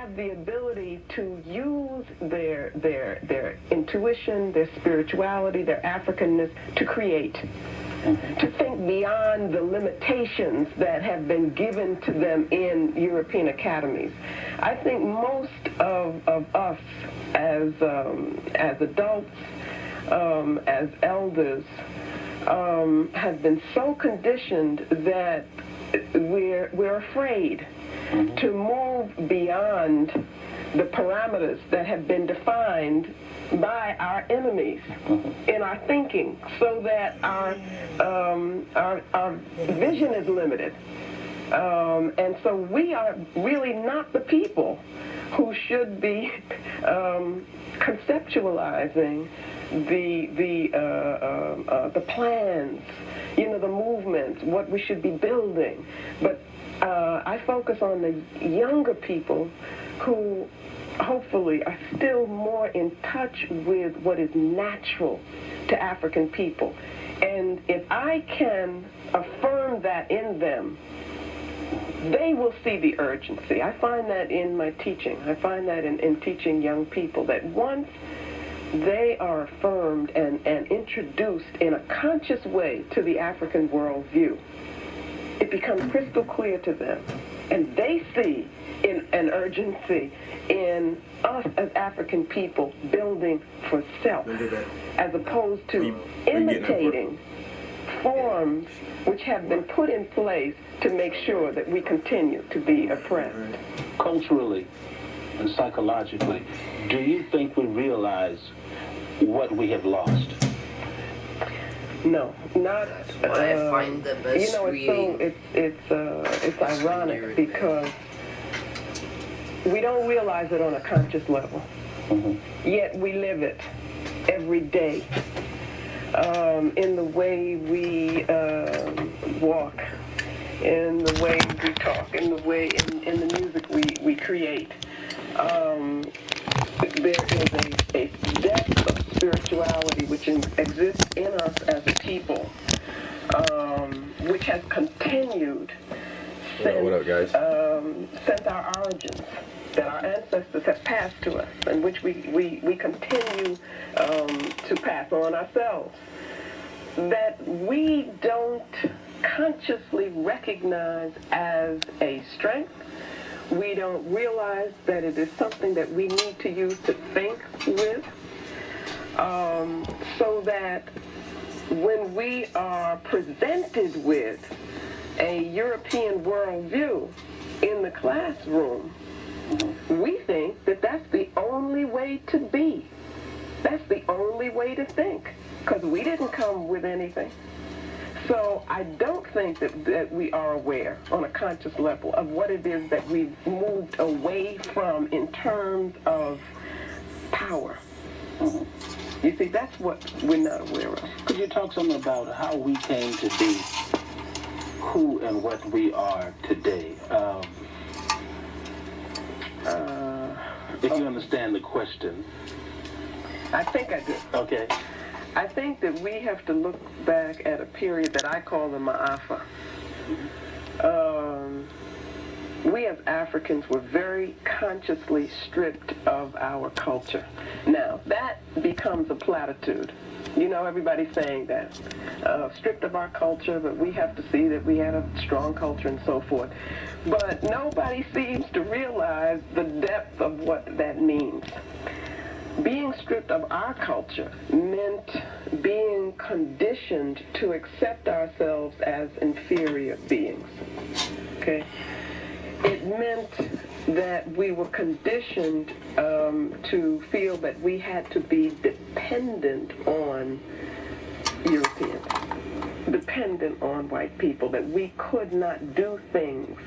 have the ability to use their intuition, their spirituality, their Africanness to create, to think beyond the limitations that have been given to them in European academies. I think most of us as adults, as elders, have been so conditioned that we're afraid to move beyond the parameters that have been defined by our enemies in our thinking, so that our vision is limited. And so we are really not the people who should be conceptualizing the plans, the movements, what we should be building. But I focus on the younger people who hopefully are still more in touch with what is natural to African people. And if I can affirm that in them, they will see the urgency. I find that in my teaching. I find that in teaching young people, that once they are affirmed and introduced in a conscious way to the African worldview, it becomes crystal clear to them. And they see an urgency in us as African people building for self, as opposed to imitating forms which have been put in place to make sure that we continue to be oppressed. Culturally and psychologically, do you think we realize what we have lost? No, not. I find the best it's ironic because we don't realize it on a conscious level. Yet we live it every day, in the way we walk, in the way we talk, in the way in the music we create. There is a depth of spirituality which exists in us as a people, which has continued since our origins, that our ancestors have passed to us, and which we continue to pass on ourselves, that we don't consciously recognize as a strength. We don't realize that it is something that we need to use to think with, so that when we are presented with a European worldview in the classroom, we think that that's the only way to be. That's the only way to think, because we didn't come with anything. So I don't think that we are aware on a conscious level of what it is that we've moved away from in terms of power. You see, that's what we're not aware of. Could you talk something about how we came to be who and what we are today? If you understand the question. I think I do. Okay. I think that we have to look back at a period that I call the Ma'afa. We as Africans were very consciously stripped of our culture. Now, that becomes a platitude. Everybody's saying that. Stripped of our culture, but we have to see that we had a strong culture and so forth. But nobody seems to realize the depth of what that means. Being stripped of our culture meant being conditioned to accept ourselves as inferior beings. Okay? It meant that we were conditioned to feel that we had to be dependent on Europeans, dependent on white people, that we could not do things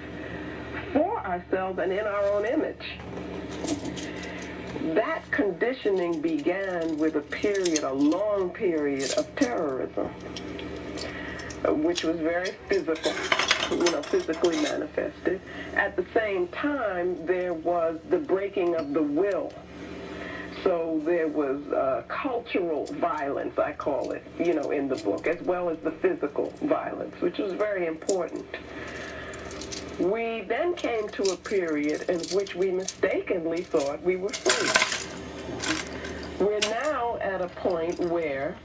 for ourselves and in our own image. That conditioning began with a long period of terrorism, which was very physical, physically manifested. At the same time, there was the breaking of the will. So there was cultural violence, I call it, in the book, as well as the physical violence, which was very important. We then came to a period in which we mistakenly thought we were free. We're now at a point where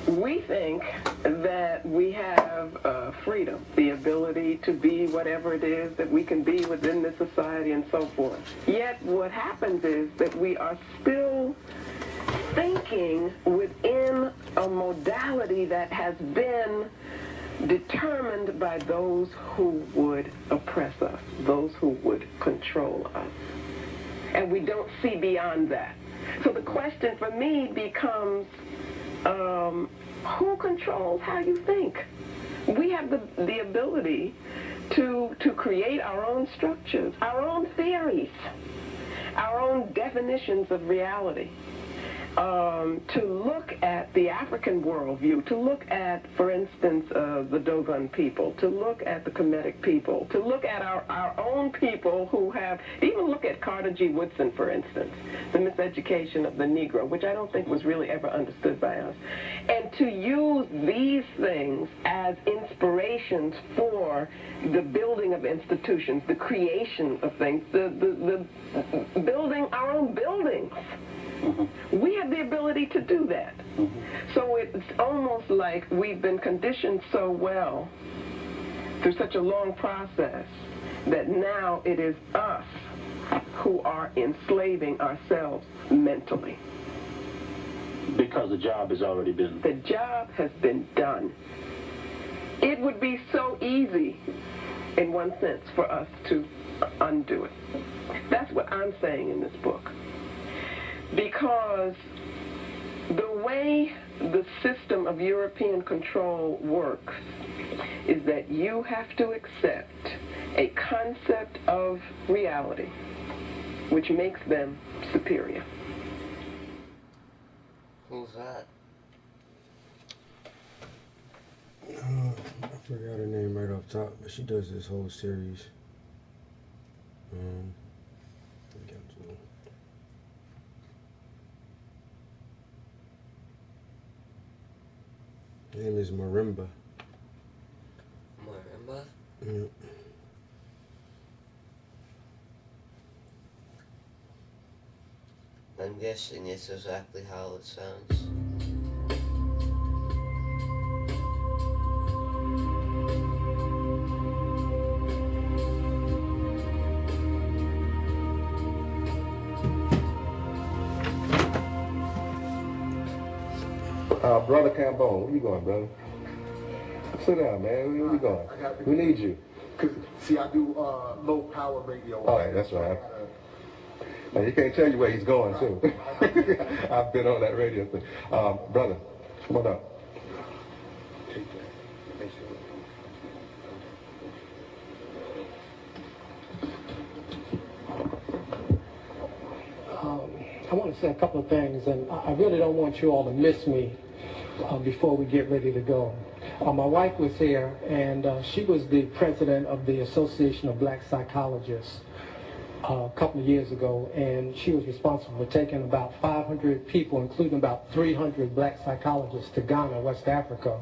we think that we have freedom, the ability to be whatever it is that we can be within this society and so forth. Yet what happens is that we are still thinking within a modality that has been determined by those who would oppress us, those who would control us. And we don't see beyond that. So the question for me becomes, who controls how you think? We have the ability to create our own structures, our own theories, our own definitions of reality. To look at the African worldview, to look at, for instance, the Dogon people, to look at the Kemetic people, to look at our own people who have, even look at Carter G. Woodson, for instance, the miseducation of the Negro, which I don't think was really ever understood by us, and to use these things as inspirations for the building of institutions, the creation of things, the building our own buildings. Mm-hmm. We have the ability to do that. Mm-hmm. So it's almost like we've been conditioned so well through such a long process that now it is us who are enslaving ourselves mentally. Because the job has already been... The job has been done. It would be so easy, in one sense, for us to undo it. That's what I'm saying in this book. Because the way the system of European control works is that you have to accept a concept of reality which makes them superior. Who's that? I forgot her name right off top, but she does this whole series. Her name is Marimba. Marimba? Yeah. I'm guessing it's exactly how it sounds. Brother Cambone, where you going, brother? Sit down, man. Where you going? We need you. Cause see, I do low power radio. All right, that's right. Now, you can't tell you where he's going, too. I've been on that radio thing. Brother, come on up. I want to say a couple of things, and I really don't want you all to miss me before we get ready to go. My wife was here, and she was the president of the Association of Black Psychologists a couple of years ago, and she was responsible for taking about 500 people, including about 300 black psychologists, to Ghana, West Africa,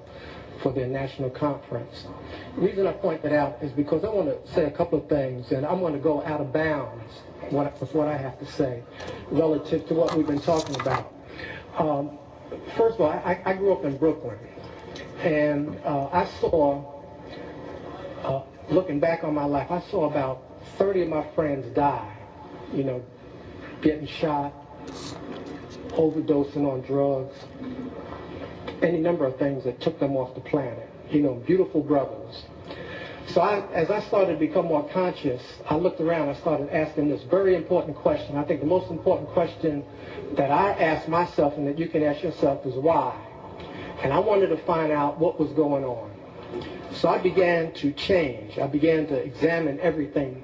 for their national conference. The reason I point that out is because I want to say a couple of things, and I'm going to go out of bounds with what I have to say relative to what we've been talking about. First of all, I grew up in Brooklyn, and I saw, looking back on my life, I saw about 30 of my friends die, you know, getting shot, overdosing on drugs, any number of things that took them off the planet, you know, beautiful brothers. So as I started to become more conscious, I looked around, I started asking this very important question. I think the most important question that I ask myself and that you can ask yourself is why? And I wanted to find out what was going on. So I began to change. I began to examine everything.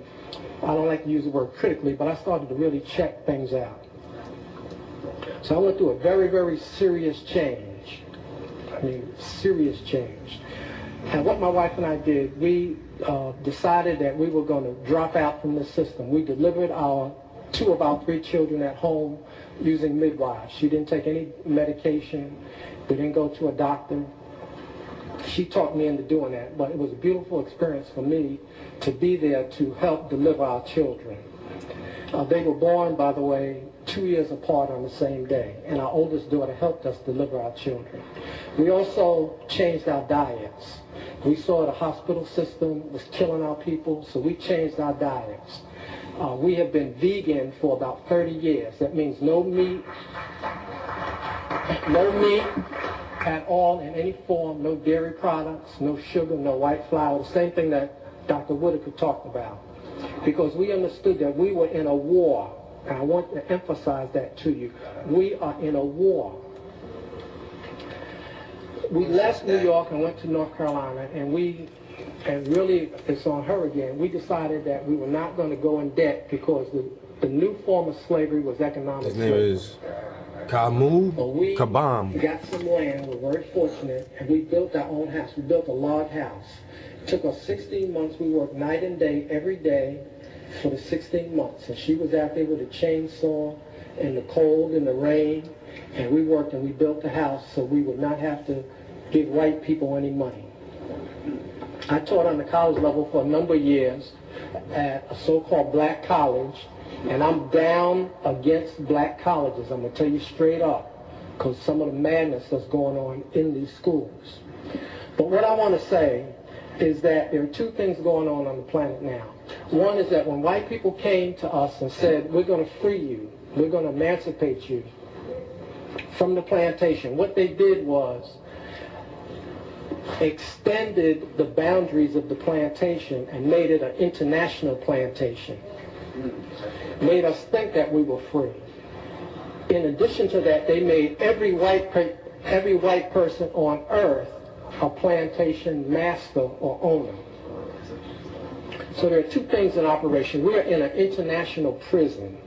I don't like to use the word critically, but I started to really check things out. So I went through a very, very serious change. I mean, serious change. And what my wife and I did, we decided that we were going to drop out from the system. We delivered two of our 3 children at home using midwives. She didn't take any medication. We didn't go to a doctor. she talked me into doing that, but it was a beautiful experience for me to be there to help deliver our children. They were born, by the way, 2 years apart on the same day, and our oldest daughter helped us deliver our children. We also changed our diets. We saw the hospital system was killing our people, so we changed our diets. We have been vegan for about 30 years. That means no meat at all in any form, no dairy products, no sugar, no white flour, the same thing that Dr. Whitaker talked about. Because we understood that we were in a war, and I want to emphasize that to you. We are in a war. We left New York and went to North Carolina, and really it's on her again, we decided that we were not going to go in debt because the new form of slavery was economic His name slavery. is Kamu We Kabam. got some land, we're very fortunate, and we built our own house. We built a log house. It took us 16 months. We worked night and day, every day for the 16 months. And she was out there with a chainsaw in the cold and the rain, and we worked and we built the house so we would not have to give white people any money. I taught on the college level for a number of years at a so-called black college, and I'm down against black colleges. I'm going to tell you straight up, because some of the madness that's going on in these schools. But what I want to say is that there are two things going on the planet now. One is that when white people came to us and said, we're going to free you, we're going to emancipate you from the plantation, what they did was extended the boundaries of the plantation and made it an international plantation. Made us think that we were free. In addition to that, they made every white person on earth a plantation master or owner. So there are two things in operation. We are in an international prison.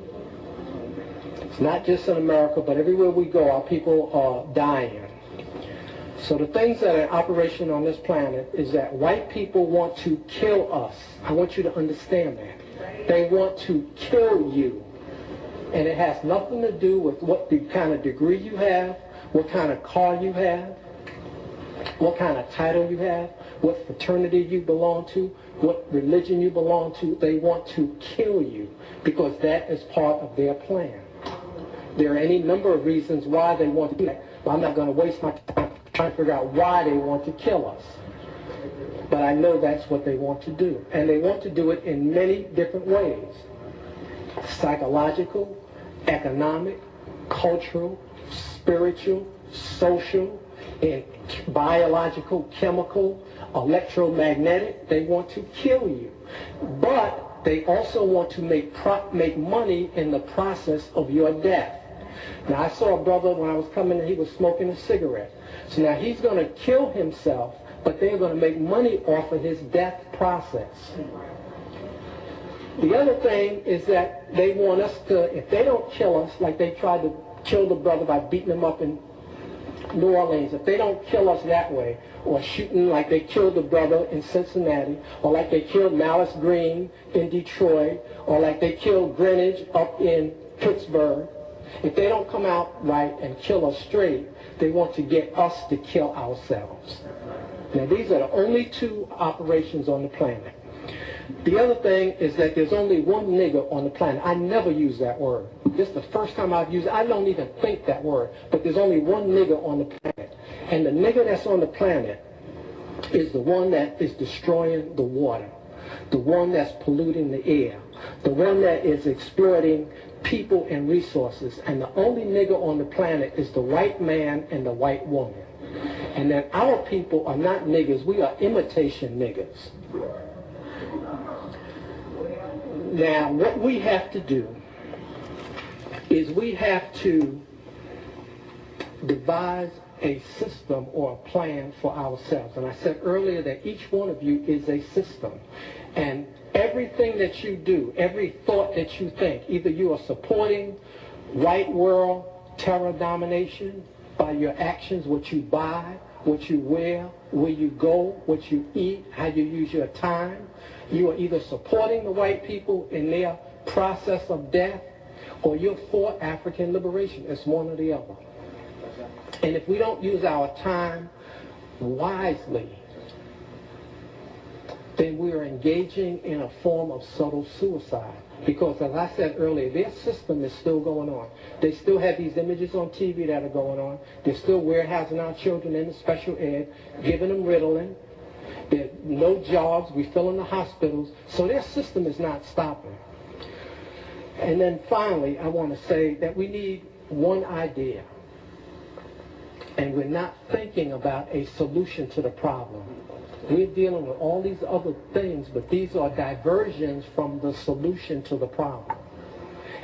It's not just in America, but everywhere we go, our people are dying. So the things that are in operation on this planet is that white people want to kill us. I want you to understand that. They want to kill you. And it has nothing to do with what the kind of degree you have, what kind of car you have, what kind of title you have, what fraternity you belong to, what religion you belong to. They want to kill you because that is part of their plan. There are any number of reasons why they want to do that, but I'm not going to waste my time trying to figure out why they want to kill us. But I know that's what they want to do. And they want to do it in many different ways. Psychological, economic, cultural, spiritual, social, and biological, chemical, electromagnetic. They want to kill you. But they also want to make money in the process of your death. Now, I saw a brother when I was coming in, he was smoking a cigarette. So now he's going to kill himself, but they're going to make money off of his death process. The other thing is that they want us to, if they don't kill us, like they tried to kill the brother by beating him up in New Orleans, if they don't kill us that way, or shooting like they killed the brother in Cincinnati, or like they killed Malice Green in Detroit, or like they killed Greenwich up in Pittsburgh, if they don't come out right and kill us straight, they want to get us to kill ourselves. Now, these are the only two operations on the planet. The other thing is that there's only one nigger on the planet. I never use that word. This is the first time I've used it. I don't even think that word. But there's only one nigger on the planet. And the nigger that's on the planet is the one that is destroying the water, the one that's polluting the air, the one that is exploiting people and resources. And the only nigger on the planet is the white man and the white woman. And then our people are not niggers. We are imitation niggers. Now, what we have to do is we have to devise a system or a plan for ourselves. And I said earlier that each one of you is a system. And everything that you do, every thought that you think, either you are supporting white world terror domination by your actions, what you buy, what you wear, where you go, what you eat, how you use your time. You are either supporting the white people in their process of death, or you're for African liberation. It's one or the other. And if we don't use our time, wisely, then we are engaging in a form of subtle suicide. Because as I said earlier, their system is still going on. They still have these images on TV that are going on. They're still warehousing our children into special ed, giving them Ritalin. There are no jobs. We fill in the hospitals. So their system is not stopping. And then finally, I want to say that we need one idea. And we're not thinking about a solution to the problem. We're dealing with all these other things, but these are diversions from the solution to the problem.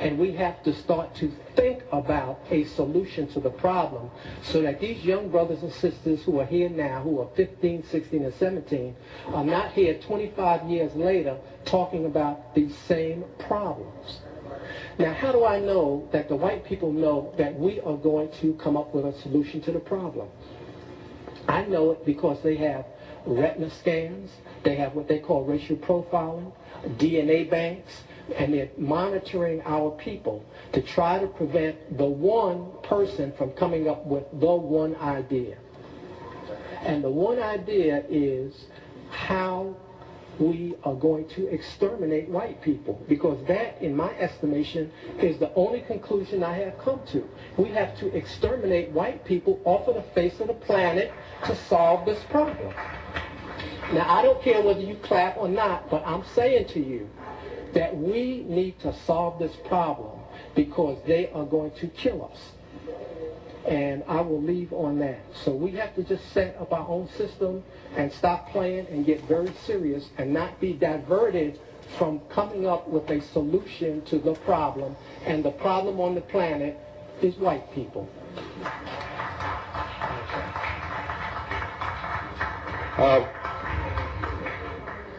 And we have to start to think about a solution to the problem so that these young brothers and sisters who are here now, who are 15, 16, and 17, are not here 25 years later talking about these same problems. Now, how do I know that the white people know that we are going to come up with a solution to the problem? I know it because they have retina scans, they have what they call racial profiling, DNA banks, and they're monitoring our people to try to prevent the one person from coming up with the one idea. And the one idea is how we are going to exterminate white people, because that, in my estimation, is the only conclusion I have come to. We have to exterminate white people off of the face of the planet to solve this problem. Now, I don't care whether you clap or not, but I'm saying to you that we need to solve this problem because they are going to kill us. And I will leave on that. So we have to just set up our own system and stop playing and get very serious and not be diverted from coming up with a solution to the problem. And the problem on the planet is white people.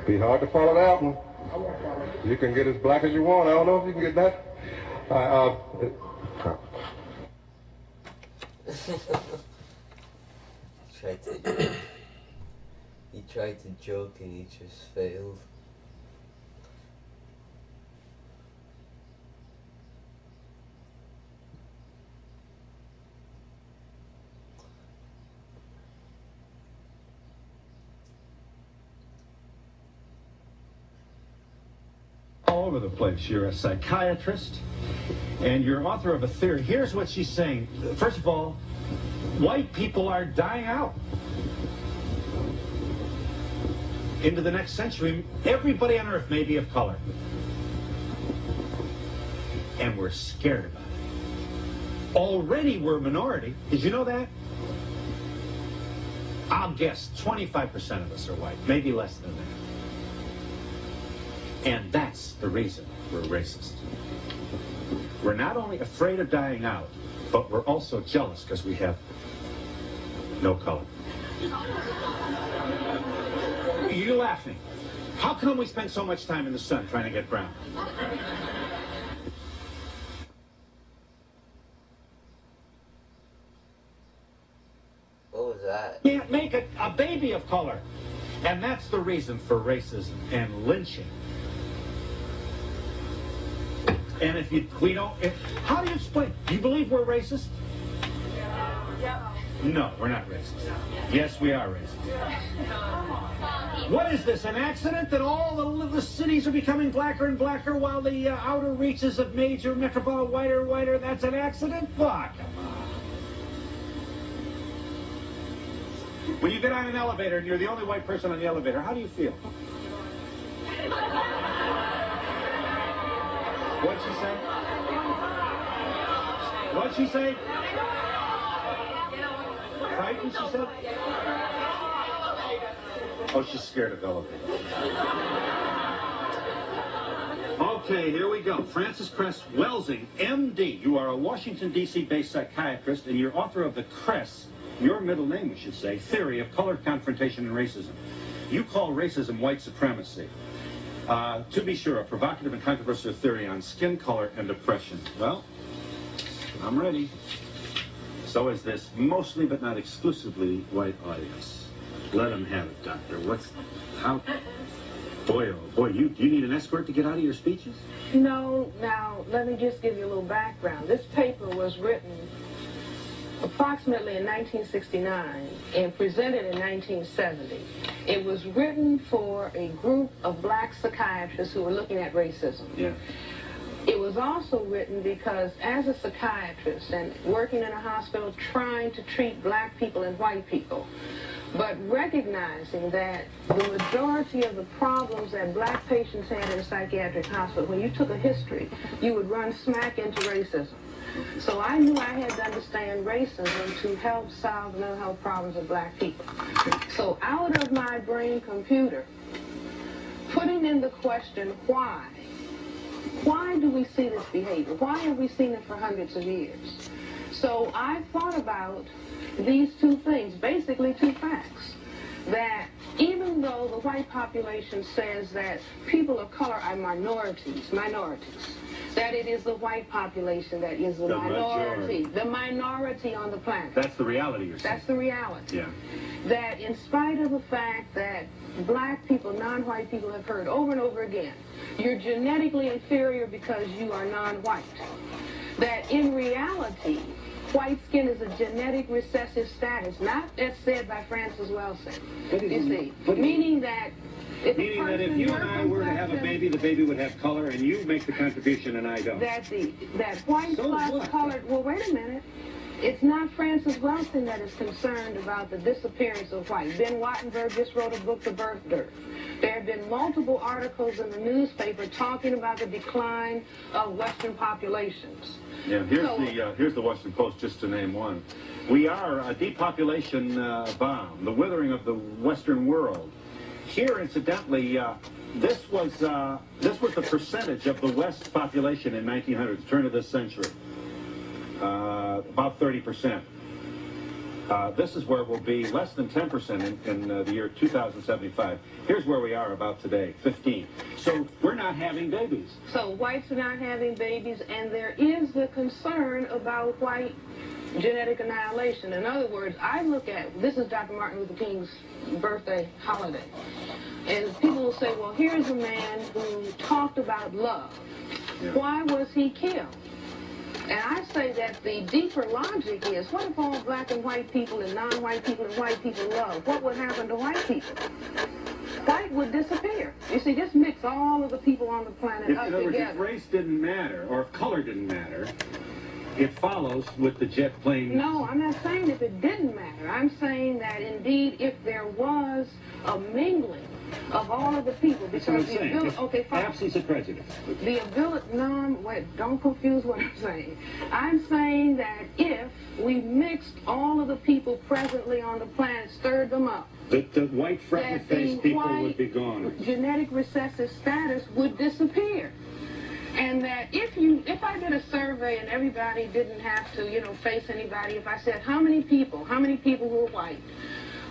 Be hard to follow that one. You can get as black as you want. I don't know if you can get that. He tried to joke and he just failed. All over the place. You're a psychiatrist and you're author of a theory. Here's what she's saying. First of all, white people are dying out. Into the next century, everybody on earth may be of color. And we're scared about it. Already we're a minority. Did you know that? I'll guess 25% of us are white, maybe less than that. And that's the reason we're racist. We're not only afraid of dying out, but we're also jealous because we have no color. You're laughing. How come we spend so much time in the sun trying to get brown? What was that? Can't make a baby of color. And that's the reason for racism and lynching. And if we don't, how do you explain? Do you believe we're racist? No, we're not racist. Yes, we are racist. What is this, an accident that all the cities are becoming blacker and blacker while the outer reaches of major metropolitan whiter and whiter? That's an accident? Fuck. When you get on an elevator and you're the only white person on the elevator, how do you feel? What'd she say? What'd she say? Frightened, she said? Oh, she's scared of elevators. Okay, here we go. Frances Cress Welsing, M.D. You are a Washington, D.C.-based psychiatrist, and you're author of the Cress, your middle name, we should say, Theory of Color Confrontation and Racism. You call racism white supremacy. To be sure, a provocative and controversial theory on skin color and oppression. Well, I'm ready. So is this mostly but not exclusively white audience. Let them have it, Doctor. Boy, oh boy, you need an escort to get out of your speeches? No, now, let me just give you a little background. This paper was written approximately in 1969 and presented in 1970. It was written for a group of black psychiatrists who were looking at racism. Yeah. It was also written because as a psychiatrist and working in a hospital trying to treat black people and white people, but recognizing that the majority of the problems that black patients had in a psychiatric hospital, when you took a history, you would run smack into racism. So I knew I had to understand racism to help solve the mental health problems of black people. So out of my brain computer, putting in the question, why? Why do we see this behavior? Why have we seen it for hundreds of years? So I thought about these two things, basically two facts. That even though the white population says that people of color are minorities, that it is the white population that is the minority on the planet. That's the reality you're saying. That's the reality. Yeah. That in spite of the fact that black people, non-white people have heard over and over again, you're genetically inferior because you are non-white. That in reality, white skin is a genetic recessive status, not as said by Francis Welsing. You see, meaning that if you and I were to have a baby, the baby would have color, and you make the contribution and I don't. That white plus colored. Well, wait a minute. It's not Francis Welsing that is concerned about the disappearance of white. Ben Wattenberg just wrote a book, The Birth Dearth. There have been multiple articles in the newspaper talking about the decline of Western populations. Yeah, here's the Washington Post, just to name one. We are a depopulation bomb, the withering of the Western world. Here, incidentally, this was the percentage of the West population in 1900, the turn of this century. About 30%. This is where we'll be less than 10% in the year 2075. Here's where we are about today, 15. So we're not having babies. So whites are not having babies, and there is the concern about white genetic annihilation. In other words, I look at, this is Dr. Martin Luther King's birthday holiday, and people will say, well, here's a man who talked about love. Yeah. Why was he killed? And I say that the deeper logic is, what if all black and white people and non-white people and white people love? What would happen to white people? White would disappear. You see, just mix all of the people on the planet up together. In other words, if race didn't matter, or if color didn't matter, it follows with the jet plane. No, I'm not saying if it didn't matter. I'm saying that indeed if there was a mingling of all of the people, because the ability, okay, fine. Absence of prejudice. The ability, no, wait, don't confuse what I'm saying. I'm saying that if we mixed all of the people presently on the planet, stirred them up, the white freckle-faced people would be gone. Genetic recessive status would disappear. And that if I did a survey and everybody didn't have to, face anybody, if I said how many people who are white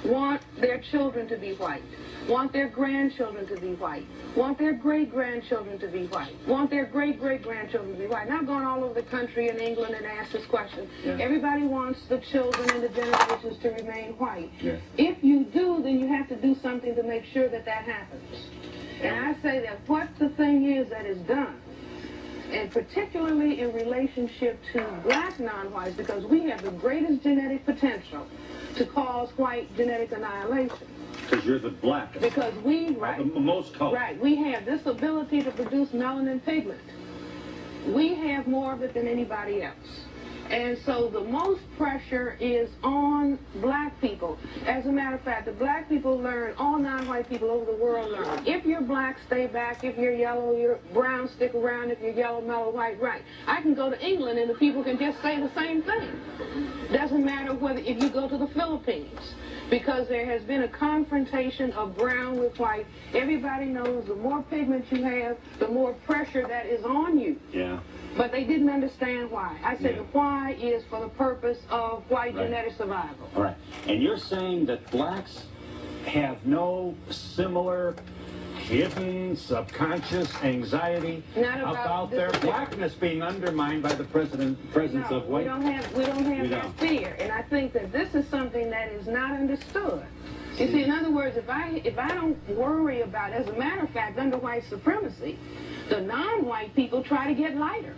want their children to be white, want their grandchildren to be white, want their great-grandchildren to be white, want their great-great-grandchildren to be white. And I've gone all over the country in England and asked this question. Yeah. Everybody wants the children and the generations to remain white. Yeah. If you do, then you have to do something to make sure that that happens. And I say that what the thing is that is done, and particularly in relationship to black non-whites, because we have the greatest genetic potential to cause white genetic annihilation. Because you're the blackest. Because we, right. The most color. Right. We have this ability to produce melanin pigment. We have more of it than anybody else. And so the most pressure is on black people. As a matter of fact, the black people learn, all non-white people over the world learn. If you're black, stay back. If you're yellow, you're brown, stick around. If you're yellow, mellow, white, right. I can go to England and the people can just say the same thing. Doesn't matter whether if you go to the Philippines, because there has been a confrontation of brown with white. Everybody knows the more pigment you have, the more pressure that is on you. Yeah. But they didn't understand why. I said the why is for the purpose of white genetic survival. All right. And you're saying that blacks have no similar hidden, subconscious anxiety about their blackness being undermined by the presence of white? We don't have that fear. And I think that this is something that is not understood. You see, in other words, if I don't worry about, as a matter of fact, under white supremacy, the non-white people try to get lighter.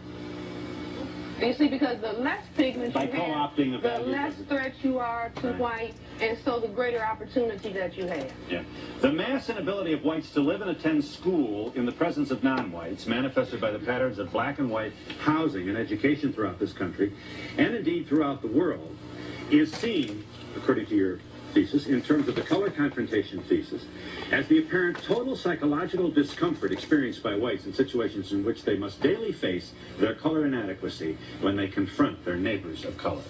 You see, because the less pigment By you co-opting have, the the values less of threat you are to Right. white, and so the greater opportunity that you have. Yeah. The mass inability of whites to live and attend school in the presence of non-whites, manifested by the patterns of black and white housing and education throughout this country, and indeed throughout the world, is seen, according to your thesis, in terms of the color confrontation thesis, as the apparent total psychological discomfort experienced by whites in situations in which they must daily face their color inadequacy when they confront their neighbors of color.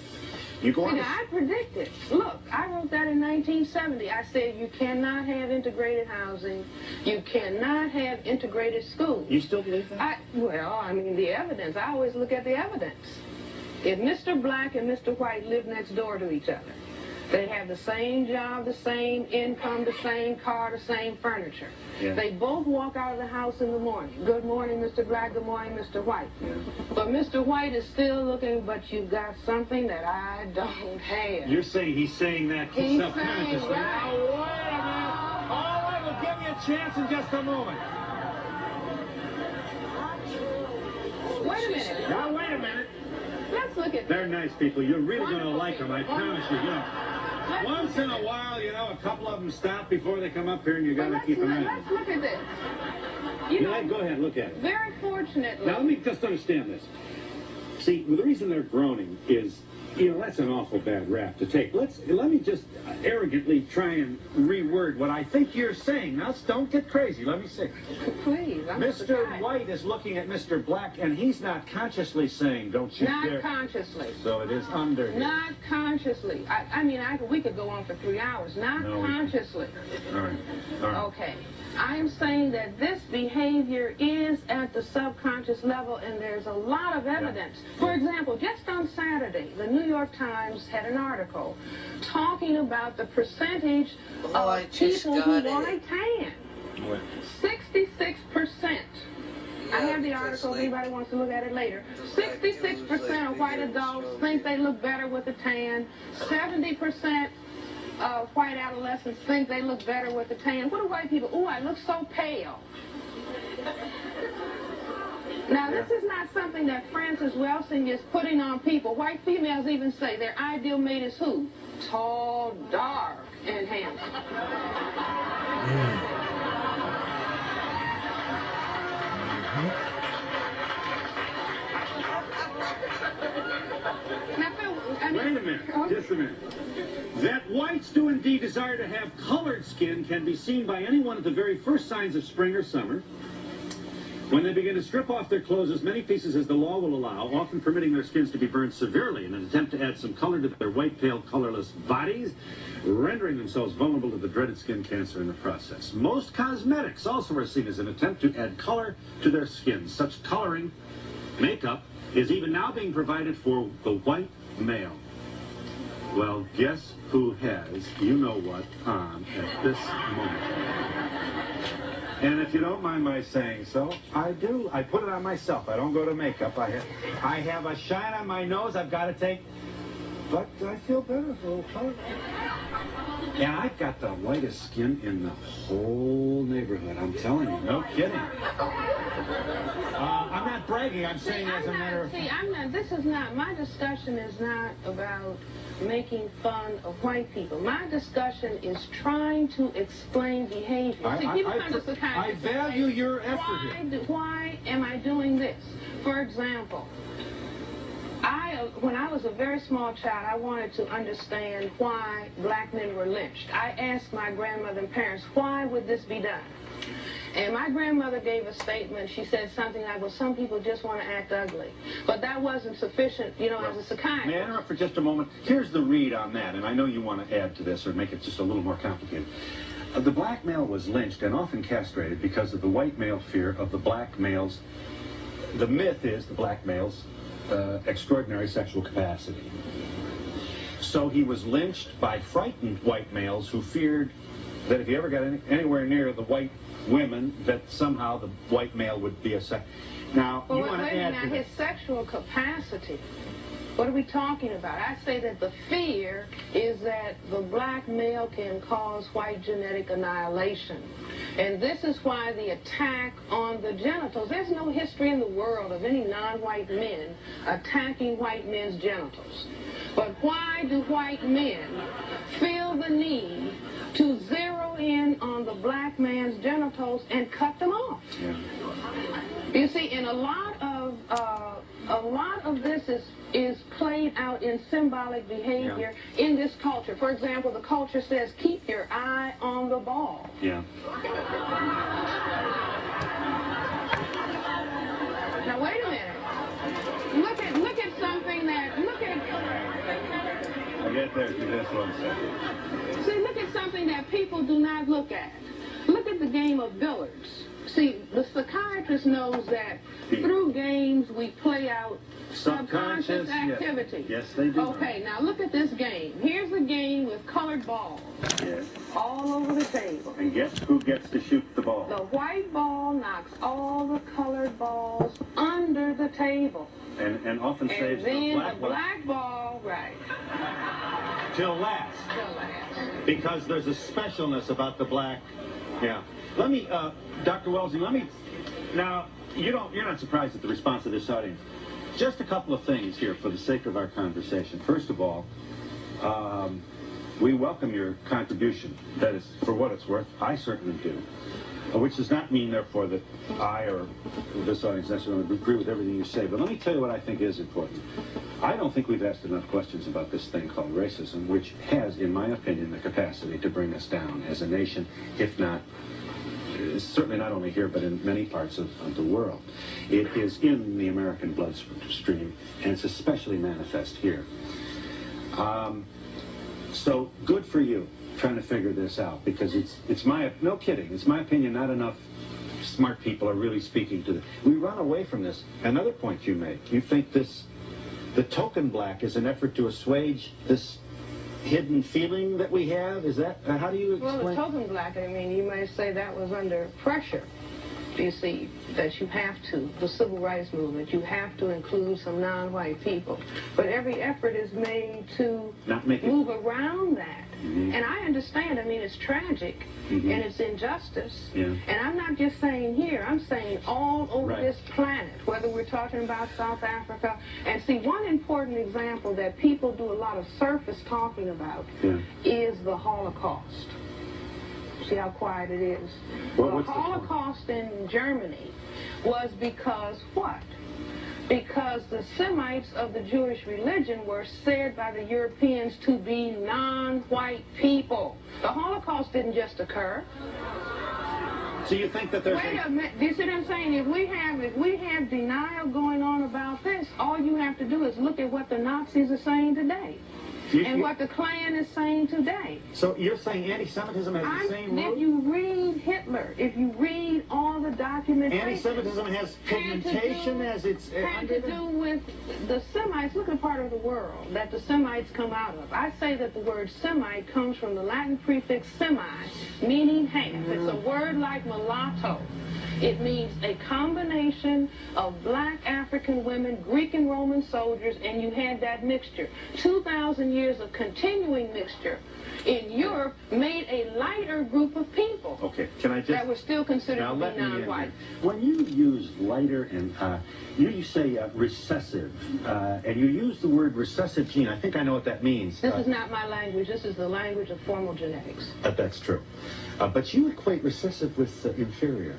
You go on. See, I predicted. Look, I wrote that in 1970. I said you cannot have integrated housing. You cannot have integrated schools. You still believe that? Well, I mean, the evidence. I always look at the evidence. If Mr. Black and Mr. White live next door to each other, they have the same job, the same income, the same car, the same furniture. Yeah. They both walk out of the house in the morning. Good morning, Mr. Black. Good morning, Mr. White. Yeah. But Mr. White is still looking, but you've got something that I don't have. You're saying he's saying that He's self-consciously. saying, right. Now, wait a minute. All right, we'll give you a chance in just a moment. Wait a minute. Now, wait a minute. Let's look at They're nice people. You're really going to Wonderful like them, I people. promise you. Once in a while, a couple of them stop before they come up here, and you got to keep an eye on Let's them. look at this. You know, Go ahead, look at it. very fortunately. Now, let me just understand this. See, the reason they're groaning is, that's an awful bad rap to take. Let me just arrogantly try and reword what I think you're saying. Now, don't get crazy. Let me say. Please, I'm Mr. surprised. White is looking at Mr. Black, and he's not consciously saying, don't you Not dare. consciously. So it is under here. Not consciously. We could go on for 3 hours. Not No, we consciously. All right. All right. Okay. I am saying that this behavior is at the subconscious level, and there's a lot of evidence. For example, just on Saturday, the New York Times had an article talking about the percentage of people who want a tan. 66%. I have the article if anybody wants to look at it later. 66% of white adults think they look better with a tan. 70% white adolescents think they look better with a tan. What do white people? Ooh, I look so pale. Now, this is not something that Frances Welsing is putting on people. White females even say their ideal mate is who? Tall, dark, and handsome. Wait a minute, just a minute. That whites do indeed desire to have colored skin can be seen by anyone at the very first signs of spring or summer, when they begin to strip off their clothes as many pieces as the law will allow, often permitting their skins to be burned severely in an attempt to add some color to their white, pale, colorless bodies, rendering themselves vulnerable to the dreaded skin cancer in the process. Most cosmetics also are seen as an attempt to add color to their skin. Such coloring, makeup, is even now being provided for the white male. Well, guess who has you-know-what on at this moment? And if you don't mind my saying so, I do. I put it on myself. I don't go to makeup. I have a shine on my nose I've got to take. But I feel better for a little color. And I've got the whitest skin in the whole neighborhood. I'm telling you. No kidding. I'm not bragging. I'm saying as a matter of fact. This is not, my discussion is not about making fun of white people. My discussion is trying to explain behavior. I value your effort here. Why am I doing this? For example, when I was a very small child, I wanted to understand why black men were lynched. I asked my grandmother and parents, why would this be done? And my grandmother gave a statement. She said something like, well, some people just want to act ugly. But that wasn't sufficient, as a psychiatrist. May I interrupt for just a moment? Here's the read on that, and I know you want to add to this or make it just a little more complicated. The black male was lynched and often castrated because of the white male fear of the black male's. The myth is the black male's extraordinary sexual capacity. So he was lynched by frightened white males who feared that if he ever got anywhere near the white women, that somehow the white male would be a sex. Now, you want to add to his sexual capacity What are we talking about? I say that the fear is that the black male can cause white genetic annihilation. And this is why the attack on the genitals, there's no history in the world of any non-white men attacking white men's genitals. But why do white men feel the need to zero in on the black man's genitals and cut them off? Yeah. You see, and a lot of this is played out in symbolic behavior in this culture. For example, the culture says, keep your eye on the ball. Yeah. Now wait a minute. Look at something that I'll get there to this one second. See, look at something that people do not look at. Look at the game of billiards. See, the psychiatrist knows that through games we play out subconscious activity. Yes, they do. Okay, now look at this game. Here's a game with colored balls. Yes. All over the table. And guess who gets to shoot the ball? The white ball knocks all the colored balls under the table. And often saves the black ball, right. Till last. Because there's a specialness about the black. Yeah. Let me, Dr. Welsing, now, you're not surprised at the response of this audience. Just a couple of things here for the sake of our conversation. First of all, we welcome your contribution. That is, for what it's worth, I certainly do. Which does not mean, therefore, that I or this audience necessarily agree with everything you say. But let me tell you what I think is important. I don't think we've asked enough questions about this thing called racism, which has, in my opinion, the capacity to bring us down as a nation, if not, certainly not only here, but in many parts of the world. It is in the American bloodstream, and it's especially manifest here. So good for you trying to figure this out, because it's my, no kidding, it's my opinion, not enough smart people are really speaking to this. We run away from this. Another point you make, you think the token black is an effort to assuage this hidden feeling that we have? Is that, how do you explain? Well, the token black, I mean, you may say that was under pressure. You see, that you have to, the civil rights movement, you have to include some non-white people. But every effort is made to move around that. And I understand, I mean, it's tragic, and it's injustice. And I'm not just saying here, I'm saying all over this planet, whether we're talking about South Africa. And see, one important example that people do a lot of surface talking about is the Holocaust. See how quiet it is? The Holocaust in Germany was because what? Because the Semites of the Jewish religion were said by the Europeans to be non-white people. The Holocaust didn't just occur. So you think that there's Wait a minute. Do you see what I'm saying? If we have denial going on about this, all you have to do is look at what the Nazis are saying today. And what the Klan is saying today. So you're saying anti-Semitism has the same root? If you read Hitler, if you read all the documentation... Anti-Semitism has pigmentation as it's... had to do with the Semites. Look at the part of the world that the Semites come out of. I say that the word Semite comes from the Latin prefix semi, meaning half. It's a word like mulatto. It means a combination of black African women, Greek and Roman soldiers, and you had that mixture. 2,000 years of continuing mixture in Europe made a lighter group of people. Okay, can I just... that were still considered to be non-white. When you use lighter and, you say recessive, and you use the word recessive gene, I think I know what that means. This is not my language. This is the language of formal genetics. That's true. But you equate recessive with inferior.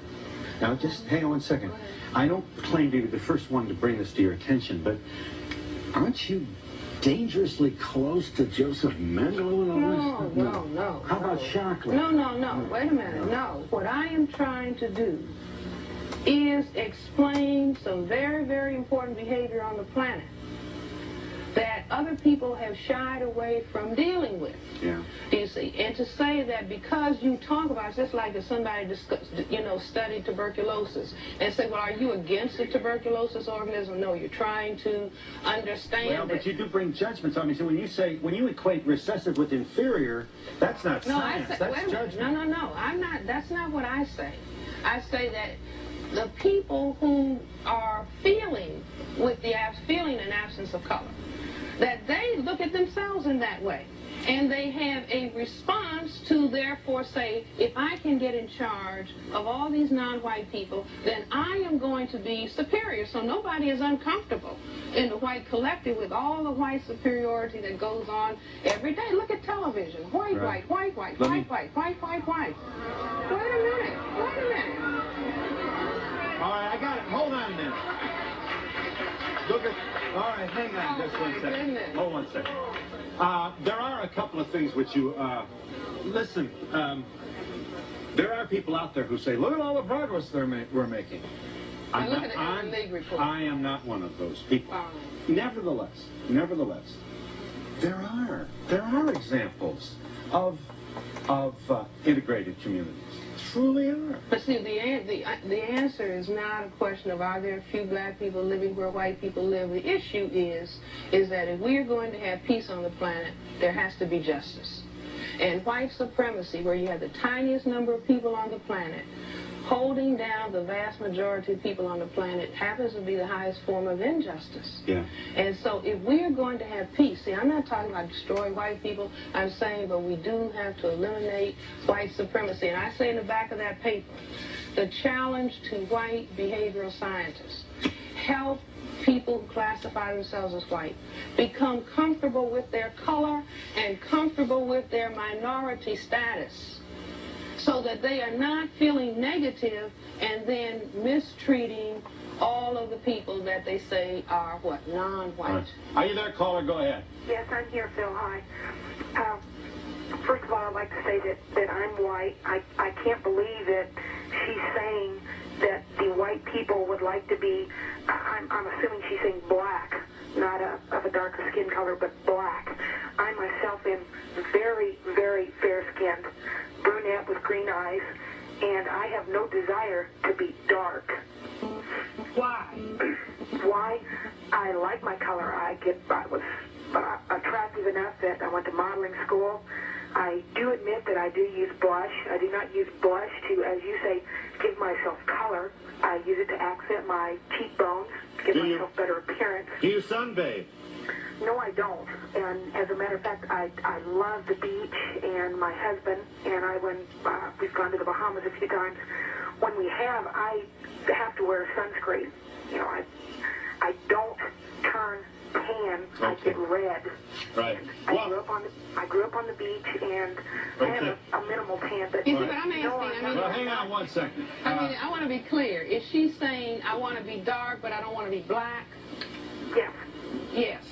Now, just hang on 1 second. I don't claim to be the first one to bring this to your attention, but aren't you dangerously close to Joseph Mengele and all this? No. How about Shockley? No. Wait a minute. No. What I am trying to do is explain some very, very important behavior on the planet that other people have shied away from dealing with. Yeah. Do you see? And to say that because you talk about it, just like if somebody studied tuberculosis and say, well, are you against the tuberculosis organism? No, you're trying to understand it. Well, but you do bring judgments on me. So when you equate recessive with inferior, that's not science, that's judgment. No. I'm not, that's not what I say. I say that the people who are feeling an absence of color, that they look at themselves in that way. And they have a response to therefore say, if I can get in charge of all these non-white people, then I am going to be superior. So nobody is uncomfortable in the white collective with all the white superiority that goes on every day. Look at television. White, Right. white, white, white, white, white, white, white. Wait a minute. Wait a minute. All right, I got it. Hold on a minute. Look at. All right, hang on just one second. Goodness. Hold 1 second. There are a couple of things which you listen. There are people out there who say, "Look at all the progress we're making." Now look at the Ivy League report. I am not one of those people. Nevertheless, there are examples of integrated communities. Truly are. But see, the answer is not a question of are there a few black people living where white people live. The issue is that if we are going to have peace on the planet, there has to be justice. And white supremacy, where you have the tiniest number of people on the planet holding down the vast majority of people on the planet, happens to be the highest form of injustice. Yeah. And so if we're going to have peace, see, I'm not talking about destroying white people, I'm saying, but we do have to eliminate white supremacy. And I say in the back of that paper, the challenge to white behavioral scientists: help people who classify themselves as white become comfortable with their color and comfortable with their minority status, so that they are not feeling negative and then mistreating all of the people that they say are, what, non-white. Right. Are you there, caller? Go ahead. Yes, I'm here, Phil. Hi. First of all, I'd like to say that I'm white. I can't believe that she's saying that the white people would like to be, I'm assuming she's saying black, not of a darker skin color, but black. I myself am very, very fair-skinned, brunette with green eyes, and I have no desire to be dark. Why? Why? I like my color. I was attractive enough that I went to modeling school. I do admit that I do use blush. I do not use blush to, as you say, give myself color. I use it to accent my cheekbones, to give myself better appearance. Do you sunbathe? No, I don't. And as a matter of fact, I love the beach, and my husband and I, when we've gone to the Bahamas a few times, when we have, I have to wear sunscreen. You know, I don't turn tan, okay. I get red. Right. I grew up on the beach, and I have a minimal tan. But you see, but I'm asking. Well, hang on 1 second. I want to be clear. Is she saying I want to be dark, but I don't want to be black? Yes. Yes.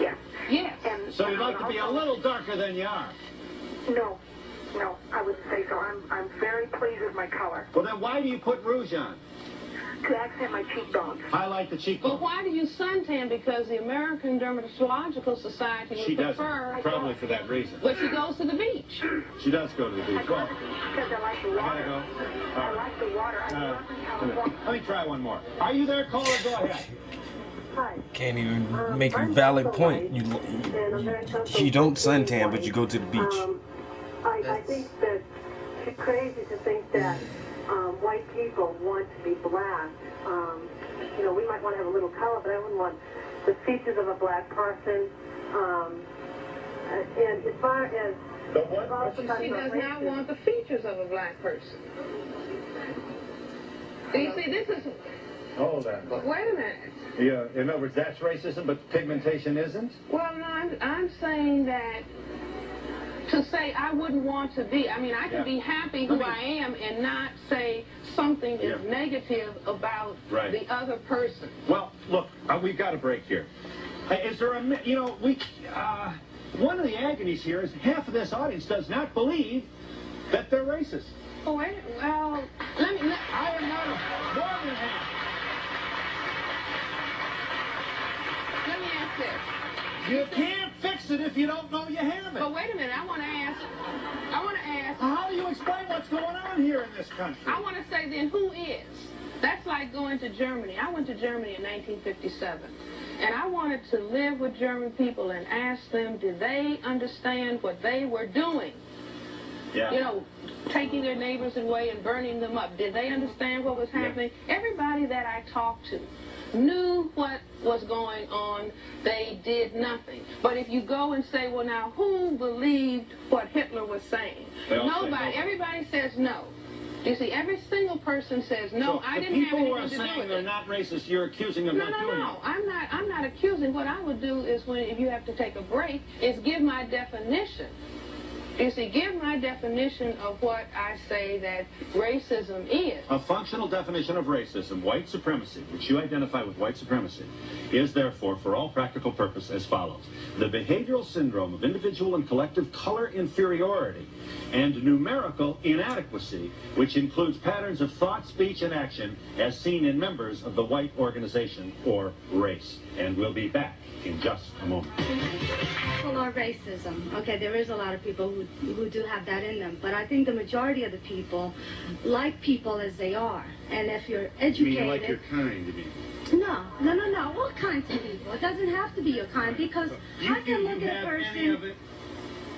Yes. Yes. And so you'd like to be a little darker than you are? No, I wouldn't say so. I'm very pleased with my color. Well, then why do you put rouge on? To accent my cheekbones. Highlight the cheekbones. But why do you suntan? Because the American Dermatological Society would prefer... She does, probably for that reason. But she goes to the beach. She does go to the beach. Well, because I like the water. I gotta go. I like the water. I grew up in California. Let me try one more. Are you there, caller? Go ahead. Can't even make a valid point. You don't suntan, but you go to the beach. I think that it's crazy to think that white people want to be black. You know, we might want to have a little color, but I wouldn't want the features of a black person. And as far as... She does not want the features of a black person. You see, this is... Hold on. Wait a minute. Yeah, in other words, that's racism, but pigmentation isn't? Well, no, I'm saying that to say I wouldn't want to be, I mean, I can be happy who I am and not say something is negative about the other person. Well, look, we've got a break here. Is there a, you know, one of the agonies here is half of this audience does not believe that they're racist. Oh, wait, well, I am not more than half. Let me ask this. You can't fix it if you don't know you have it. But wait a minute, I want to ask. How do you explain what's going on here in this country? I want to say then, who is? That's like going to Germany. I went to Germany in 1957. And I wanted to live with German people and ask them, did they understand what they were doing you know, taking their neighbors away and burning them up. Did they understand what was happening? Everybody that I talked to knew what was going on. They did nothing. But if you go and say, well, now, who believed what Hitler was saying? Nobody. Everybody says no. You see, every single person says, no, so I didn't have anything to do with it. People who are saying they're not racist, you're accusing them of not doing it. No, I'm not accusing. What I would do is, if you have to take a break, is give my definition. You see, give my definition of what I say that racism is. A functional definition of racism, white supremacy, which you identify with white supremacy, is therefore, for all practical purpose, as follows. The behavioral syndrome of individual and collective color inferiority and numerical inadequacy, which includes patterns of thought, speech, and action as seen in members of the white organization or race. And we'll be back in just a moment. Or racism. Okay, there is a lot of people who do have that in them, but I think the majority of the people like people as they are. And if you're educated... You mean like your kind, you mean? No. All kinds of people. It doesn't have to be your kind, because I can look at a person... Any of it?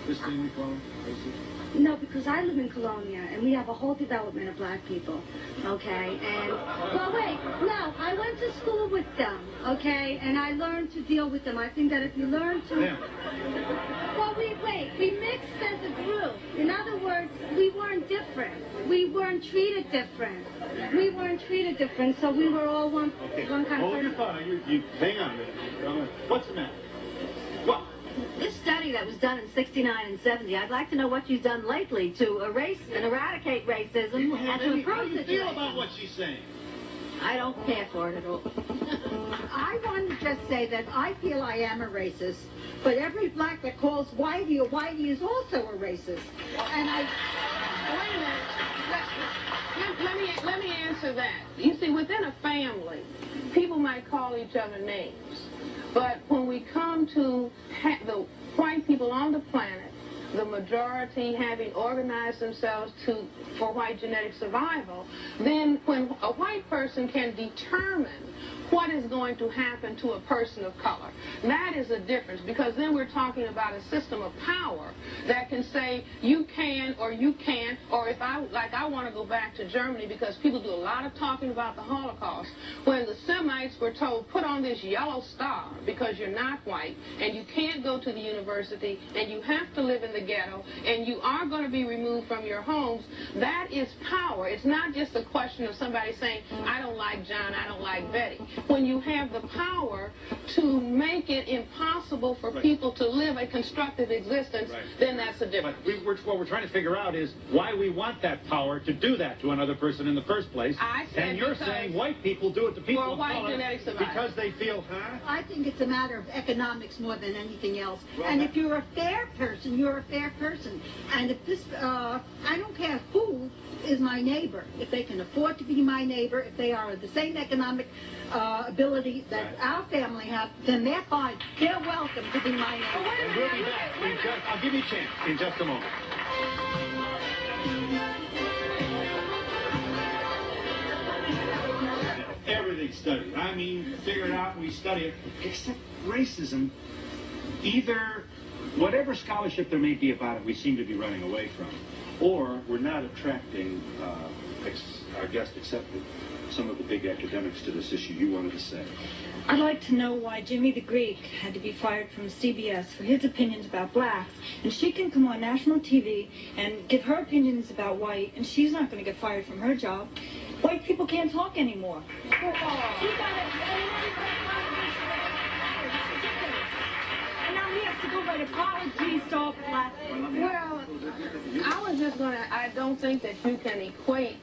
This thing we call racism? No, because I live in Colonia, and we have a whole development of black people, okay? And, well, wait, no, I went to school with them, okay? And I learned to deal with them. I think that if you learn to... Yeah. Well, we mixed as a group. In other words, we weren't different. We weren't treated different. So we were all one kind of person. Hold your thought. You hang on a minute. What's the matter? What? This study that was done in 69 and 70, I'd like to know what you've done lately to erase and eradicate racism and to improve How do you feel situations. about what she's saying? I don't care for it at all. I want to just say that I feel I am a racist, but every black that calls Whitey a Whitey is also a racist. And I... Wait a minute. Let me answer that. You see, within a family, people might call each other names. But when we come to the white people on the planet, the majority having organized themselves for white genetic survival, then when a white person can determine what is going to happen to a person of color, that is a difference, because then we're talking about a system of power that can say you can or you can't, or if I want to go back to Germany, because people do a lot of talking about the Holocaust, when the Semites were told, put on this yellow star because you're not white, and you can't go to the university, and you have to live in the ghetto, and you are going to be removed from your homes. That is power. It's not just a question of somebody saying, I don't like John, I don't like Betty. When you have the power to make it impossible for people to live a constructive existence, then that's a difference. But what we're trying to figure out is why we want that power to do that to another person in the first place. And you're saying white people do it to people of color because they feel, I think it's a matter of economics more than anything else. And if you're a fair person, you're a fair person. And if this, I don't care who is my neighbor. If they can afford to be my neighbor, if they are the same economic ability that our family have, then they're fine. They're welcome to be my neighbor. And we'll be back. I'll give you a chance in just a moment. Everything's studied. I mean, figure it out and we study it. Except racism. Either whatever scholarship there may be about it, we seem to be running away from, or we're not attracting our guest, except some of the big academics, to this issue. You wanted to say. I'd like to know why Jimmy the Greek had to be fired from CBS for his opinions about blacks, and she can come on national TV and give her opinions about white, and she's not going to get fired from her job. White people can't talk anymore. And now he has to go write apologies to all black. Well, I was just going to, I don't think that you can equate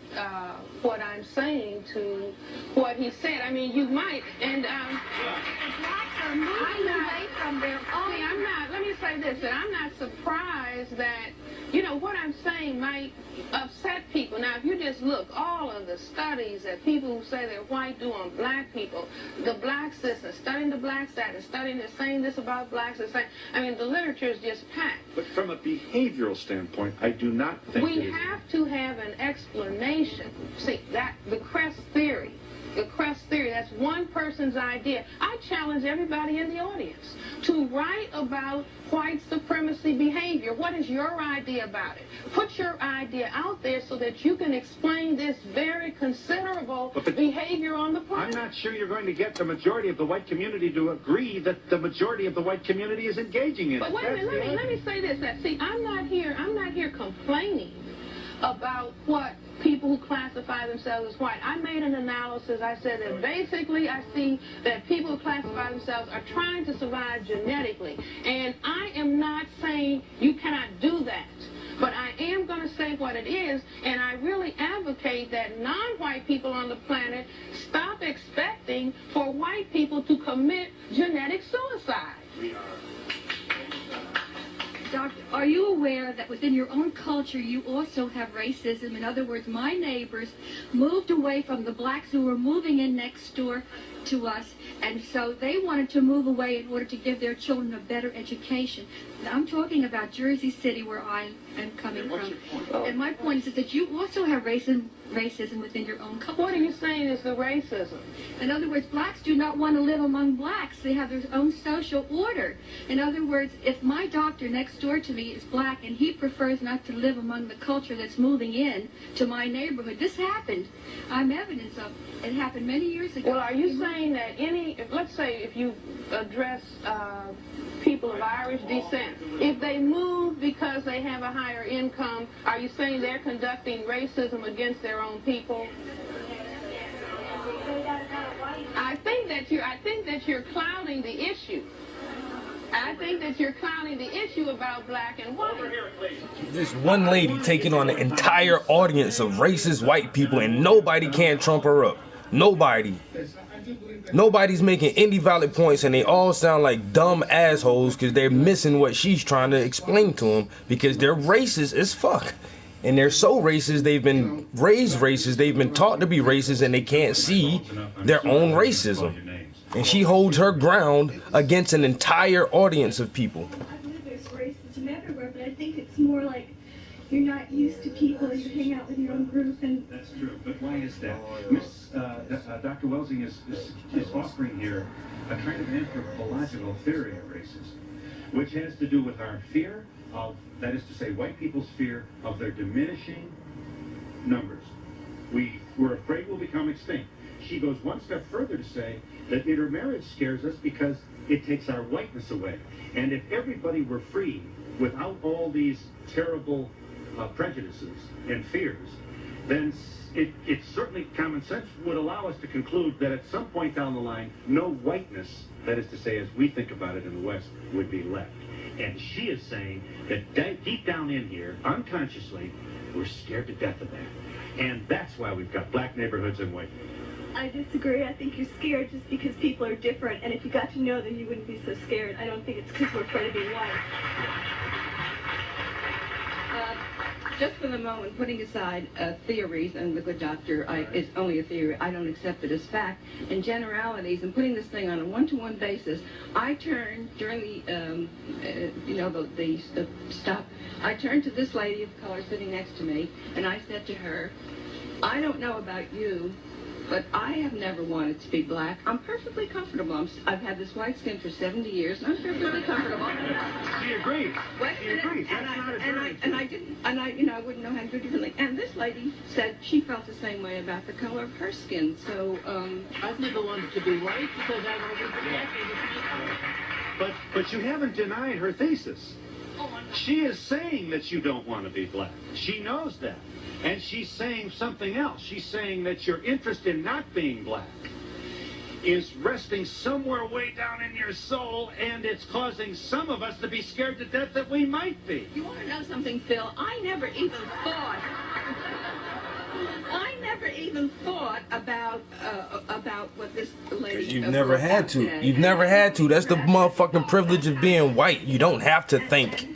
what I'm saying to what he said. I mean, you might, and blacks are moving away from their own. See, I'm not, let me say this, that I'm not surprised that, you know, what I'm saying might upset people. Now, if you just look, all of the studies that people who say they're white do on black people, the black system, studying the black status, studying this, saying this about blacks, and saying, I mean, the literature is just packed. But from a behavioral standpoint, I do not think we have to have an explanation. See, that the Kress theory. The Kress theory, that's one person's idea. I challenge everybody in the audience to write about white supremacy behavior. What is your idea about it? Put your idea out there so that you can explain this very considerable behavior on the planet. I'm not sure you're going to get the majority of the white community to agree that the majority of the white community is engaging in it. But wait a minute, let me say this. See, I'm not here complaining about what people who classify themselves as white. I made an analysis. I said that basically I see that people who classify themselves are trying to survive genetically. And I am not saying you cannot do that. But I am going to say what it is, and I really advocate that non-white people on the planet stop expecting for white people to commit genetic suicide. Doctor, are you aware that within your own culture you also have racism? In other words, my neighbors moved away from the blacks who were moving in next door to us, and so they wanted to move away in order to give their children a better education. Now, I'm talking about Jersey City, where I am coming from. And my point is that you also have racism within your own culture. What are you saying is the racism? In other words, blacks do not want to live among blacks. They have their own social order. In other words, if my doctor next door to me is black and he prefers not to live among the culture that's moving in to my neighborhood, this happened. I'm evidence of it. It happened many years ago. Well, are you saying that let's say if you address people of Irish descent, if they move because they have a higher income, are you saying they're conducting racism against their own people? I think that you're clouding the issue. I think that you're clouding the issue about black and white. This one lady taking on an entire audience of racist white people, and nobody can trump her up. Nobody. Nobody's making any valid points, and they all sound like dumb assholes because they're missing what she's trying to explain to them, because they're racist as fuck. And they're so racist, they've been raised racist, they've been taught to be racist, and they can't see their own racism. And she holds her ground against an entire audience of people. I believe there's racism everywhere, but I think it's more like you're not used to people, you hang out with your own group, and... That's true, but why is that? Dr. Welsing is offering here a kind of anthropological theory of racism, which has to do with our fear of, that is to say, white people's fear of their diminishing numbers. We're afraid we'll become extinct. She goes one step further to say that intermarriage scares us because it takes our whiteness away. And if everybody were free without all these terrible prejudices and fears, then it certainly, common sense would allow us to conclude that at some point down the line, no whiteness, that is to say, as we think about it in the West, would be left. And she is saying that deep down in here, unconsciously, we're scared to death of that. And that's why we've got black neighborhoods and white neighborhoods. I disagree. I think you're scared just because people are different, and if you got to know them, you wouldn't be so scared. I don't think it's because we're afraid of being white. Just for the moment, putting aside theories, and the good doctor, it's only a theory, I don't accept it as fact, and generalities, and putting this thing on a one-to-one basis, I turned during the stop, I turned to this lady of color sitting next to me, and I said to her, I don't know about you, but I have never wanted to be black. I'm perfectly comfortable. I've had this white skin for 70 years, and I'm perfectly comfortable. She agrees. She agrees. I wouldn't know how to do differently. And this lady said she felt the same way about the color of her skin. So I've never wanted to be white because I've always been black. But you haven't denied her thesis. She is saying that you don't want to be black. She knows that. And she's saying something else. She's saying that your interest in not being black is resting somewhere way down in your soul, and it's causing some of us to be scared to death that we might be. You want to know something, Phil? I never even thought about what this lady... You've never had to. You've never had to. That's the motherfucking privilege of being white. You don't have to think.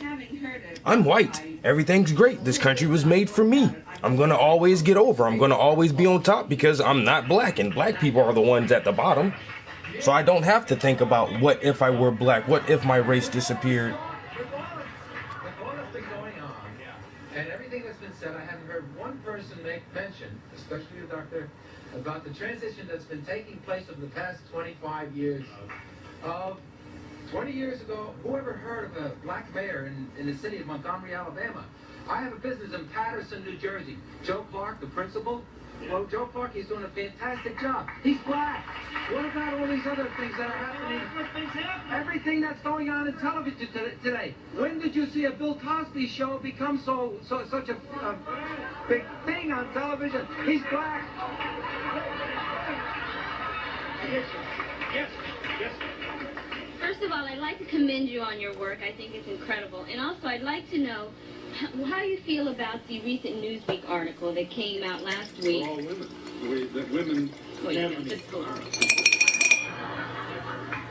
I'm white. Everything's great. This country was made for me. I'm going to always get over. I'm going to always be on top because I'm not black, and black people are the ones at the bottom. So I don't have to think about what if I were black, what if my race disappeared. With all that's been going on, and everything that's been said, I haven't heard one person make mention, especially you, Doctor, about the transition that's been taking place over the past 25 years. 20 years ago, who ever heard of a black mayor in the city of Montgomery, Alabama? I have a business in Patterson, New Jersey. Joe Clark, the principal. Well, Joe Clark, he's doing a fantastic job. He's black. What about all these other things that are happening? Everything that's going on in television today. When did you see a Bill Cosby show become such a big thing on television? He's black. Yes. First of all, I'd like to commend you on your work. I think it's incredible. And also, I'd like to know how you feel about the recent Newsweek article that came out last week. All women. That women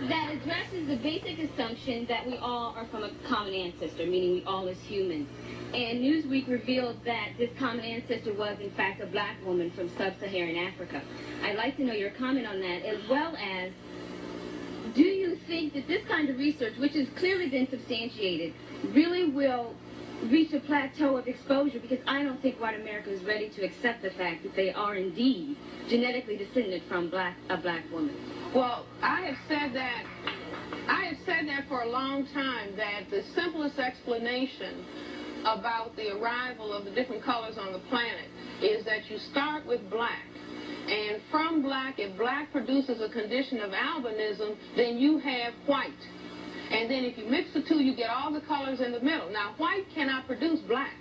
that addresses the basic assumption that we all are from a common ancestor, meaning we all as humans. And Newsweek revealed that this common ancestor was, in fact, a black woman from sub-Saharan Africa. I'd like to know your comment on that, as well as, do you think that this kind of research, which has clearly been substantiated, really will reach a plateau of exposure? Because I don't think white America is ready to accept the fact that they are indeed genetically descended from a black woman. Well, I have said that for a long time, that the simplest explanation about the arrival of the different colors on the planet is that you start with black. And from black, if black produces a condition of albinism, then you have white. And then if you mix the two, you get all the colors in the middle. Now, white cannot produce black,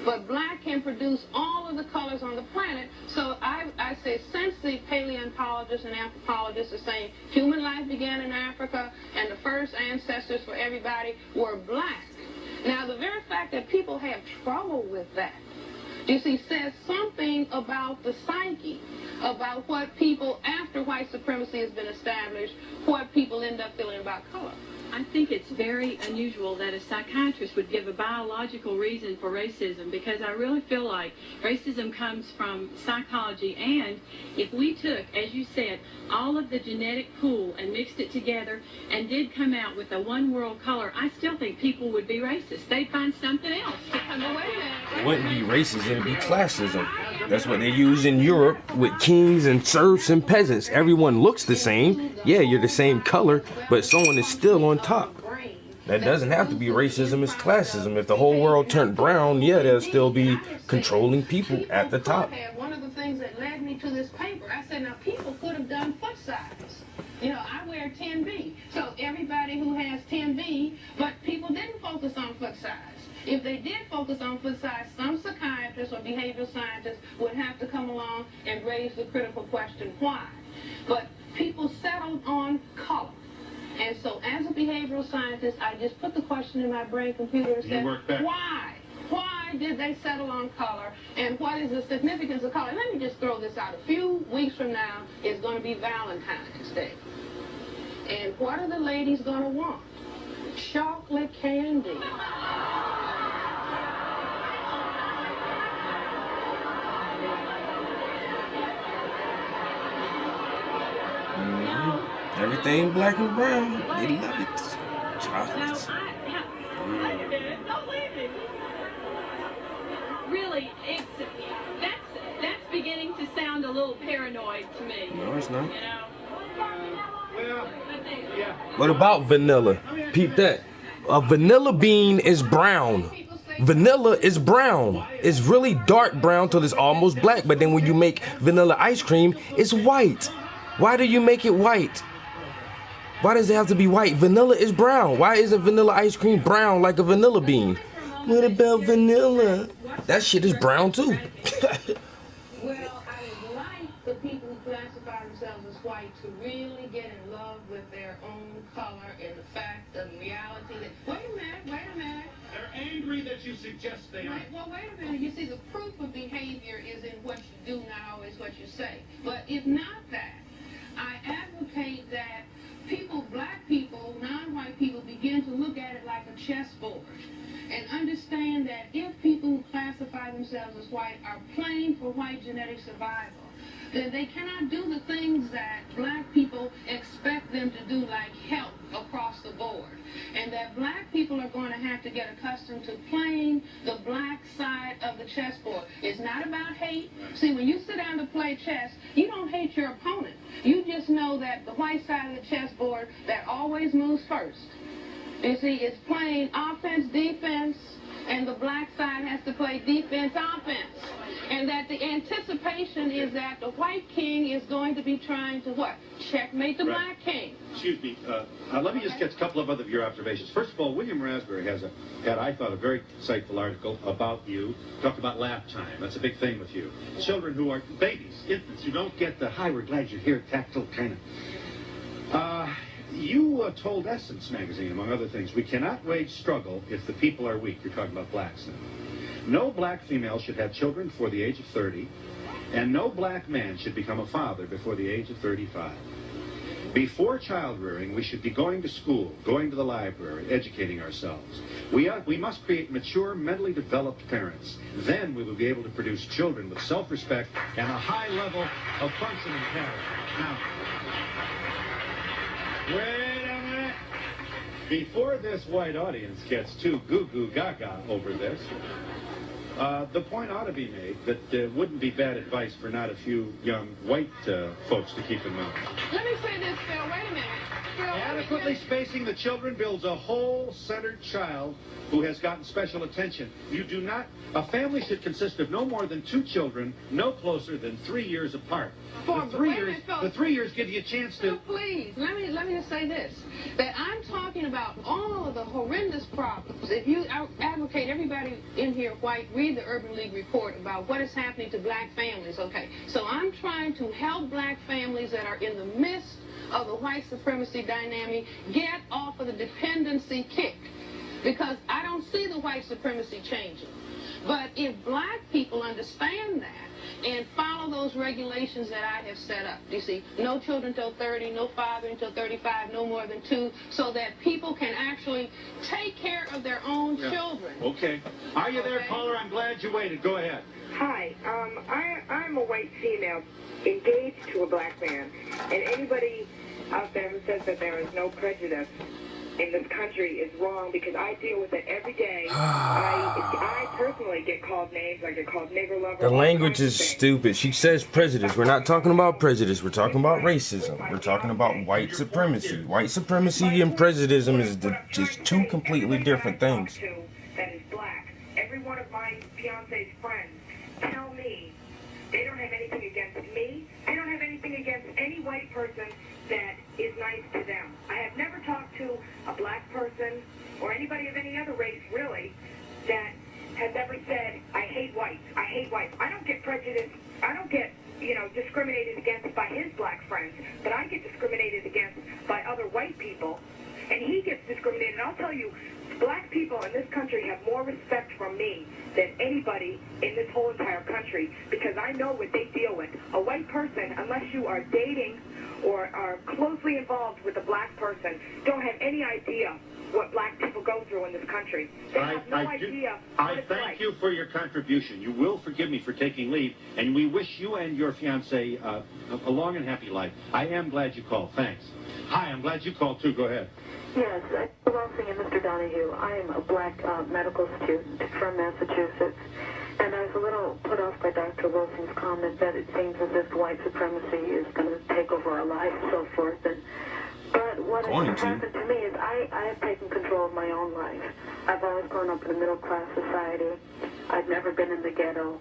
but black can produce all of the colors on the planet. So I say, since the paleontologists and anthropologists are saying human life began in Africa and the first ancestors for everybody were black. Now, the very fact that people have trouble with that, you see, says something about the psyche, about what people, after white supremacy has been established, what people end up feeling about color. I think it's very unusual that a psychiatrist would give a biological reason for racism, because I really feel like racism comes from psychology. And if we took, as you said, all of the genetic pool and mixed it together and did come out with a one world color, I still think people would be racist. They'd find something else to come away with. It wouldn't be racism, it'd be classism. That's what they use in Europe with kings and serfs and peasants. Everyone looks the same. Yeah, you're the same color, but someone is still on top. That doesn't have to be racism, it's classism. If the whole world turned brown, yeah, there'll still be controlling people at the top. One of the things that led me to this paper, I said, now people could have done foot size. You know, I wear 10B, so everybody who has 10B, but people didn't focus on foot size. If they did focus on foot size, some psychiatrists or behavioral scientists would have to come along and raise the critical question, why? But people settled on color. And so as a behavioral scientist, I just put the question in my brain computer and said, why? Why did they settle on color? And what is the significance of color? Let me just throw this out. A few weeks from now is going to be Valentine's Day. And what are the ladies going to want? Chocolate candy. Everything black and brown, they love it. Chocolates. Really, that's beginning to sound a little paranoid to me. No, it's not. You know? What about vanilla? Peep that. A vanilla bean is brown. Vanilla is brown. It's really dark brown till it's almost black, but then when you make vanilla ice cream, it's white. Why do you make it white? Why does it have to be white? Vanilla is brown. Why isn't vanilla ice cream brown like a vanilla bean? What about vanilla? That shit is brown too. Well, I would like the people who classify themselves as white to really get in love with their own color and the fact of reality that, wait a minute. They're angry that you suggest they are. Well, wait a minute. You see, the proof of behavior is in what you do, not always what you say. But if not that, I advocate that people, black people, non-white people, begin to look at it like a chessboard and understand that if people who classify themselves themselves as white are playing for white genetic survival. That they cannot do the things that black people expect them to do, like help across the board. And that black people are going to have to get accustomed to playing the black side of the chessboard. It's not about hate. See, when you sit down to play chess, you don't hate your opponent. You just know that the white side of the chessboard that always moves first. You see, it's playing offense, defense, and the black side has to play defense, offense. And that the anticipation is that the white king is going to be trying to what? Checkmate the black king. Excuse me. Let me just get a couple of other of your observations. First of all, William Raspberry had, I thought, a very insightful article about you. Talked about lap time. That's a big thing with you. Children who are babies, infants, who don't get the, hi, we're glad you're here, tactile kind of. You told Essence magazine, among other things, we cannot wage struggle if the people are weak. You're talking about blacks now. No black female should have children before the age of 30, and no black man should become a father before the age of 35. Before child rearing, we should be going to school, going to the library, educating ourselves. We must create mature, mentally developed parents. Then we will be able to produce children with self-respect and a high level of functioning character. Now, wait a minute. Before this white audience gets too goo-goo gaga over this, the point ought to be made that it wouldn't be bad advice for not a few young white folks to keep in mind. Let me say this, Phil. Wait a minute. Phil, adequately spacing the children builds a whole-centered child who has gotten special attention. You do not... A family should consist of no more than 2 children, no closer than 3 years apart. The 3 years give you a chance to... Phil, please, let me just say this. That I'm talking about all of the horrendous problems. If you advocate, everybody in here white, read the Urban League report about what is happening to black families, okay? So I'm trying to help black families that are in the midst of the white supremacy dynamic get off of the dependency kick. Because I don't see the white supremacy changing. But if black people understand that and follow those regulations that I have set up, you see, no children until 30, no father until 35, no more than 2, so that people can actually take care of their own children. Okay. Are you there, caller? I'm glad you waited. Go ahead. Hi, I'm a white female engaged to a black man, and anybody out there who says that there is no prejudice in this country is wrong, because I deal with it every day. I personally get called names. I get called nigger lover. The language is stupid. She says prejudice. We're not talking about prejudice. We're talking about racism. We're talking about white supremacy. White supremacy and prejudice is just 2 completely different things. That is black. Every one of my fiance's friends tell me they don't have anything against me. They don't have anything against any white person that is nice to them. I have never talked to a black person or anybody of any other race, really, that has ever said, I hate whites. I hate whites. I don't get prejudice. I don't get, discriminated against by his black friends, but I get discriminated against by other white people, and he gets discriminated. I'll tell you, black people in this country have more respect from me than anybody in this whole entire country, because I know what they deal with. A white person, unless you are dating or are closely involved with a black person, don't have any idea what black people go through in this country. They have no idea what it's like. I thank you for your contribution. You will forgive me for taking leave, and we wish you and your fiancé a long and happy life. I am glad you called. Thanks. Hi, I'm glad you called, too. Go ahead. Yes, Mr. Wilson and Mr. Donahue, I am a black medical student from Massachusetts, and I was a little put off by Dr. Wilson's comment that it seems as if white supremacy is going to take over our lives and so forth. But what has happened to me is I have taken control of my own life. I've always grown up in a middle-class society. I've never been in the ghetto.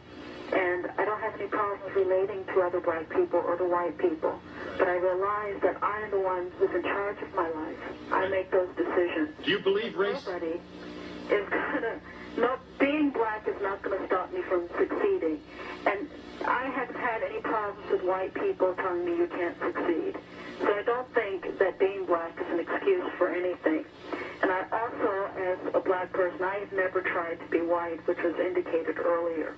And I don't have any problems relating to other black people or to white people. But I realize that I am the one who's in charge of my life. I make those decisions. Do you believe race? Nobody is going to... No, being black is not going to stop me from succeeding. And I haven't had any problems with white people telling me you can't succeed. So I don't think that being black is an excuse for anything. And I also, as a black person, I have never tried to be white, which was indicated earlier.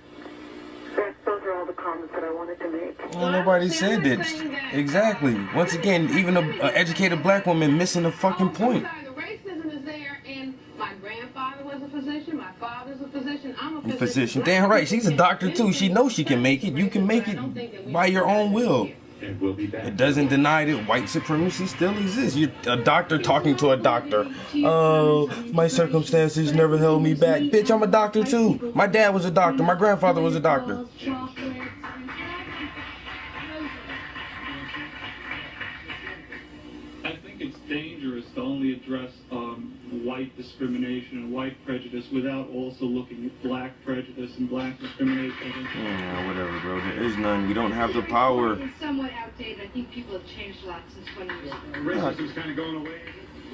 Those are all the comments that I wanted to make. Well, nobody said that. Exactly. Once again, even an educated black woman missing the fucking point. The racism is there, and my grandfather was a physician, my father's a physician. I'm a physician. Damn right. She's a doctor too. She knows she can make it. You can make it by your own will. It doesn't deny that white supremacy still exists. You're a doctor talking to a doctor. Oh, my circumstances never held me back. Bitch, I'm a doctor too. My dad was a doctor. My grandfather was a doctor. I think it's dangerous to only address white discrimination and white prejudice without also looking at black prejudice and black discrimination. Yeah, whatever, bro. There is none. We don't have the power. It's somewhat outdated. I think people have changed a lot since 20 years ago. Racism's kind of going away.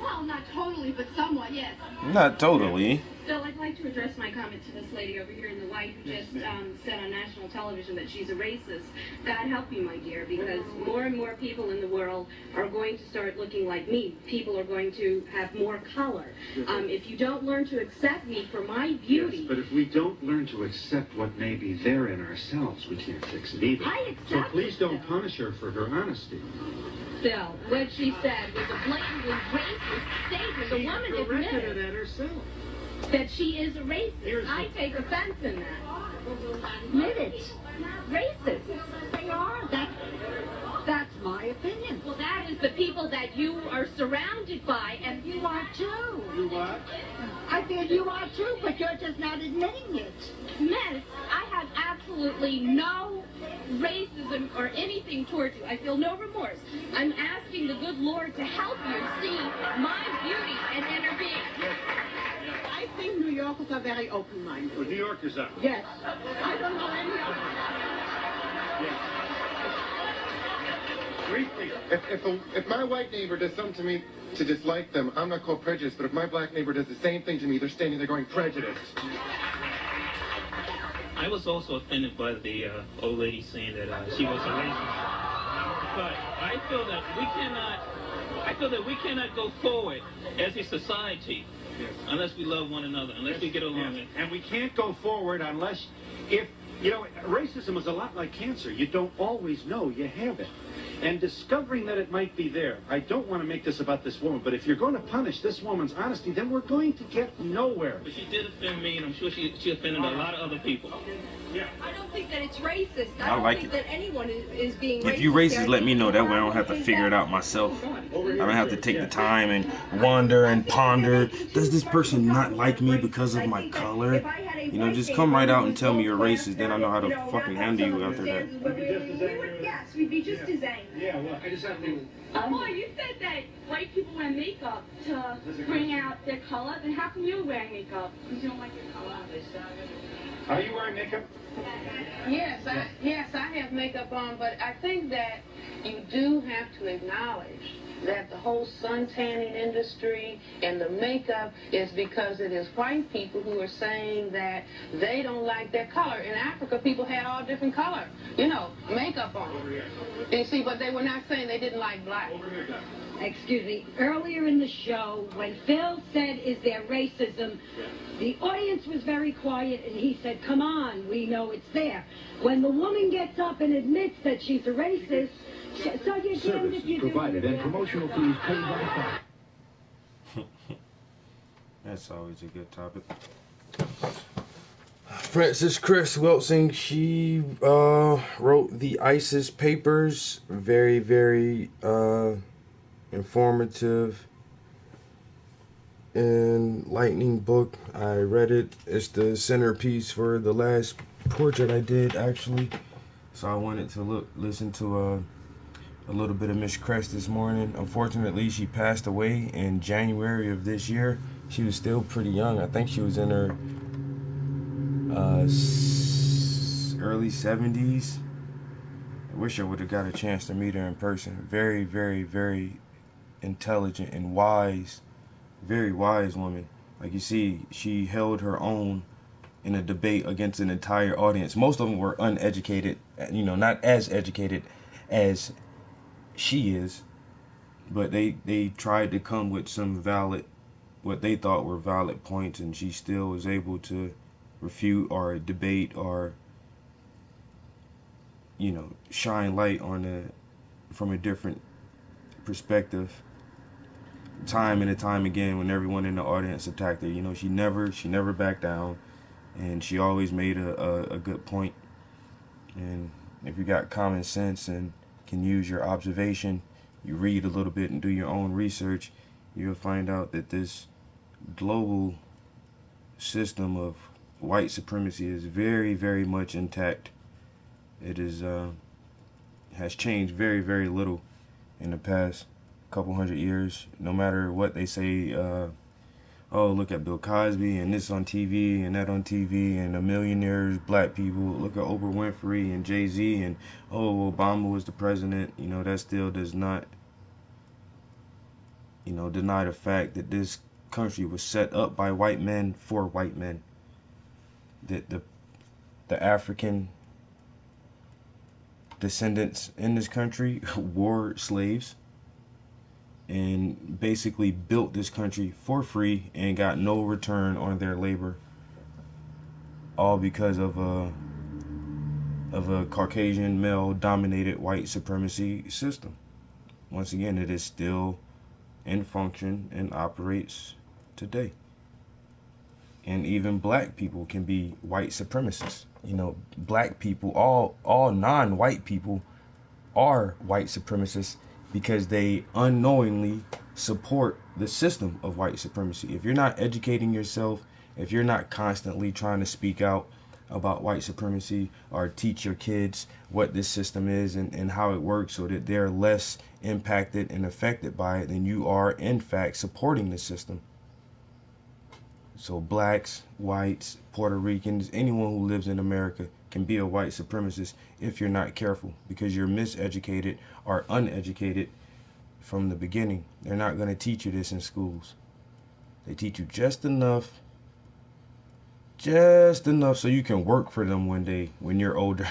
Well, not totally, but somewhat, yes. Not totally. Still, I'd like to address my comment to this lady over here in the white who just said on national television that she's a racist. God help you, my dear, because more and more people in the world are going to start looking like me. People are going to have more color. If you don't learn to accept me for my beauty... Yes, but if we don't learn to accept what may be there in ourselves, we can't fix it either. I accept so please don't punish her for her honesty. Still, what she said was a blatantly racist statement. The woman admitted it herself. That she is a racist. I take offense in that. Admit it. Racist. They are. That's my opinion. Well, that is the people that you are surrounded by, and you are too. You what? I feel you are too, but you're just not admitting it. Miss, I have absolutely no racism or anything towards you. I feel no remorse. I'm asking the good Lord to help you see my beauty and intervene. I think New Yorkers are very open-minded. Well, New Yorkers are. Yes. I don't know any other. Yes. Briefly, if my white neighbor does something to me to dislike them, I'm not called prejudiced, but if my black neighbor does the same thing to me, they're standing there going prejudiced. I was also offended by the old lady saying that she was a racist. But I feel that we cannot go forward as a society unless we love one another, unless we get along. Yes. And we can't go forward unless, racism is a lot like cancer. You don't always know you have it. And discovering that it might be there, I don't want to make this about this woman, but if you're going to punish this woman's honesty, then we're going to get nowhere. But she did offend me, and I'm sure she offended a lot of other people. Yeah. I don't think that it's racist. I like think it. that anyone is being racist. If you racist, let me know. That way I don't have to figure it out myself. I don't have to take the time and wonder and ponder. Does this person not like me because of my color? You know, just come right out and tell me you're racist. Then I know how to fucking handle you after that. Yes, we'd be just as angry. Yeah, well, I just have to... Boy, you said that white people wear makeup to bring out their color. Then how come you're wearing makeup? Because you don't like your color. Are you wearing makeup? Yes, I have makeup on, but I think that you do have to acknowledge that the whole sun tanning industry and the makeup is because it is white people who are saying that they don't like their color. In Africa, people had all different color, makeup on. You see, but they were not saying they didn't like black. Excuse me, earlier in the show, when Phil said, "Is there racism?" the audience was very quiet, and he said, "Come on, we know it's there." When the woman gets up and admits that she's a racist, so you're damned if you do. Provided and promotional fees paid by That's always a good topic. Frances Cress Welsing, she wrote the ISIS Papers. Very, very informative, enlightening book. I read it. It's the centerpiece for the last portrait I did, actually. So I wanted to listen to a little bit of Miss Cress this morning. Unfortunately, she passed away in January of this year. She was still pretty young. I think she was in her early 70s. I wish I would have got a chance to meet her in person. Very, very, very intelligent and wise. Very wise woman. Like you see, she held her own in a debate against an entire audience. Most of them were uneducated, not as educated as she is, but they tried to come with some what they thought were valid points, and she still was able to refute or debate or shine light on from a different perspective, time and time again, when everyone in the audience attacked her. She never backed down. and she always made a good point. And if you got common sense and can use your observation, you read a little bit and do your own research, you'll find out that this global system of white supremacy is very, very much intact. It is has changed very, very little in the past couple hundred years. No matter what they say, oh, look at Bill Cosby and this on TV and that on TV and the millionaires, black people, look at Oprah Winfrey and Jay-Z and, oh, Obama was the president. You know, that still does not, you know, deny the fact that this country was set up by white men for white men. That the African descendants in this country were slaves and basically built this country for free and got no return on their labor, all because of a Caucasian male dominated white supremacy system. Once again, it is still in function and operates today. And even black people can be white supremacists. You know, black people, all non-white people are white supremacists because they unknowingly support the system of white supremacy. If you're not educating yourself, if you're not constantly trying to speak out about white supremacy or teach your kids what this system is and how it works so that they're less impacted and affected by it, then you are in fact supporting the system. So blacks, whites, Puerto Ricans, anyone who lives in America can be a white supremacist if you're not careful, because you're miseducated or uneducated from the beginning. They're not going to teach you this in schools. They teach you just enough so you can work for them one day when you're older.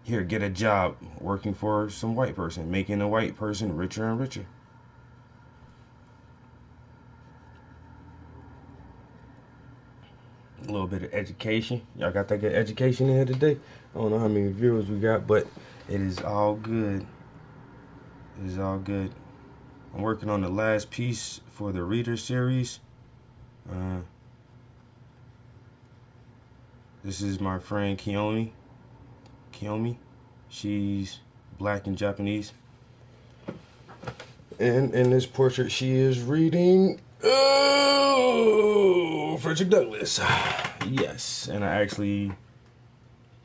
Here, get a job working for some white person, making a white person richer and richer. A little bit of education. Y'all got that good education in here today? I don't know how many viewers we got, but it is all good. It is all good. I'm working on the last piece for the reader series. This is my friend Kiyomi. She's black and Japanese. And in this portrait, she is reading Frederick Douglass. Yes, and I actually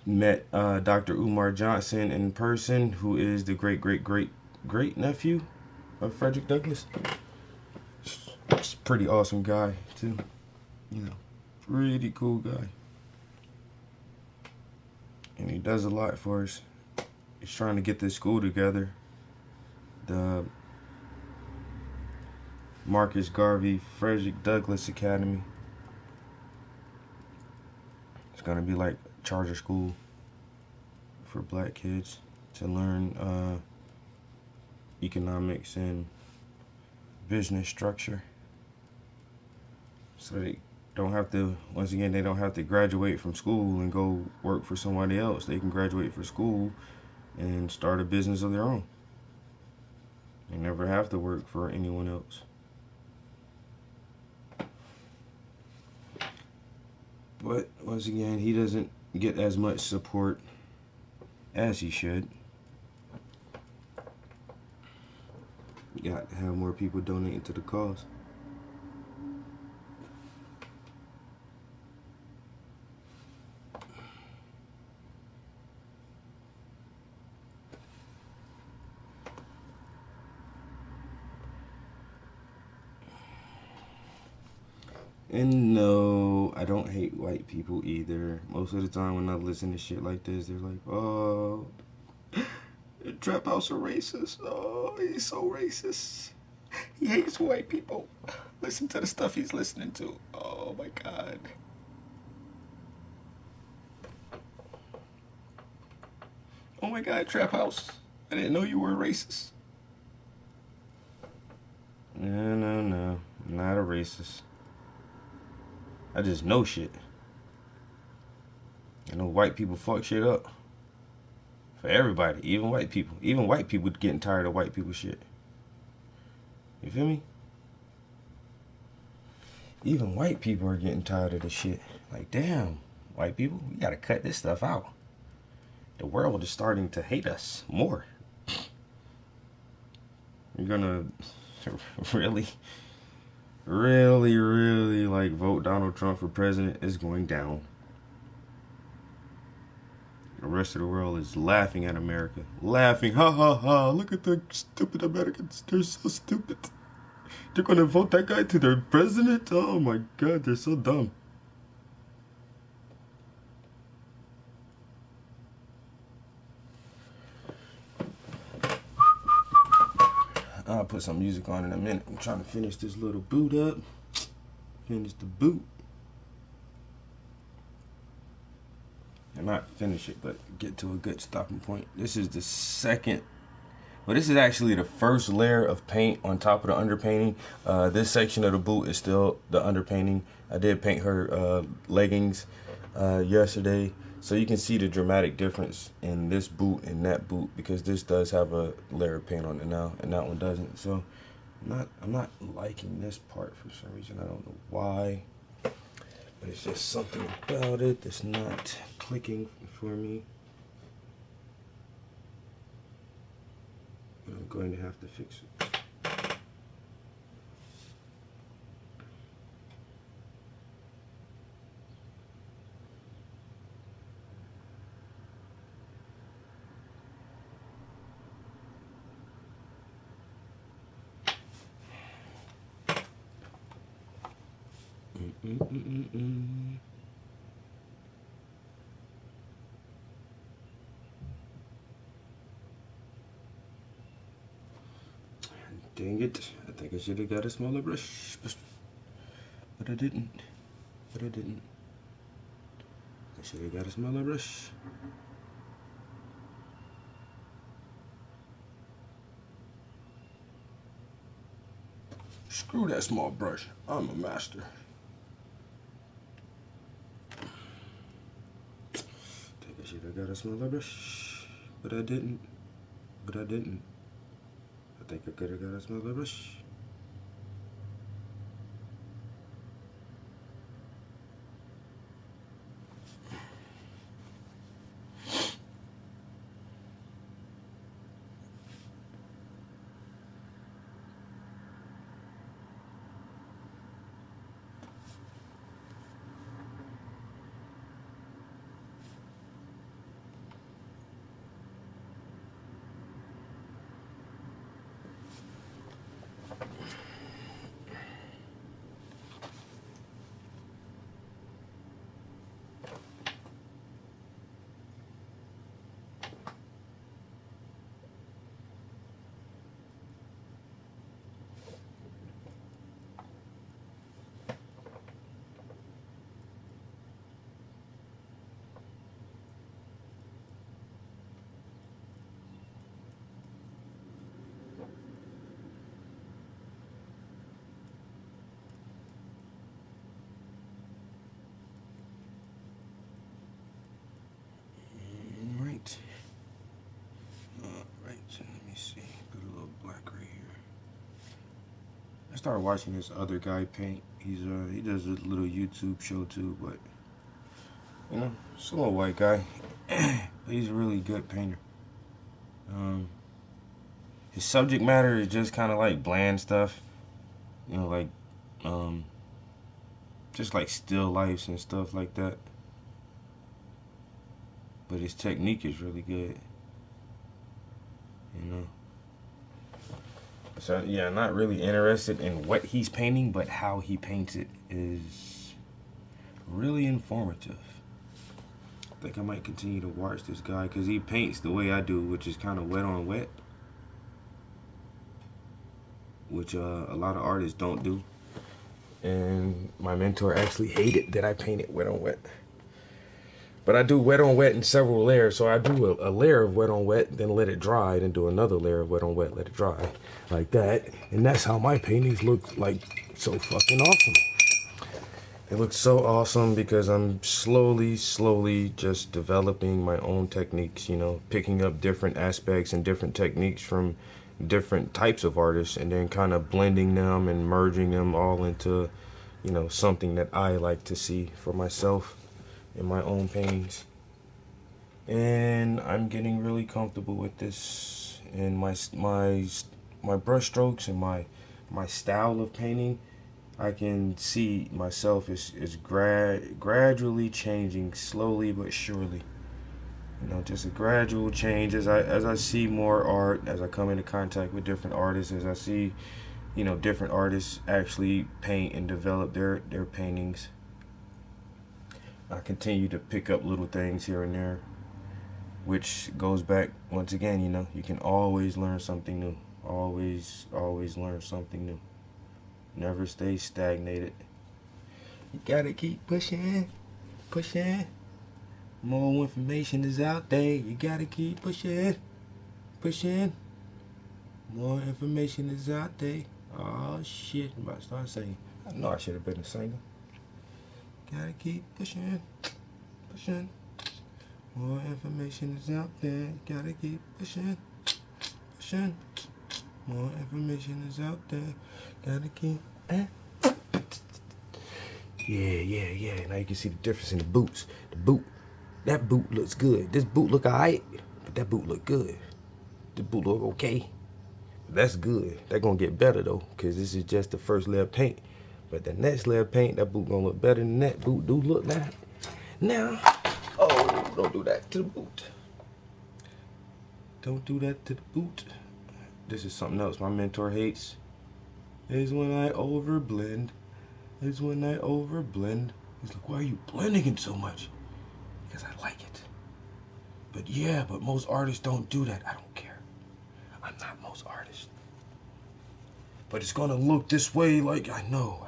met Dr. Umar Johnson in person, who is the great nephew of Frederick Douglass. He's a pretty awesome guy too. You know, pretty cool guy. And he does a lot for us. He's trying to get this school together. The Marcus Garvey Frederick Douglass Academy. It's gonna be like a charter school for black kids to learn economics and business structure, so they don't have to, once again, they don't have to graduate from school and go work for somebody else. They can graduate from school and start a business of their own. They never have to work for anyone else. But once again, he doesn't get as much support as he should. You got to have more people donating to the cause. And no, I don't hate white people either. Most of the time when I listen to shit like this, they're like, oh, Trap House a racist. Oh, he's so racist. He hates white people. Listen to the stuff he's listening to. Oh my God. Oh my God, Trap House. I didn't know you were a racist. No. I'm not a racist. I just know shit. I know white people fuck shit up. For everybody, even white people. Even white people getting tired of white people shit. You feel me? Even white people are getting tired of this shit. Like, damn. white people, we gotta cut this stuff out. The world is starting to hate us more. You're gonna really like vote Donald Trump for president. Is going down. The rest of the world is laughing at America. Laughing, ha ha ha, look at the stupid Americans. They're so stupid. They're gonna vote that guy to their president? Oh my God, they're so dumb. I'll put some music on in a minute. I'm trying to finish this little boot up. Finish the boot. And not finish it, but get to a good stopping point. This is the second, well, this is actually the first layer of paint on top of the underpainting. This section of the boot is still the underpainting. I did paint her leggings yesterday. So you can see the dramatic difference in this boot and that boot, because this does have a layer of paint on it now and that one doesn't. So I'm not liking this part for some reason. I don't know why, but it's just something about it that's not clicking for me. And I'm going to have to fix it. Dang it, I think I should have got a smaller brush, but I didn't. I should have got a smaller brush. Screw that small brush, I'm a master. Think I should have got a smaller brush, but I didn't. I think I could have got a smaller brush. I started watching this other guy paint. He does a little YouTube show too, but you know, it's a little white guy. But he's a really good painter. His subject matter is just kind of like bland stuff, you know, like just like still lifes and stuff like that. But his technique is really good, you know. So yeah, not really interested in what he's painting, but how he paints it is really informative. I think I might continue to watch this guy because he paints the way I do, which is kind of wet on wet, which a lot of artists don't do. And my mentor actually hated that I painted wet on wet. But I do wet on wet in several layers. So I do a layer of wet on wet, then let it dry, then do another layer of wet on wet, let it dry, like that. And that's how my paintings look like so fucking awesome. It looks so awesome because I'm slowly just developing my own techniques, you know, picking up different aspects and different techniques from different types of artists and then kind of blending them and merging them all into, you know, something that I like to see for myself. in my own paintings. And I'm getting really comfortable with this, and my brush strokes and my style of painting. I can see myself is gradually changing, slowly but surely. You know, just a gradual change as I see more art, as I come into contact with different artists, as I see, you know, different artists actually paint and develop their paintings. I continue to pick up little things here and there, which goes back once again, you know, you can always learn something new. Always learn something new. Never stay stagnated. You gotta keep pushing. More information is out there. You gotta keep pushing. More information is out there. Oh shit, I'm about to start singing. I know I should have been a singer. Gotta keep pushing. More information is out there. Gotta keep pushing. More information is out there. Gotta keep. Yeah. Now you can see the difference in the boots. That boot looks good. This boot look alright, but that boot look good. This boot look okay. That's good. They're gonna get better though, cause this is just the first layer of paint. But the next layer of paint, that boot gonna look better than that boot do look now. Now, oh, don't do that to the boot. Don't do that to the boot. This is something else my mentor hates. Is when I overblend. He's like, why are you blending it so much? Because I like it. But yeah, but most artists don't do that. I don't care. I'm not most artists. But it's gonna look this way, like, I know.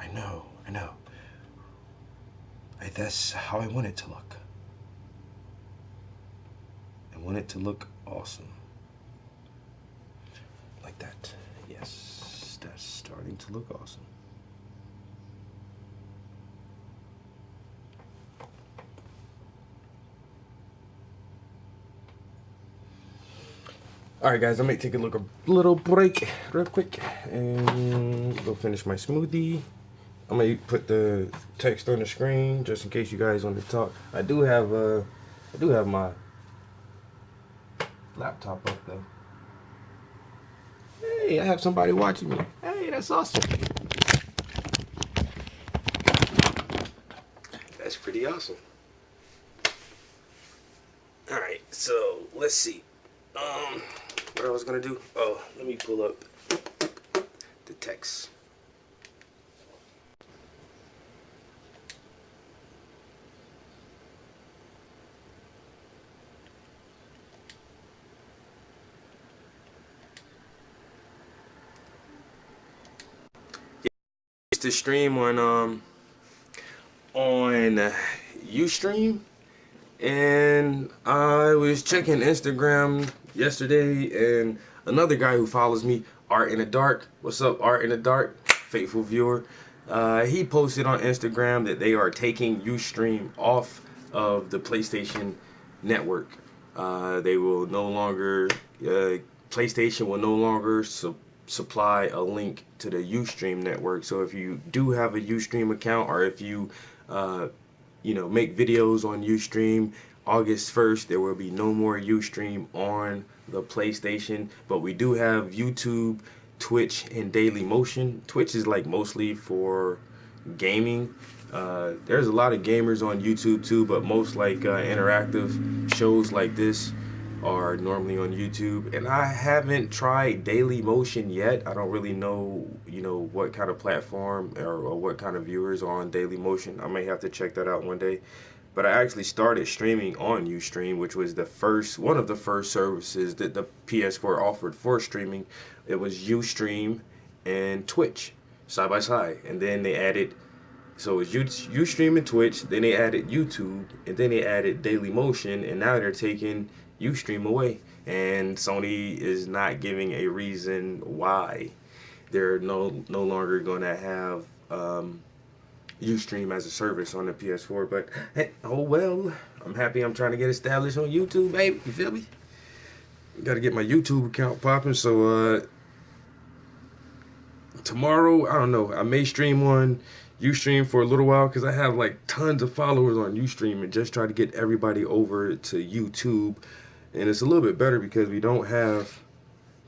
Like, that's how I want it to look. I want it to look awesome. Like that. Yes, that's starting to look awesome. Alright guys, I might take a little break real quick and go finish my smoothie. I may put the text on the screen just in case you guys want to talk. I do have my laptop up though. Hey, I have somebody watching me. Hey, that's awesome. That's pretty awesome. Alright, so let's see. What I was gonna do? Oh, let me pull up the text. Used to stream on Ustream, and I was checking Instagram yesterday, and another guy who follows me, Art in the Dark. What's up, Art in the Dark? Faithful viewer. He posted on Instagram that they are taking Ustream off of the PlayStation Network. They will no longer, PlayStation will no longer supply a link to the Ustream network. So if you do have a Ustream account, or if you, make videos on Ustream, August 1st, there will be no more Ustream on the PlayStation, but we do have YouTube, Twitch, and Dailymotion. Twitch is like mostly for gaming. There's a lot of gamers on YouTube too, but most like interactive shows like this are normally on YouTube. And I haven't tried Dailymotion yet. I don't really know, what kind of platform or what kind of viewers are on Dailymotion. I may have to check that out one day. But I actually started streaming on Ustream, which was one of the first services that the PS4 offered for streaming. It was Ustream and Twitch side by side, and then they added, so it was Ustream and Twitch, then they added YouTube, and then they added Dailymotion, and now they're taking Ustream away, and Sony is not giving a reason why they're no longer going to have Ustream as a service on the PS4. But hey, oh well, I'm happy. I'm trying to get established on YouTube, baby. You feel me? Got to get my YouTube account popping. So tomorrow, I don't know, I may stream on Ustream for a little while because I have like tons of followers on Ustream and just try to get everybody over to YouTube. And it's a little bit better because we don't have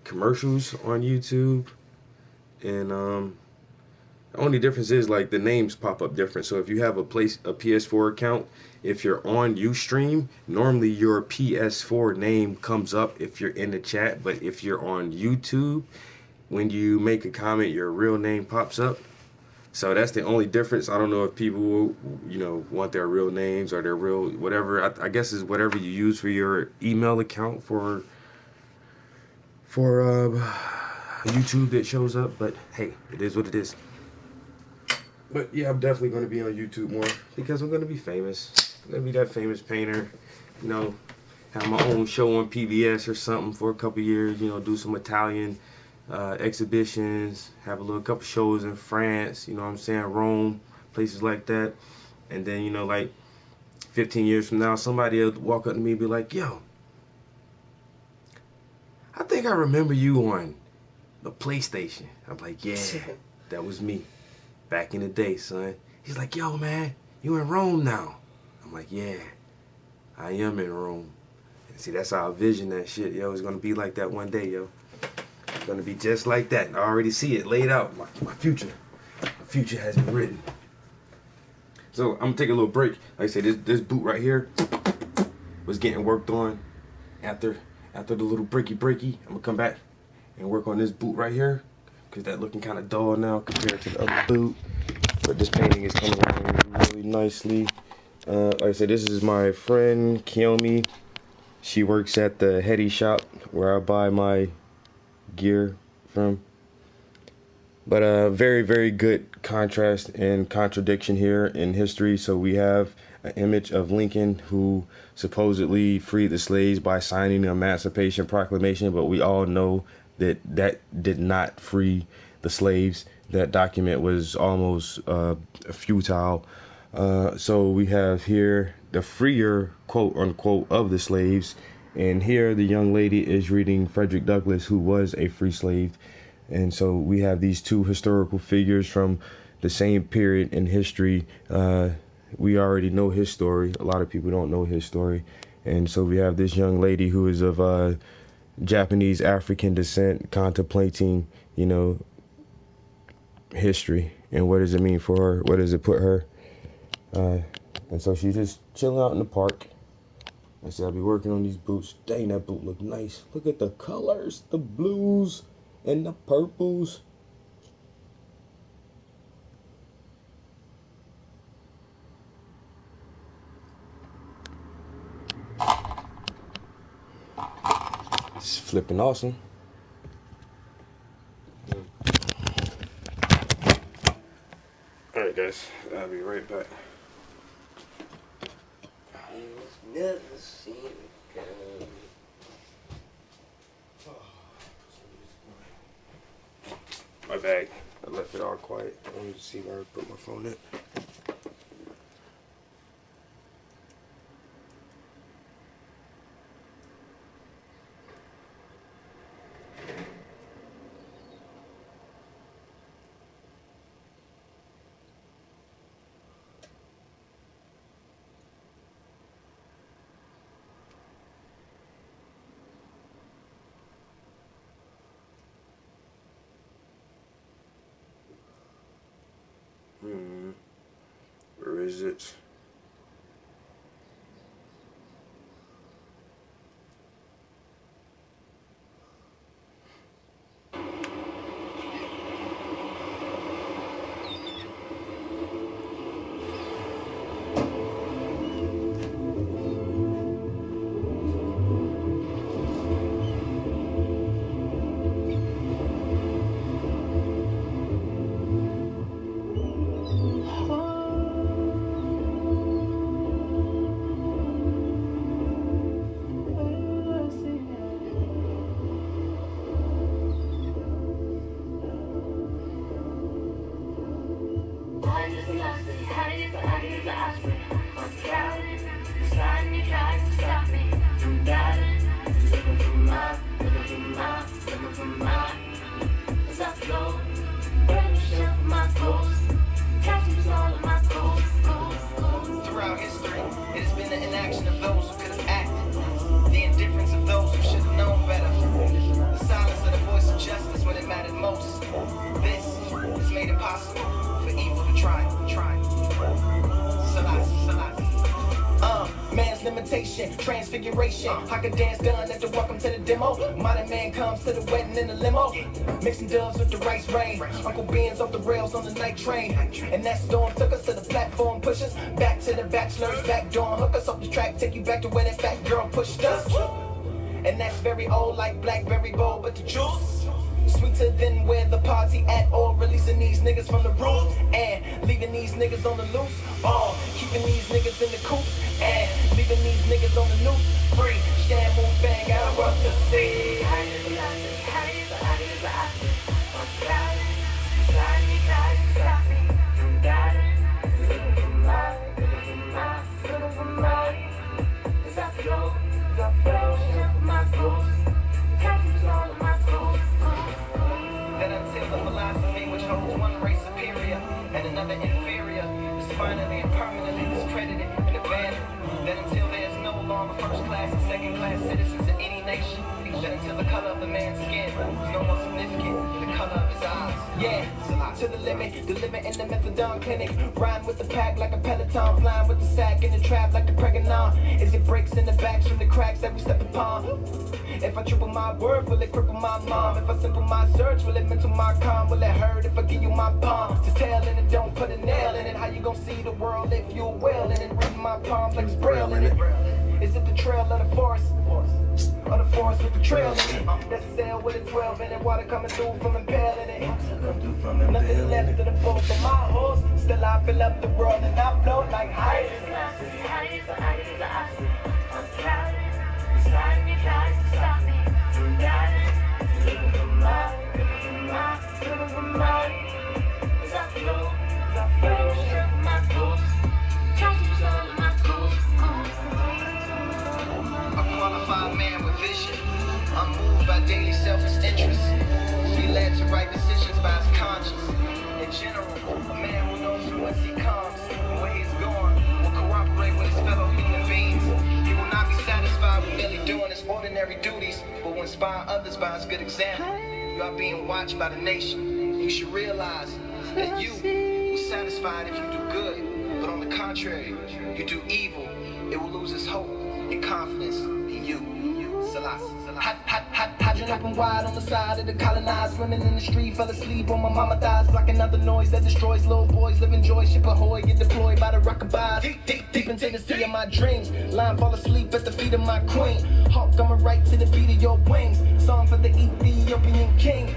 commercials on YouTube. And the only difference is like the names pop up different. So if you have a PS4 account, if you're on Ustream, normally your PS4 name comes up if you're in the chat. But if you're on YouTube, when you make a comment, your real name pops up. So that's the only difference. I don't know if people, want their real names or their real whatever. I guess is whatever you use for your email account for YouTube that shows up. But hey, it is what it is. But yeah, I'm definitely going to be on YouTube more because I'm going to be famous. I'm going to be that famous painter. Have my own show on PBS or something for a couple years. Do some Italian exhibitions, have a couple shows in France, Rome, places like that. And then, like 15 years from now, somebody will walk up to me and be like, yo, I think I remember you on the PlayStation. I'm like, yeah, that was me back in the day, son. He's like, yo, man, you in Rome now. I'm like, yeah, I am in Rome. And see, that's how I vision that shit, yo. It's going to be like that one day, yo. It's going to be just like that. I already see it laid out. My future. My future has been written. So I'm going to take a little break. Like I said, this boot right here was getting worked on after the little breaky. I'm going to come back and work on this boot right here because that's looking kind of dull now compared to the other boot. But this painting is coming along really nicely. Like I said, this is my friend Kiyomi. She works at the Hetty shop where I buy my gear from. But very, very good contrast and contradiction here in history. So we have an image of Lincoln, who supposedly freed the slaves by signing the Emancipation Proclamation, but we all know that did not free the slaves. That document was almost futile. So we have here the freer, quote unquote, of the slaves. And here the young lady is reading Frederick Douglass, who was a free slave. And so we have these two historical figures from the same period in history. We already know his story. A lot of people don't know his story. And so we have this young lady who is of Japanese African descent contemplating, history and what does it mean for her? Where does it put her? And so she's just chilling out in the park. I said I'll be working on these boots. Dang, that boot look nice. Look at the colors, the blues and the purples. It's flipping awesome. Alright guys, I'll be right back. Never seen it come. My bag. I left it all quiet. I wanted to see where I put my phone at. Where is it? transfiguration. I could dance done at the welcome to the demo. Modern man comes to the wedding in the limo. Mixing doves with the rice rain. Uncle Ben's off the rails on the night train. And that storm took us to the platform pushers. Back to the bachelor's back door. Hook us off the track, take you back to where that fat girl pushed us. And that's very old like Blackberry Bowl, but the juice sweeter than where the party at, or releasing these niggas from the roof and leaving these niggas on the loose, or keeping these niggas in the coop and leaving these niggas on the loose. Free, stand, move, bang, got a world to see. That until the philosophy which holds one race superior and another inferior is finally and permanently discredited and abandoned. That until there is no longer first class and second class citizens in any nation. That until the color of the man's skin is no more significant than the color of his eyes. Yeah, to the limit in the methadone clinic. Rhyme with the pack like a peloton, flying with the sack in the trap like the pregnant. Is it breaks in the backs from the cracks that we step upon? If I triple my word, will it cripple my mom? If I simple my search, will it mental my calm? Will it hurt if I give you my palm? To tell in it, don't put a nail in it. How you gon' see the world if you will in it? Reading my palms like it's braille in it. Is it the trail of the forest? Or the forest with the trail in it? That's a sail with a 12 in it. Water coming through from impaling it. Nothing left to the boat for my horse. Still I fill up the world and I float like ice. A qualified man with vision, unmoved by daily selfish interests. He led to right decisions by his conscience. In general, a man who knows from whence he comes and where he's going will cooperate with his fellow human beings. He will not be satisfied with merely doing his ordinary duties, but will inspire others by his good example. You are being watched by the nation. You should realize that you will be satisfied if you do good, but on the contrary, you do evil, it will lose its hope and confidence in you. Selassie. Hot open wide on the side of the colonized. Women in the street fell asleep on my mama thighs, blocking out the noise that destroys little boys. Living joy, ship ahoy, get deployed by the rockabye. Deep into the sea of my dreams. Line fall asleep at the feet of my queen. Hawk coming right to the beat of your wings. Song for the Ethiopian king.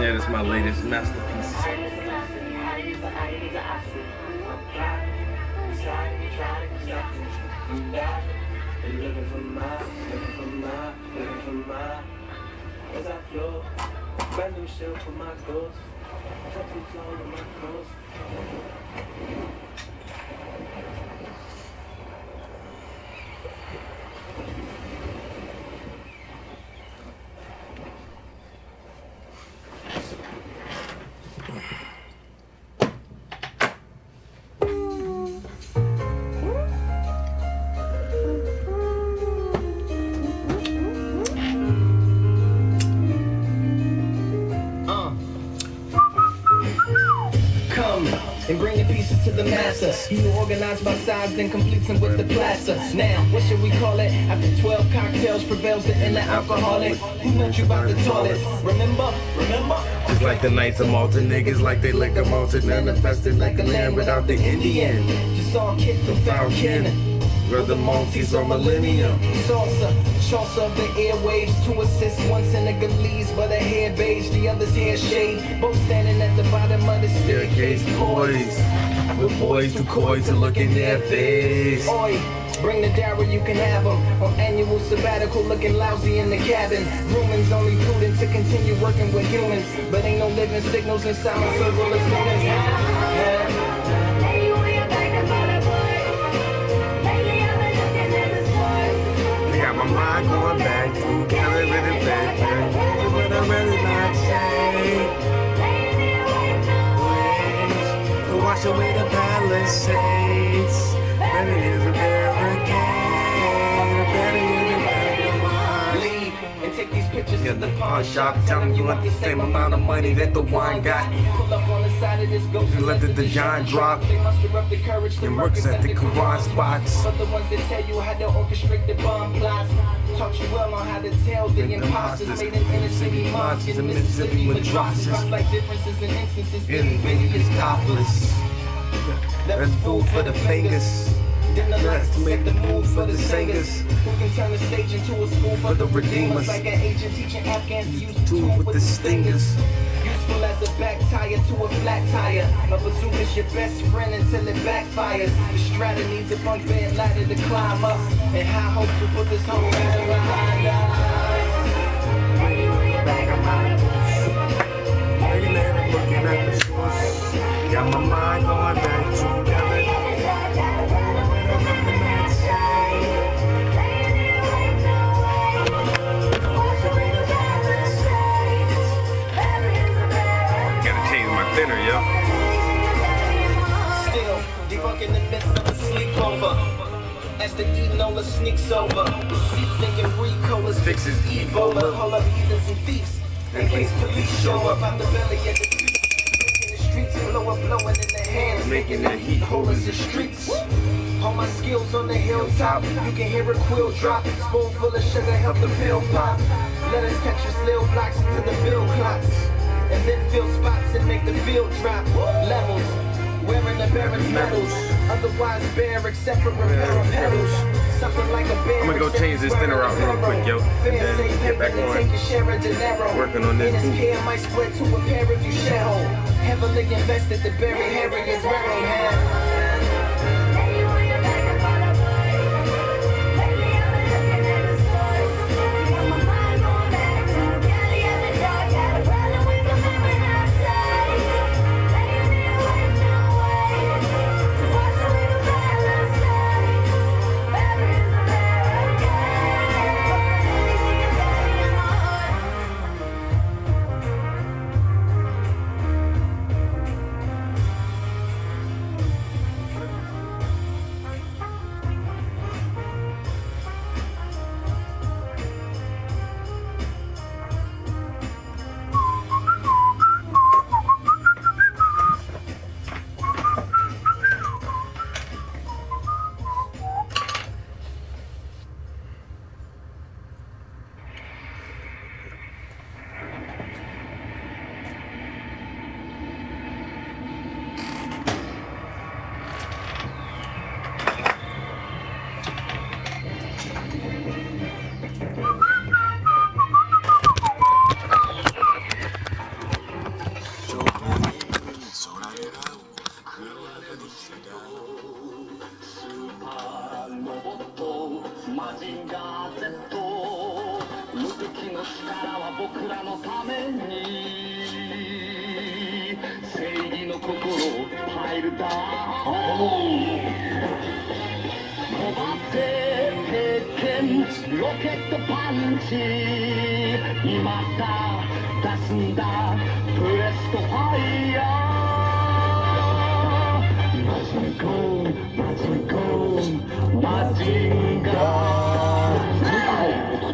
Yeah, that's my latest masterpiece. And bring the pieces to the master. You organize by size, then complete them with the plaster. Now, what should we call it? After 12 cocktails prevails the inner alcoholic. Who knows you about the toilet? Remember? Just like the Knights of Malta, niggas like they lick a Malta, manifested like a land without the Indian. Just all kicked and found kin. Brother Maltese or Millennium. Salsa of the airwaves to assist. One Senegalese, but a hair beige, the other's hair shade. Both standing at the bottom of the staircase. Boys, with boys too coy to look in their face. Oi, bring the dowry, you can have them. On annual sabbatical, looking lousy in the cabin. Rumors only prudent to continue working with humans, but ain't no living signals in silent circle as long as my mind going back to Cali with it back. What I really not say. To wash away the Palisades. But it is a barricade. take these pictures Yeah, to the the pawn shop, shop. tell them you want the same amount of money that the wine got. Pull up on the side of this ghost You let the Dijon drop. They muster up the courage to Them works at the Quran spots. But the ones that tell you how to orchestrate the bomb plots. Taught you well on how to tell the imposters. Made in inner city monsters in Mississippi madrasas. Like differences in instances. It's topless. That's food for the fingers. Let's make the move for the singers. Who can turn the stage into a school for the redeemers? Like an agent teaching Afghans to use the tool with the stingers. Useful as a back tire to a flat tire. A bazooka's your best friend until it backfires. The strata needs a bunk bed ladder to climb up. And high hopes to put this whole matter behind us. Bag of my looking at the source. Got my mind going back together. Gotta change my thinner, yo. Still debunking the myth of a sleepover. As the Enola sneaks over, thinking Ricola fixes Ebola. Hold up heathens and thieves. In case police show up out the belly of the beast. In the streets, blowing in the hands, making that heat holders the streets. All my skills on the hilltop, you can hear a quill drop. Spoonful of sugar help the pill pop. Let us catch your little blocks into the bill clocks. And then fill spots and make the field drop. Levels, wearing the Baron's medals. Otherwise bare except for repair of pedals. Something like a bear. I'm gonna go change this thinner out real quick, yo. And then get back on working on this too. Might split to a pair if you share hole. Heavily invested to bury Harriet's railroad hand.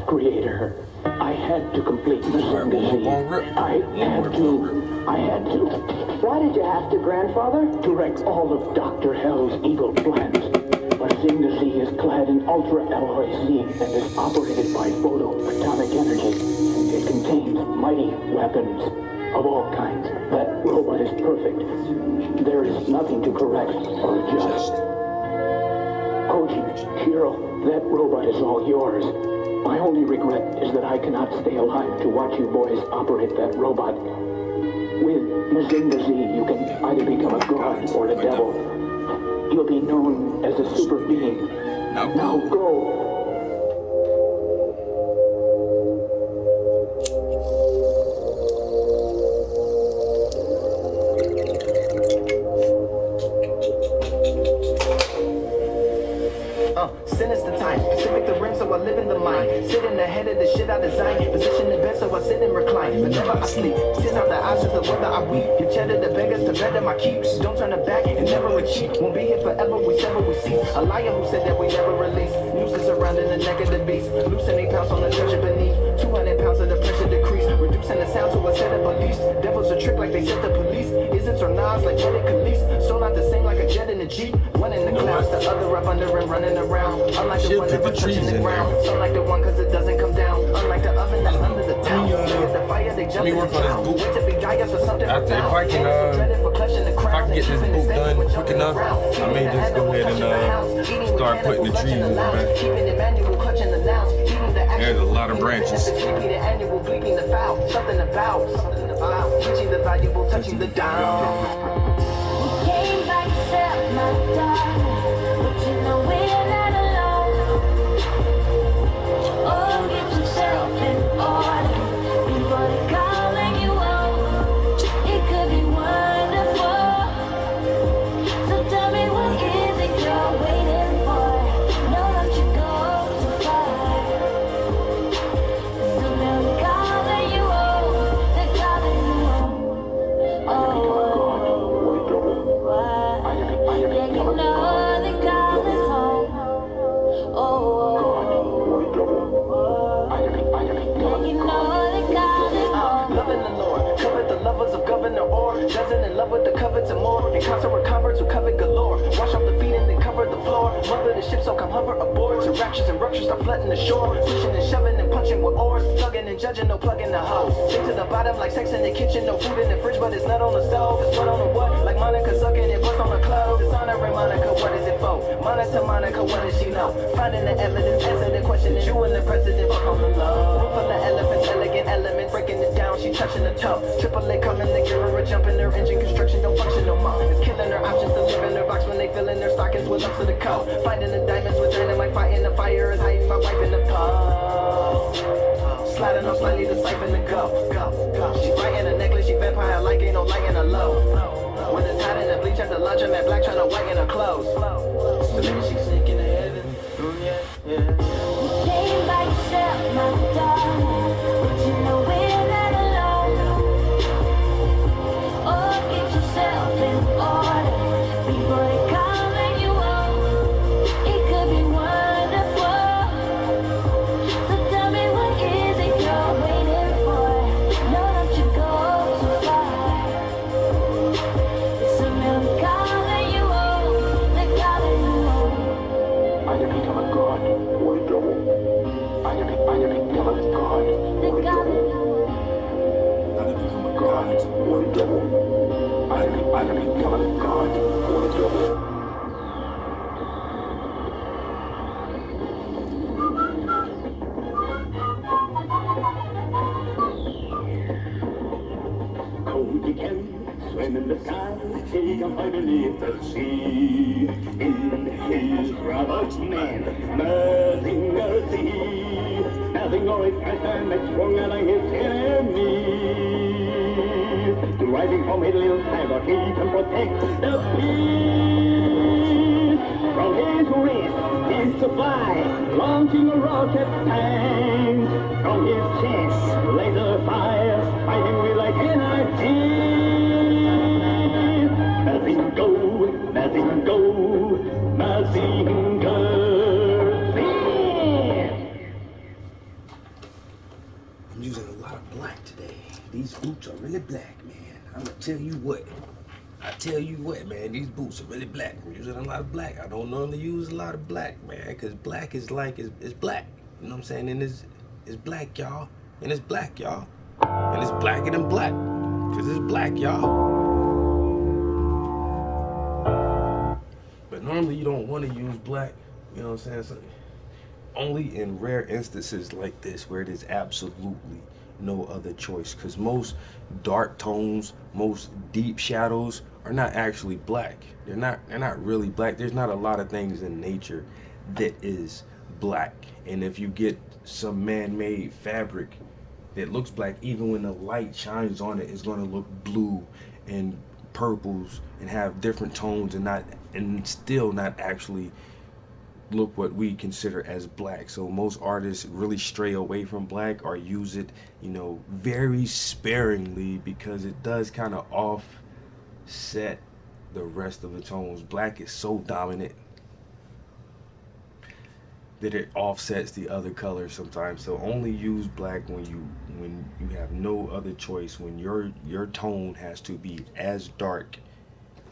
Creator, I had to complete the disease. I had to. Why did you have to, Grandfather? To wreck all of Dr. Hell's evil plans. Bazinga Z is clad in ultra-alloy zinc and is operated by photo-atomic energy. It contains mighty weapons of all kinds. That robot is perfect. There is nothing to correct or adjust. Koji, Shiro, that robot is all yours. My only regret is that I cannot stay alive to watch you boys operate that robot. With Mazinga Z, you can either become a god or the devil. You'll be known as a super being. Now go! Sinister time, Pacific the rim, so I live in the mind. Sit in the head of the shit I design. position the best, so I sit and recline. But never I sleep. Sits out the eyes of the weather I weep. You cheddar the beggars to better my keeps. Don't turn it back and never retreat. Won't be here forever, we sever, we cease. A liar who said that we never release. Nooses surrounding the neck of the beast. Loosen 8 pounds on the treasure beneath. 200 pounds of the pressure decrease. Reducing the sound to a set of police. Devils a trick like they said the police. Isn't or nods like Eddie Khalees. Still not the same like a jet in a Jeep. One in the clouds, the other up under and running around. Unlike the one never touching the ground. Some like the one cause it doesn't come down. Unlike the oven that's under the town. The fire they jump in the town. Wait to be giants or something. After, if I can get this boot done quick enough, I may just go ahead and start putting the trees in, man. There's a lot of branches. Something about teaching the valuable, touching the down. Came by yourself, my darling, but you know we're not alone. Oh, get yourself in order before they calling you out. It could be wonderful. So tell me what is it you're waiting for? No, don't you go too far. So now they're calling you out. They're calling you out. Oh. Dozen in love with the covets and more. In concert with converts who covet galore. Wash off the feet and then cover the floor. Mother the ship so come hover aboard. So raptures and ruptures start flooding the shore. Pushing and shoving and punching with oars. Tugging and judging, no plugging the hose. Sink to the bottom like sex in the kitchen. No food in the fridge, but it's not on the stove. It's what on the what? Like Monica sucking and bust on the clothes. Dishonoring Monica, what is it for? Monica, what does she know? Finding the evidence, answer the question. Is you and the president fuck on the low? Room full of elephants, elegant elements. Breaking it down, she touching the toe. Triple A coming to give her a jump in her engine. Construction don't function no more. It's killing her options to live in their box when they fill in their stockings with ups to the coat. Finding the diamonds with dynamite, fighting the fire is hiding my wife in the pub. Sliding on slightly the siphon to go. She writing a necklace, she vampire like ain't no light in her low. When it's hot in the bleach at the lunch, I'm at black trying to whiten her clothes. So maybe she's sinking to heaven. You came by yourself, my darling, but you know we're not alone. Oh, get yourself in order before they calling you out. It could be wonderful. So tell me what is it you're waiting for? No, don't you go too far. Some of them calling you out. They're calling you out. I have become a god. What trouble? I have become a god. They're calling you out. God, what trouble? I have become a god. What trouble? Cold you can swim in the sky, he can fight beneath the sea. In his brother's man, nothing earthy, nothing always faster and stronger than his enemy. Deriving from a little tiger, he can protect the peace. From his wrist, his supply, launching a rocket tank. From his chest, laser fire, fighting with like energy. Nothing go, I'm using a lot of black today. These boots are really black, man. I'm gonna tell you what. I tell you what, man, these boots are really black. I'm using a lot of black. I don't normally use a lot of black, man, because black is like, it's black. You know what I'm saying? And it's black, y'all. And it's black, y'all. And it's blacker than black, because it's black, y'all. But normally you don't want to use black, you know what I'm saying? So only in rare instances like this where there's absolutely no other choice, because most dark tones, most deep shadows are not actually black. They're not really black. There's not a lot of things in nature that is black. And if you get some man-made fabric that looks black, even when the light shines on it, it's going to look blue and purples and have different tones and still not actually look what we consider as black. So most artists really stray away from black or use it, you know, very sparingly because it does kind of offset the rest of the tones. Black is so dominant that it offsets the other colors sometimes. So only use black when you have no other choice, when your tone has to be as dark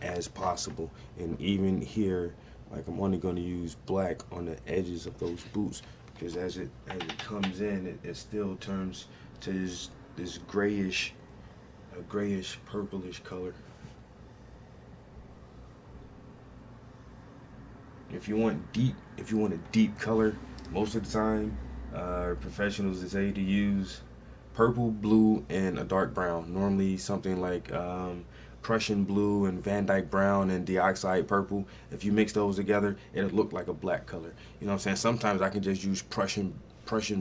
as possible. And even here, like, I'm only going to use black on the edges of those boots because as it comes in, it still turns to this grayish purplish color. If you want a deep color, most of the time professionals say to use purple, blue, and a dark brown. Normally something like Prussian blue and Van Dyke brown and Dioxide purple. If you mix those together, it'll look like a black color. You know what I'm saying? Sometimes I can just use Prussian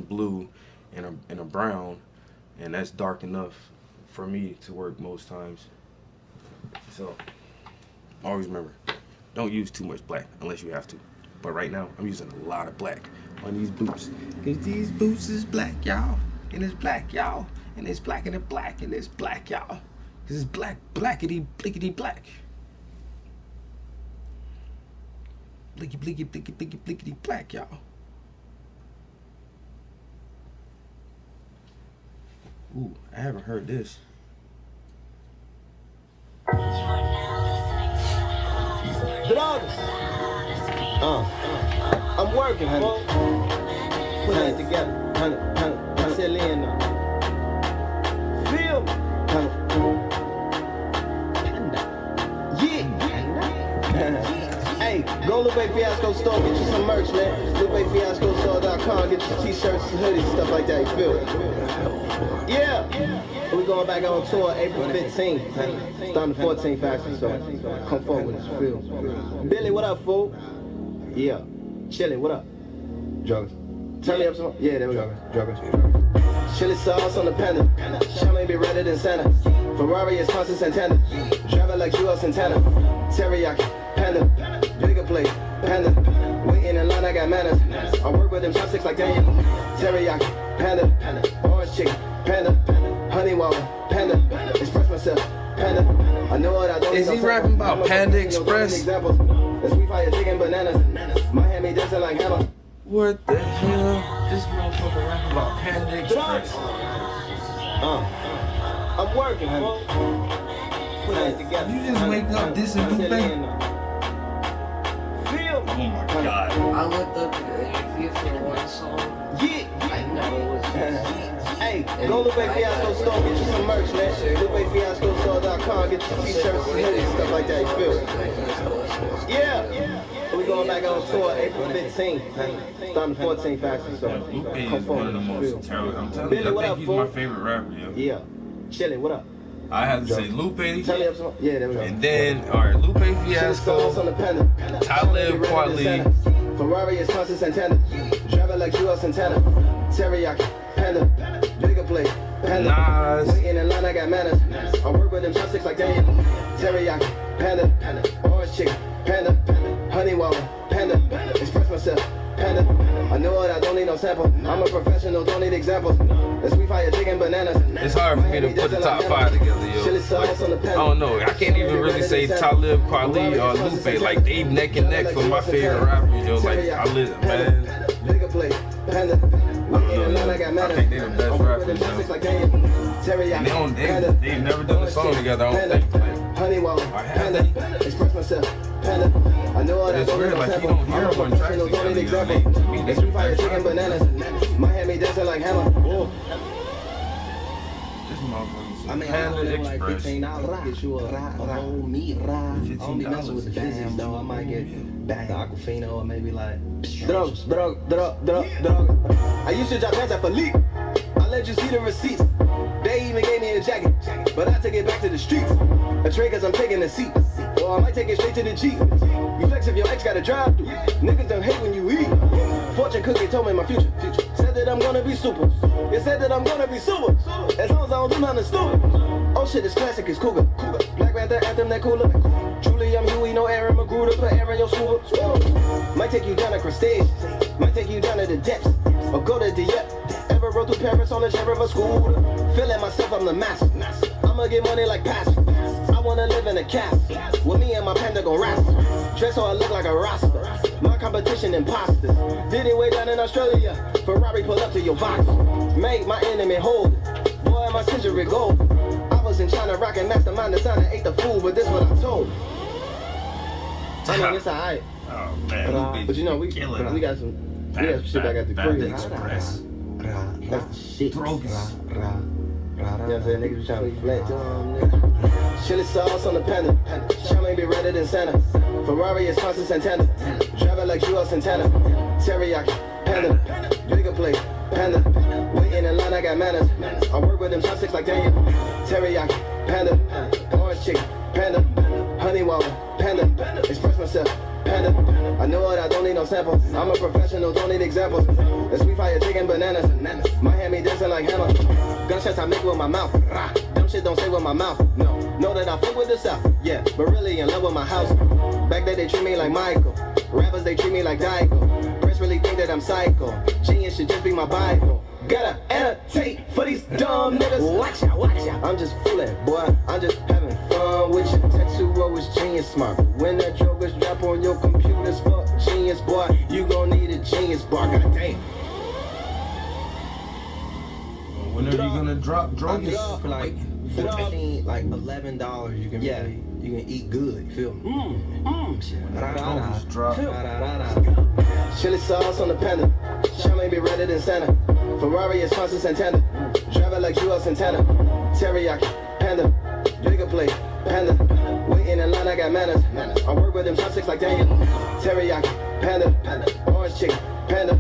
blue and a brown, and that's dark enough for me to work most times. So always remember, don't use too much black unless you have to. But right now, I'm using a lot of black on these boots. Because these boots is black, y'all. And it's black, y'all. And it's black and it's black and it's black, y'all. Because it's black, blackity, blickety, black. Blicky, blicky, blicky, blicky, blickety, black, y'all. Ooh, I haven't heard this. Drugs. I'm working, honey. Put it together, honey. Silly enough. Feel me, honey. Yeah. Hey, go Lupe Fiasco store, get you some merch, man. LupeFiascoStore.com, get you t-shirts, hoodies, stuff like that. You feel me? Yeah. We're going back on tour April 15th. Starting the 14th, actually, so come forward with us, feel. Billy, what up, fool? Yeah. Chili, what up? Joggers. Turn me up some. Yeah, there we go. Joggers. Chili sauce on the panda. Champagne be redder than Santa. Ferrari is Francis Santana. Driving like Joel Santana. Teriyaki, panda. Bigger plate, panda. Waiting in line, I got manners. I work with them chopsticks like Daniel. Teriyaki, panda. Orange chicken, panda. Honey water, panda. Express myself, panda. I know what I don't. Is he rapping about Panda Express? The sweet fire chicken bananas. Miami dancing like Hammer. What the hell? This motherfucker rapping about Panda Express. I'm working, honey. Put it together. You just wake up this and Lupe? Oh my god. I looked up the interview for one song. Yeah. I know it was Hey, go Lupe Fiasco store, get you some merch, man. LupeFiascoStore.com, get you t-shirts, hoodies, stuff like that. You feel me? Yeah. We're going back on tour April 15th. Starting the 14th, actually, so Lupe is one of the most talented. I'm telling you, I think he's my favorite rapper, yo. Yeah. Chili, what up? I have to say Lupe. Turn me up some. Yeah, there we go. And then, alright, Lupe Fiasco, Talib Kweli, Ferrari is Francis Santana. Driving like Joel Santana. Teriyaki, panda. Bigger plate, panda. Nas. Waiting in line, I got manners. I work with them chopsticks like Daniel. Teriyaki, panda. Orange chicken, panda. Honey water, panda. Express myself, panda. I know what I don't need no sample. I'm a professional, don't need examples. The sweet fire chicken bananas. It's hard for me to put the top 5 together, yo. Like, I don't know. I can't even really say Talib Kweli or Lupe. Like, they neck and neck for my favorite rappers, yo. Like, I live, man. Bigger plate, panda. I think they're the best rappers, yo. And they've never done a song together, I don't think. Like, Honey water, panda. Express myself, panda. I know what I it's don't weird, need no like, you sample. don't hear I'm a them on tracks professional, don't need together, example. to me, The sweet fire chicken bananas. Miami dancing like Hammer. This motherfucker. I mean, I only like $15 to get you a whole meat ride. I don't be messing with the physics though. I might get back to Aquafina or maybe like drug. I used to drop hands at Philippe. I let you see the receipts. They even gave me a jacket, but I take it back to the streets. A trade cause I'm taking a seat. Or I might take it straight to the Jeep. You flex if your ex got a drive through. Niggas don't hate when you eat. Fortune cookie told me my future. Said that I'm gonna be super. It said that I'm gonna be super. As long as I don't do nothing stupid. Oh shit, this classic is cougar. Black Panther anthem, that cooler. Truly, I'm Huey, no Aaron Magruder, put air in your scuba. Might take you down to Crustage, might take you down to the depths, or go to Dieppe. Ever rode through Paris on the chair of a scooter? Feeling myself, I'm the master. I'ma get money like pastor. I wanna live in a castle, with me and my panda gon' wrestle. Dress so I look like a rasta. My competition imposters. Did it way down in Australia. Ferrari pull up to your box. Made my enemy hold it. Boy, my century gold. I was in China rocking mastermind designer, ate the food, but this what I told. I mean, it's alright. Oh man, but you know, we got some shit back at the crib. Express. That's the shit. Drogas. You know what I'm saying? Niggas be trying to flex. Chili sauce on the panda. Charmaine be redder than Santa. Ferrari is Francis Santana. Driving like you are Santana. Teriyaki, panda. Bigger plate, panda. Waiting in line, I got manners. I work with them chopsticks like Daniel. Teriyaki, panda. Orange chicken, panda. Honey water, panda. Express myself, panda. I know it, I don't need no samples. I'm a professional, don't need examples. The sweet fire taking bananas. Miami dancing like hammer. Gunshots I make with my mouth. Dumb shit don't say with my mouth. No, know that I fuck with the South. Yeah, but really in love with my house. Back then they treat me like Michael. Rappers they treat me like Dyko. Press really think that I'm psycho. Genius should just be my Bible. Gotta annotate for these dumb niggas. Watch out, watch out. I'm just fooling, boy. I'm just having fun with your tattoo roll is genius smart. When that joker's drop on your computers, fuck genius, boy. You gon' need a genius bar, goddamn. When are you gonna drop drogas? For like $14, like $11, you can you can eat good. Feel me? Chili sauce on the panda. Charmaine be redder than Santa. Ferrari is Francis Santana. Driving like you are Santana. Teriyaki, panda. Bigger plate, panda. Waiting in line, I got manners. I work with them chopsticks like Daniel. Teriyaki, panda. Orange chicken, panda.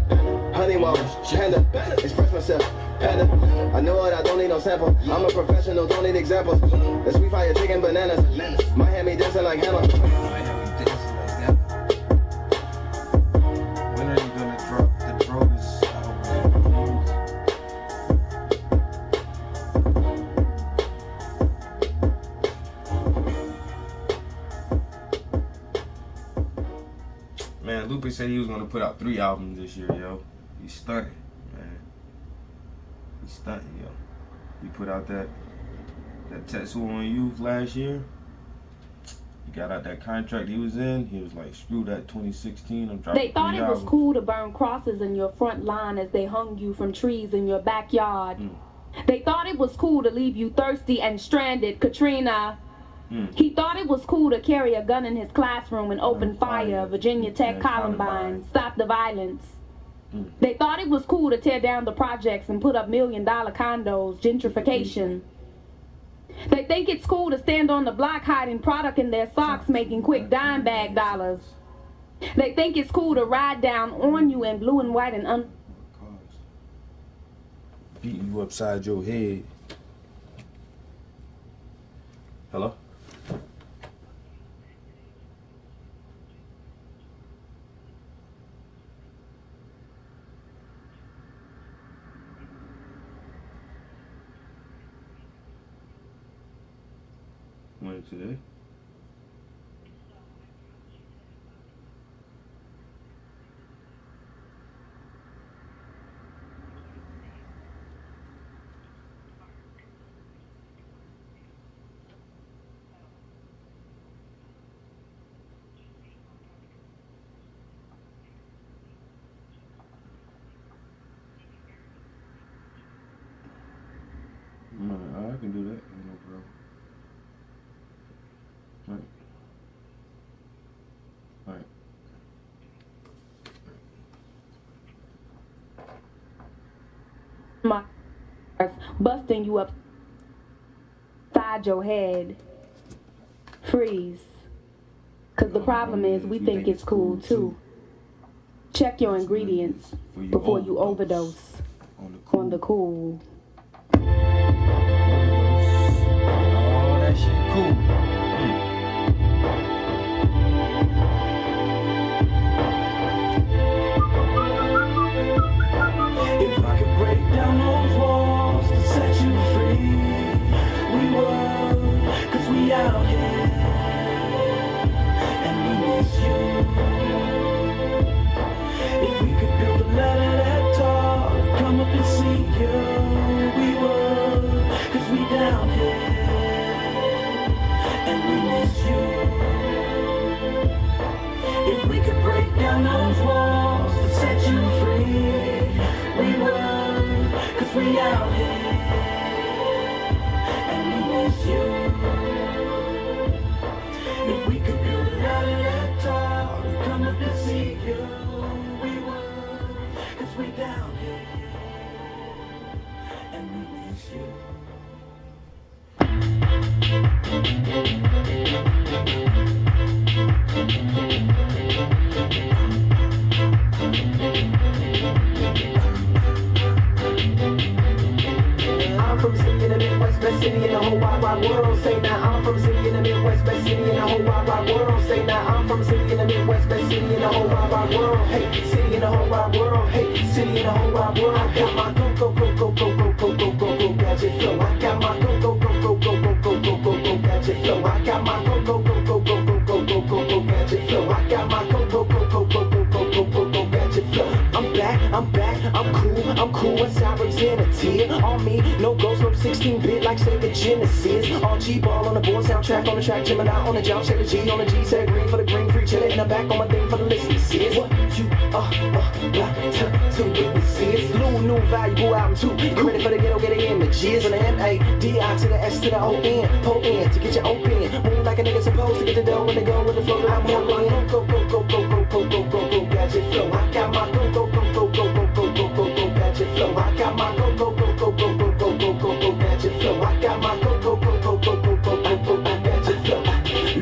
Honey water, panda. Express myself, panda. I know it, I don't need no sample. I'm a professional, don't need examples. The sweet fire taking bananas. Miami dancing like hammer. When are you gonna drop the drogas? Man, Lupe said he was gonna put out 3 albums this year, yo. He's stunting, man. He's stunting, yo. He put out that Tattoo on You last year. He got out that contract he was in. He was like, screw that 2016. I'm dropping They thought 3 it was albums. cool to burn crosses in your front lawn as they hung you from trees in your backyard. They thought it was cool to leave you thirsty and stranded, Katrina. He thought it was cool to carry a gun in his classroom and open fire, Virginia Tech, Columbine, stop the violence. They thought it was cool to tear down the projects and put up $1 million condos, gentrification. They think it's cool to stand on the block hiding product in their socks, making quick dime bag dollars. They think it's cool to ride down on you in blue and white and beating you upside your head. Hello? When today? I can do that, no problem. Alright. Busting you upside your head. Freeze. Cause the problem is we think it's cool too. Check your ingredients before you overdose on the cool. Oh, that shit cool. If I could break down those walls to set you free, we would, 'cause we out here. Midwest, best city in the whole wide world. Say now I'm from a city in the Midwest, best city in the whole wide world. Say now I'm from a city in the Midwest, best city in the whole wide world. Hey, city in the whole wide world. Hey, city in the whole wide world. I got my go gadget flow. I got my go gadget flow. I got my go gadget flow. I got my go gadget flow. I'm back, I'm cool, what's I represent a tear on me, no ghost, no 16-bit like Sega Genesis. All G-ball on the board, soundtrack on the track, Gemini on the job, check the G on the G, say green for the green, free chillin' in the back on my thing for the listeners. What you to witnesses, new valuable album too, credit for the ghetto, get the images, from the M-A-D-I to the S to the O-N, po-in, to get your open, move like a nigga supposed to get the dough when they go with the flow that I'm hoping. Go gadget flow, I got my go gadget flow. I got my go gadget flow. I got my go gadget flow.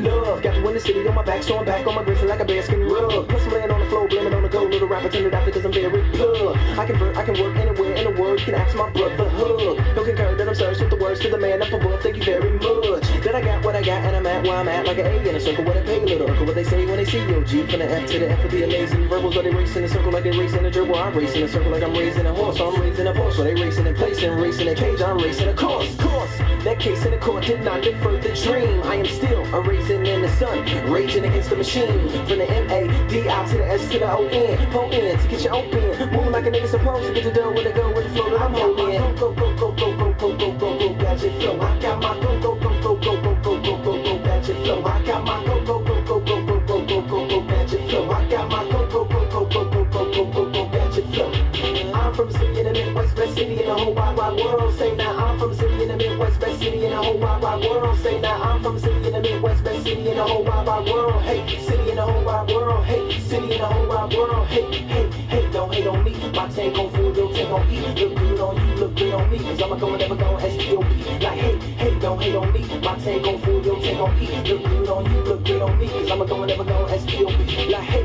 Love, got the window city on my back, so I'm back on my gristle like a bear skin rug. Plus I'm laying on the floor, blaming on the gold, little rapper turned it out because I'm very plug. I can work anywhere in the world, you can ask my brother Hug. Don't concur that I'm serious with the words to the man up above, thank you very much. That I got what I got and I'm at where I'm at, like an A in a circle where they pay a little uncle. What they say when they see your G, from the F to the F to be amazing. Verbals, are they racing in a circle like they racing a dribble? I'm racing a circle like I'm raising a horse, so I'm raising a horse. So they racing in place and racing a cage, I'm racing a course. That case in the court did not defer the dream. I am still a racing in the sun, raging against the machine. From the M-A-D-I to the S to the O-N, po-in, to get your open. Move like a nigga supposed to get the dough with the go with the flow that I'm holding. Go gadget flow. I got my go gadget flow. I got my go gadget flow. I got my go gadget flow. I'm from a city in the Midwest, best city in the whole wide world. Say now I'm from a city in the Midwest, best city in the whole wide world. Say now I'm from a city in the Midwest, best city in the whole wide world. Hey, city in the whole wide world. Hey, city in the whole wide world. Hey, don't hate on me. My tank on full, your tank on E. Look good on you, look good on me. Cause I'm going never go S-T-O-P. Like hey, don't hate on me. My tank on full, your tank on E. Look good on you, look good on me. Cause I'm going never go S-T-O-P. Like hey,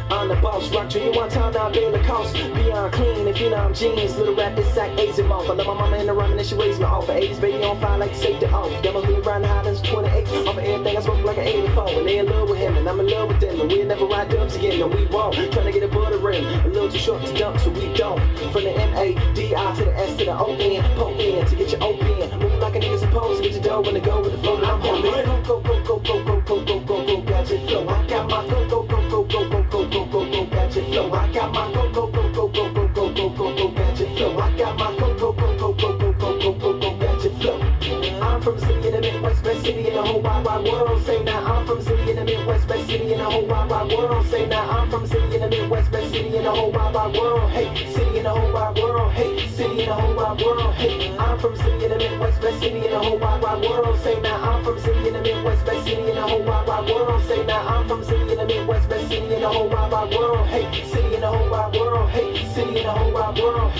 I'm the boss. Rock to you one time, now bear the cost. Beyond clean, if you know I'm jeans. Little rap, this sack, A's and mouth. I love my mama in the rhyming and she raised me off. 80s baby on fire like safety off. Got my hood riding high since 28. Off of everything I spoke like an 84. And they in love with him and I'm in love with them. And we'll never ride dubs again, no we won't. Trying to get above the rim, a little too short to dump, so we don't. From the M-A-D-I to the S to the O-N, po-in, to get your open. Move like a nigga supposed to get your dough when they go with the flow that I'm holding. Go gadget flow. I got my go gadget flow. I got my go gadget flow. I got my go gadget flow. I'm from a city in the Midwest, best city in the whole wide world. Say now I'm from a city in the Midwest, best city in the whole wide world. Say now I'm from a city in the Midwest, best city in the whole wide world. Hey, city in the whole wide world. Hey, city in the whole wide world. Hey, I'm from a city in the Midwest, best city in the whole wide world. Say now I'm from a city in the Midwest, best city in the whole wide world. Say now I'm from a city in the Midwest, best city in the whole wide world. Hey, city in the whole wide world. Hey, city in the whole wide world.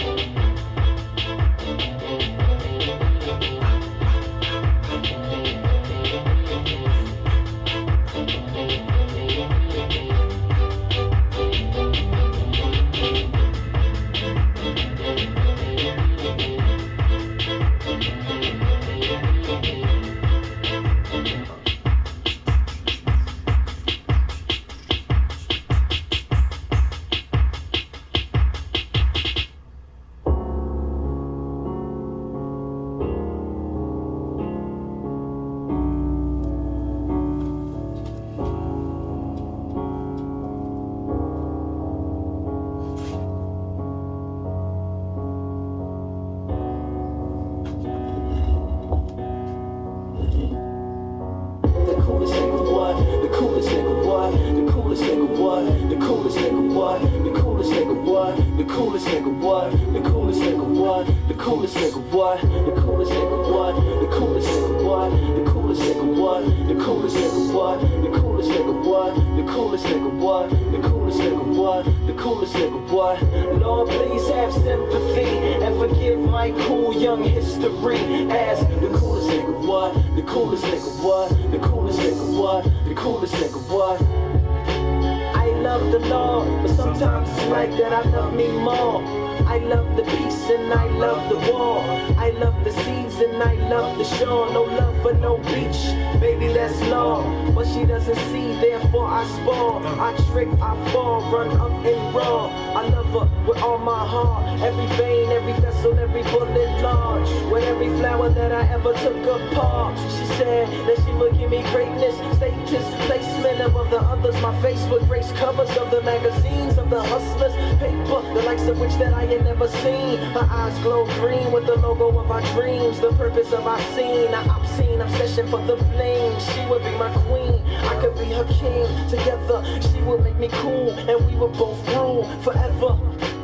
waves and I love the shore. No love for no beach, baby, that's law. What she doesn't see, therefore I spoil. I trick, I fall, run up and raw. I love her with all my heart. Every vein, every vessel, every bullet large. With every flower that I ever took apart. She said that she would give me greatness, status, placement above the others. My face with grace covers of the magazines of the hustlers. Paper, the likes of which that I had never seen. Her eyes glow green with the logo of our dreams. The purpose of our scene, our obscene obsession for the bling. She would be my queen, I could be her king. Together, she would make me cool, and we would both rule forever.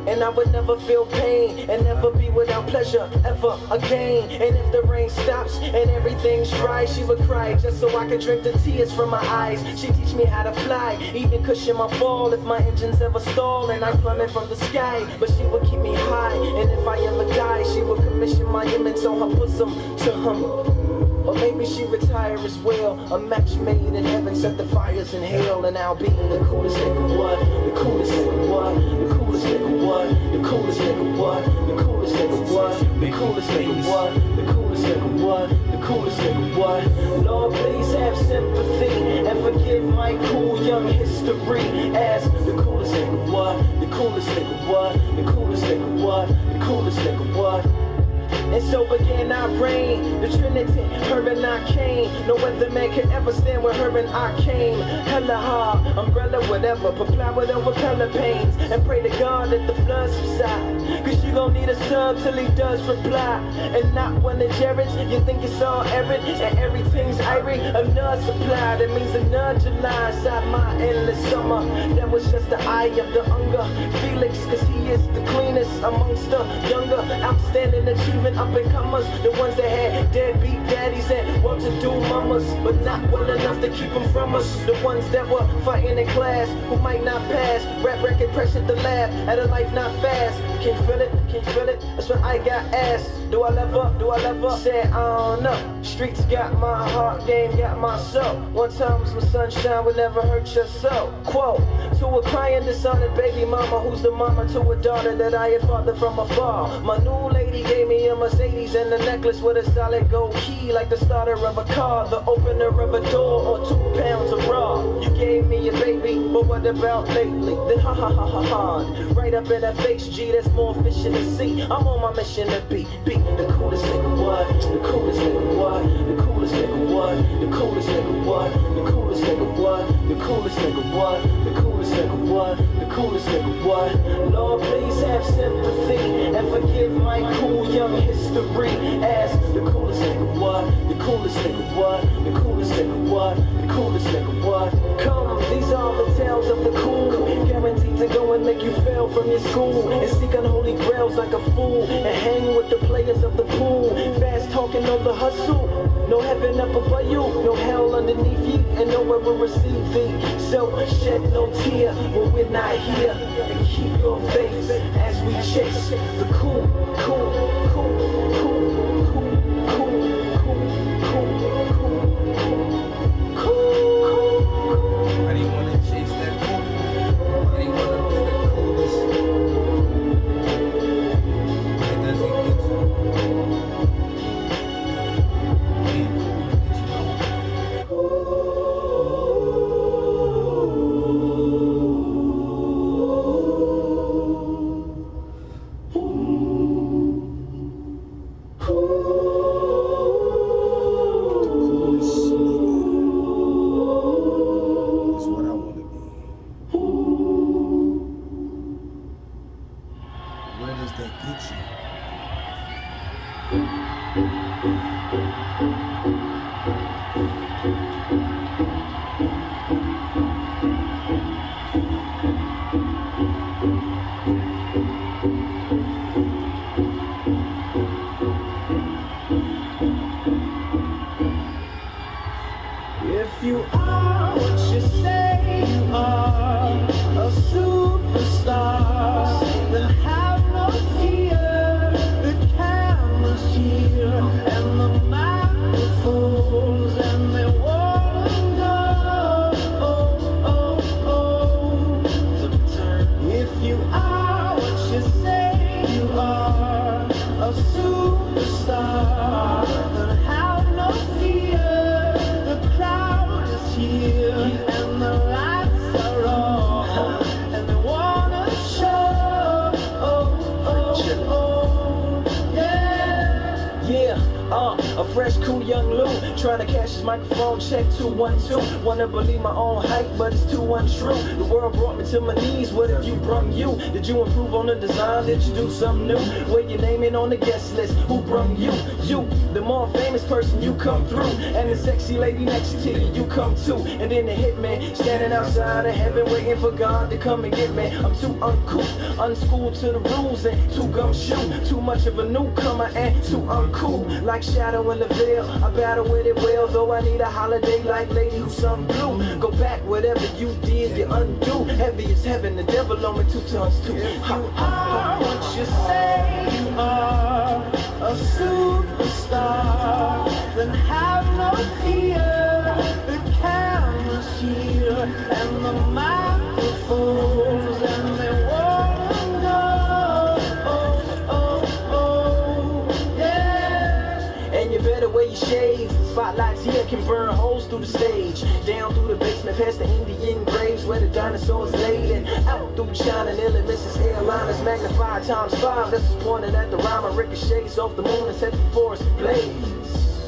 And I would never feel pain, and never be without pleasure, ever again. And if the rain stops, and everything's dry, she would cry, just so I could drink the tears from my eyes. She'd teach me how to fly, even cushion my fall, if my engines ever stall, and I plummet from the sky. But she would keep me high, and if I ever die, she would commission my image on her bosom to hum. Or maybe she retire as well. A match made in heaven, set the fires in hell, and I'll be the coolest nigga what? The coolest nigga what? The coolest nigga what? The coolest nigga what? The coolest nigga what? The coolest nigga what? The coolest nigga what? The coolest nigga what? Lord, please have sympathy and forgive my cool young history as the coolest nigga what? The coolest nigga what? The coolest nigga what? The coolest nigga what? And so began our reign, the Trinity, her and I came. No other man could ever stand where her and I came. Hella hard, umbrella, whatever, apply with over color pains. And pray to God that the floods subside. Cause you gon' need a sub till he does reply. And not one of Jared's, you think it's all arid. And everything's irie, a nerd supply. That means a nerd July inside my endless summer. That was just the eye of the hunger. Felix, cause he is the cleanest amongst the younger, outstanding achievement up and comers, the ones that had deadbeat daddies and well-to-do mamas, but not well enough to keep them from us. The ones that were fighting in class, who might not pass. Rap record press at the lab, at a life not fast. Can you feel it? Can you feel it? That's what I got asked. Do I love her? Do I love her? Said I don't know. Streets got my heart, game got my soul. One time some sunshine would never hurt your soul. Quote, to a crying, dishonored baby mama, who's the mama to a daughter that I had fathered from afar. My new lady gave me a Mercedes and a necklace with a solid gold key, like the starter of a car, the opener of a door, or 2 pounds of raw. You gave me a baby, but what about lately? Then ha ha ha ha ha. Right up in that face, G, there's more fish in the sea. I'm on my mission to be the coolest nigga what? The coolest nigga what? The coolest nigga what? The coolest nigga what? The coolest nigga what? The coolest nigga what? The coolest nigga what? The coolest nigga what? Lord, please have sympathy and forgive my cool young history as the coolest nigga what? The coolest nigga what? The coolest nigga what? The coolest nigga what? Come, these are the tales of the cool, guaranteed to go and make you fail from your school and seek unholy grails like a fool and hang with the players of the pool. Fast talking on the hustle, no heaven up above you, no hell underneath you, and nowhere will receive thee. So shed no tear when we're not here, and keep your faith as we chase the cool, cool, cool, cool, cool, cool, cool, cool, cool, cool. How do you wanna chase that cool? How do you wanna be the coolest? Where does it get you? If you are what you say you are, a superstar, then have no fear. The camera's here and the microphones, and they wanna know. If you are what you say you are, a superstar. A fresh, cool young Lou, trying to cash his microphone check 212. Wanna believe my own hype, but it's too untrue. The world brought me to my knees, what have you brung you? Did you improve on the design? Did you do something new? Where your name in on the guest list? Who brung you? You, the more famous person, you come through. And the sexy lady next to you, you come too. And then the hitman, standing outside of heaven, waiting for God to come and get me. I'm too uncouth, unschooled to the rules, and too gumshoe. Too much of a newcomer and too uncool. Like shadow in the veil, I battle with it well. Though I need a holiday like lady who's some blue. Go back, whatever you did, you undo. Heavy as heaven, the devil on me 2 tons too. What you say you are, a superstar, then have no fear. The camera's here and the microphones, and they wanna know, yeah. And you better wear your shades. Spotlights here can burn holes through the stage. Down through the basement past the Indian graves where the dinosaurs laid. And out through China, nearly misses airliners magnified ×5. This is pointed at the rhyme and ricochets off the moon and set the forest ablaze.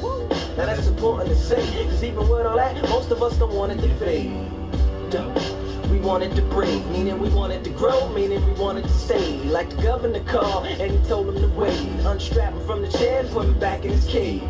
Now that's important to say, cause even with all that, most of us don't want it to fade. We wanted to break, meaning we wanted to grow, meaning we wanted to stay. Like the governor called and he told him to wait. Unstrap him from the chair and put him back in his cage.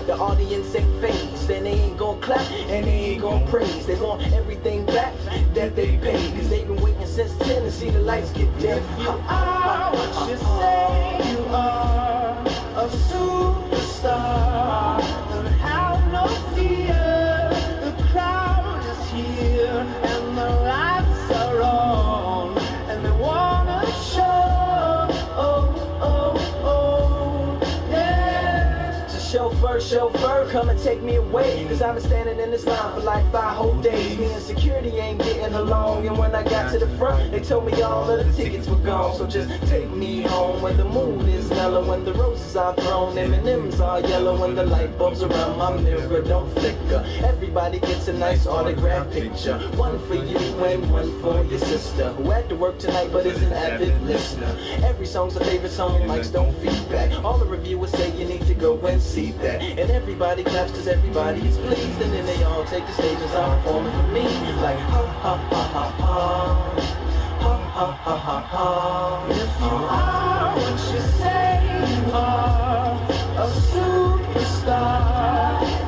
The audience ain't phased, then they ain't gon' clap and they ain't gon' praise. They want everything back that they paid, cause they've been waiting since 10 to see the lights get dim. You are what you say you are, a superstar, and have no fear. The crowd is here and the lights are on, and they wanna show, Chauffeur, come and take me away. Cause I've been standing in this line for like 5 whole days. Me and security ain't getting along. And when I got to the front, they told me all of the tickets were gone. So just take me home when the mood is mellow, when the roses are thrown, M&M's are yellow, when the light bulbs around my mirror don't flicker. Everybody gets a nice autograph picture. One for you and one for your sister, who had to work tonight but is an avid listener. Every song's a favorite song, mics don't feedback. All the reviewers say you need to go and see that. And everybody claps cause everybody is pleased. And then they all take the stage and start performing for me. Like ha ha ha ha ha, ha ha ha ha ha. If you are what you say you are, a superstar,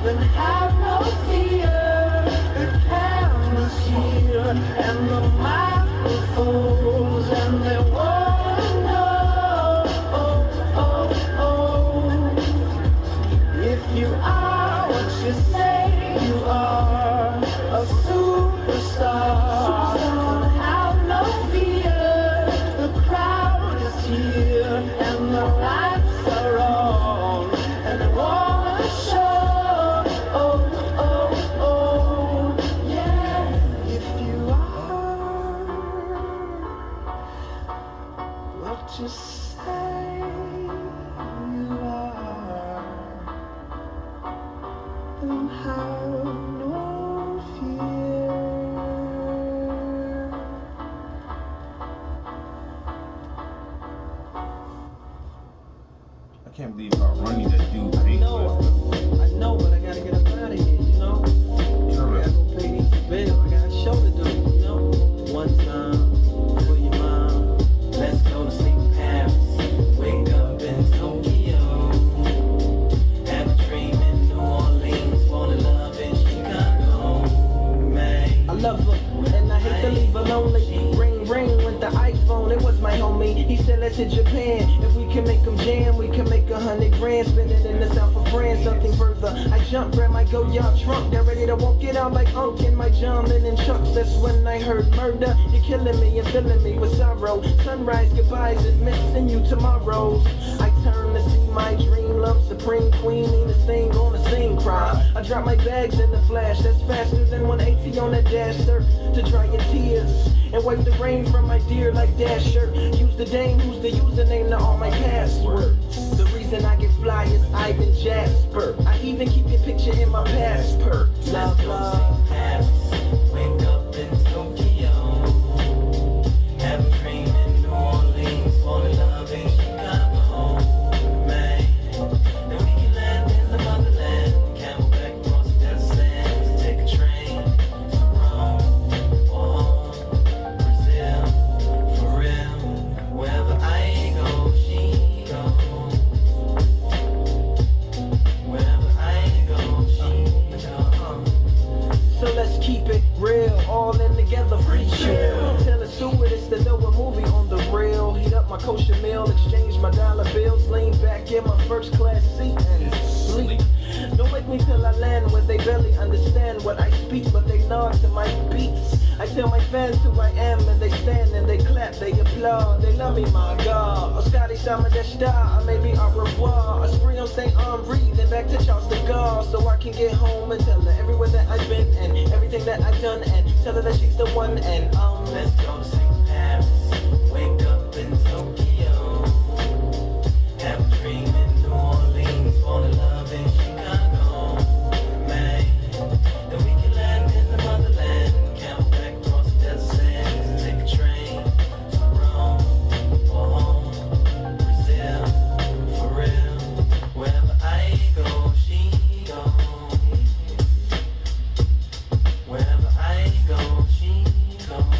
then have no fear. The camera's here and the microphones, and they wanna know, if you are what you say you are, a superstar, then have no fear. The crowd is here and the lights are on, and they wanna show, yeah. If you are what you say you are, then have no fear. I can't believe how runny that dude thinks. I know, but I gotta get up out of here, you know? I gotta go pay these bills, I got a show to do, you know? One time for your mom, let's go to sleep in Paris, wake up in Tokyo, have a dream in New Orleans, fall in love in Chicago, man. I love her, and I hate to leave her lonely. Ring, ring with the iPhone, it was my homie. He said let's hit Japan, if we can make them jam, we can make 100 grand, spend it in the south of France, something further. I jump, grab my go-yard trunk, they're ready to walk it out like Unc in my John Lennon chucks. That's when I heard murder, you're killing me and filling me with sorrow. Sunrise goodbyes and missing you tomorrows. I turn to see my dream, love supreme queen, ain't a thing gonna sing crime. I drop my bags in the flash, that's faster than 180 on that dash, sir, to dry your tears and wipe the rain from my dear like Dasher. Use the dame, who's the username to all my passwords. The reason I get fly is Ivan Jasper. I even keep your picture in my passport. Love, love, wake up in Tokyo, have a dream in New Orleans, fall in love in Chicago, man. Then we can kosher meal, exchange my dollar bills, lean back in my first class seat and sleep. Don't wake me till I land where they barely understand what I speak, but they nod to my beats. I tell my fans who I am and they stand and they clap, they applaud, they love me, my God. Oh, Scotty Sama de Star, maybe au revoir. A spree on St. Henri, then back to Charles de Gaulle, so I can get home and tell her everywhere that I've been and everything that I've done, and tell her that she's the one. And let's go to St. Paris, wake up in Tokyo, have a dream in New Orleans, fall in love in Chicago, man. Then we can land in the motherland, camel back across the desert sands, take a train to Rome or home, Brazil, for real. Wherever I go, she goes. Wherever I go, she goes.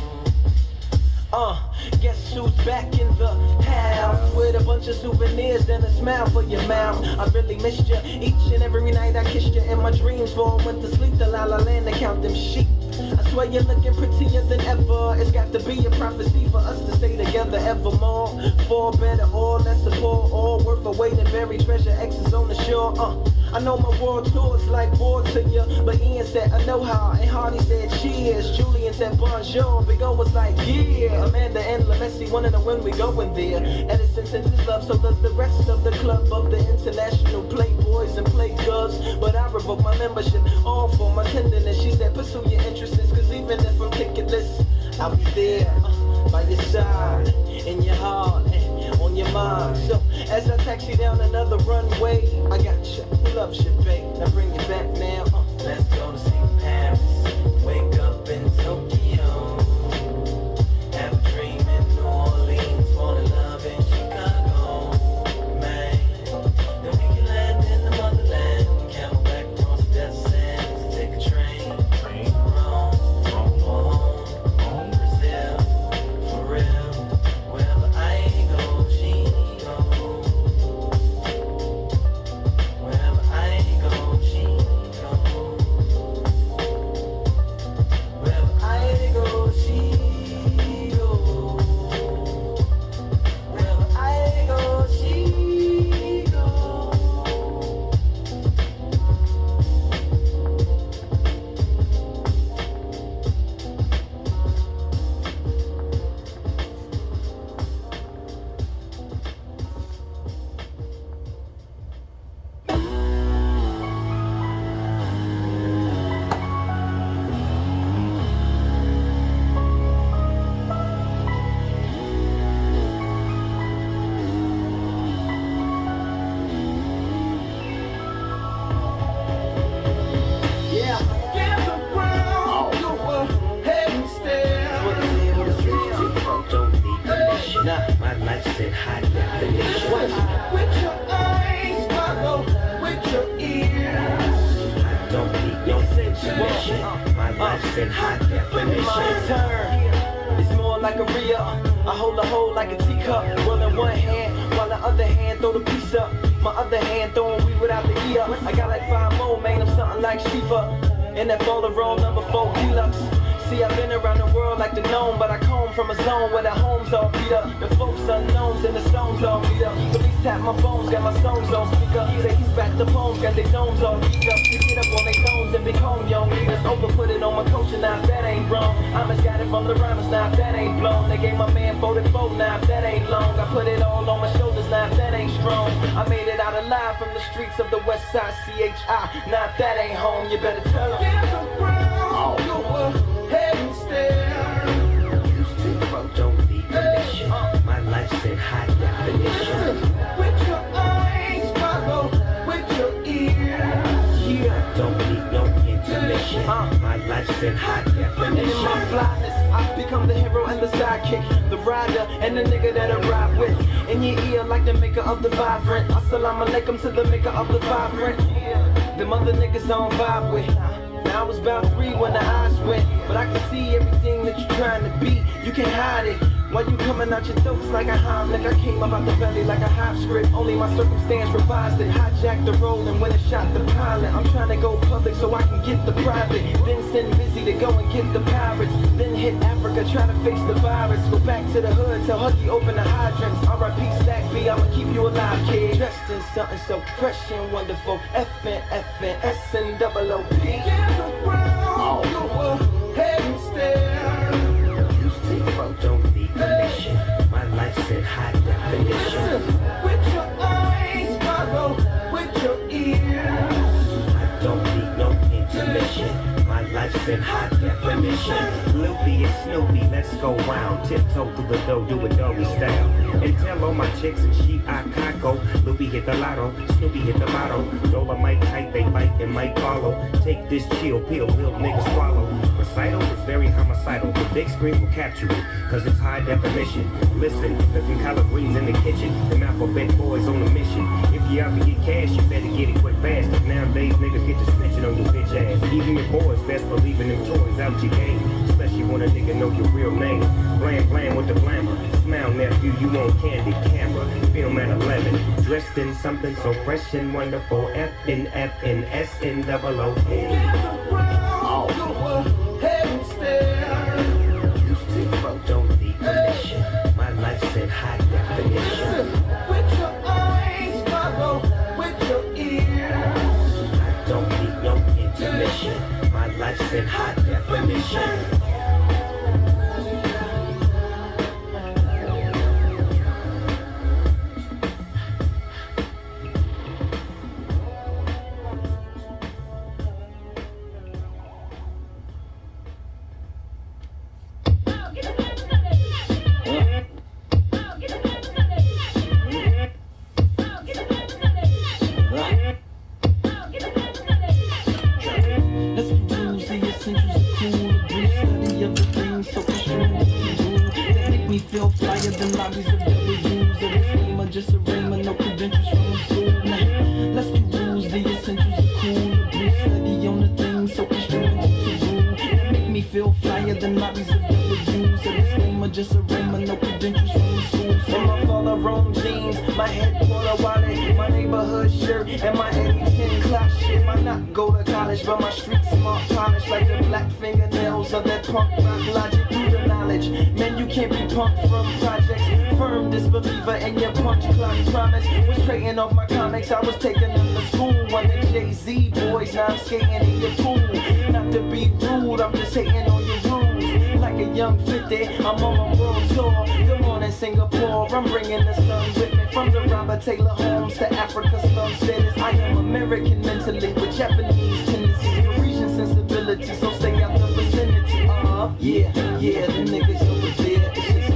Guess who's back in the house with a bunch of souvenirs and a smile for your mouth. I really missed you each and every night. I kissed you in my dreams before I went to sleep. The La La Land to count them sheep. I swear you're looking prettier than ever. It's got to be a prophecy for us to stay together evermore. For better or lesser, poor or worth a weight and buried treasure. X's on the shore. I know my world tour's like bored to you, but Ian said aloha and Hardy said cheers. Julian said bonjour. Big O was like yeah. Amanda and LaMessi wanna know when we going there. Edison sends his love, so does the rest of the club of the international playboys and playgirls. But I revoked my membership, all for my tenderness. She said pursue your interests, cause even if I'm ticketless, I'll be there by your side, in your heart, and on your mind. So as I taxi down another runway, I got you, who loves you, babe? Now bring it back now. Let's go to St. Paris, wake up in Tokyo, have a dream in New Orleans, fall in love in Chicago, man. Then we can land in the motherland, camel back across the desert sands, take a train to Rome, home, Brazil, for real. Wherever I go, she goes. Wherever I go, she goes. Wherever I go, she goes. Wherever I go, she goes. Yeah. Gather round, go ahead and stare. What is it, what is it? Don't need permission. My life said high definition. With your eyes, follow with your ears. I don't need your permission. My life said high definition. My turn. It's more like a Rhea. I hold a hole like a teacup. Well in one hand, while the other hand throw the piece up. My other hand throwing weed without the ear. I got like 5 more, man, I'm something like Shiva. And that Polaroid number 4 deluxe. See, I've been around the world like the gnome, but I come from a zone where the homes all beat up. The folks unknowns and the stones all beat up. Police tap my phones, got my songs on speaker. Say he's back the poems, got their domes all beat up. You get up on their tones and become young leaders. Over put it on my culture, now if that ain't wrong. I just got it from the rhymers, now if that ain't blown. They gave my man 44, now if that ain't long. I put it all on my shoulders, now if that ain't strong. I made it out alive from the streets of the west side, CHI. Now if that ain't home, you better tell them. Get around, go ahead and stare. Used to bro, don't need permission. My life said high definition. With your eyes, follow with your ears. Yeah, don't need no intermission. My life said high definition. And in my blindness, I become the hero and the sidekick, the rider and the nigga that I ride with. In your ear, like the maker of the vibrant. Assalamu alaikum to the maker of the vibrant. Them other niggas on vibe with. Now I was about 3 when the eyes went, but I can see everything that you're trying to be. You can't hide it. Why you coming out your throats like a Heimlich? I came up out the belly like a hop script. Only my circumstance revised it. Hijacked the role and when it shot the pilot. I'm trying to go public so I can get the private. Then send Busy to go and get the pirates. Then hit Africa, try to face the virus. Go back to the hood, tell Huggy open the hydrants. R.I.P. Stack B, I'ma keep you alive, kid. Dressed in something so fresh and wonderful. F-N, S and double O-P. Heaven stare. You see, bro, don't need permission. My life's in high definition. With your eyes, follow with your ears. I don't need no intermission. My life's in high definition. Loopy and Snoopy, let's go round. Tiptoe through the dough, do it doggy style. And tell all my chicks and she I caco. Loopy hit the lotto, Snoopy hit the lotto. Dolomite tight, they bite and might follow. Take this chill pill, little nigga swallow. Recital is very homicidal. The big screen will capture it, cause it's high definition. Listen, cooking collard greens in the kitchen. Them alphabet boys on a mission. If you out to get cash, you better get it quick fast. Cause nowadays niggas get to snitching on your bitch ass. Even your boys best believe in them toys out your game. Especially when a nigga know your real name. Blam blam with the glamour. Smile nephew, you on candy camera. Film at 11. Dressed in something so fresh and wonderful. F-N, S-N double O-N. Heaven stare. You see, bro, don't need permission. My life's in high definition. With your eyes, follow with your ears. I don't need no intermission. My life's in high definition. But my street smart polish like the black fingernails of that punk rock logic through the knowledge. Man, you can't be punked from projects. Firm disbeliever in your punch clock promise. Was trading off my comics, I was taking them to school. One of Jay-Z boys, now I'm skating in your pool. Not to be rude, I'm just hating on your rules. Like a young 50, I'm on my world tour. Good morning, Singapore, I'm bringing the sun with me. From the Robert Taylor Homes to Africa slum cities. I am American mentally with Japanese tendencies, Parisian sensibility, so stay out the vicinity. Yeah, the niggas over there, it's just,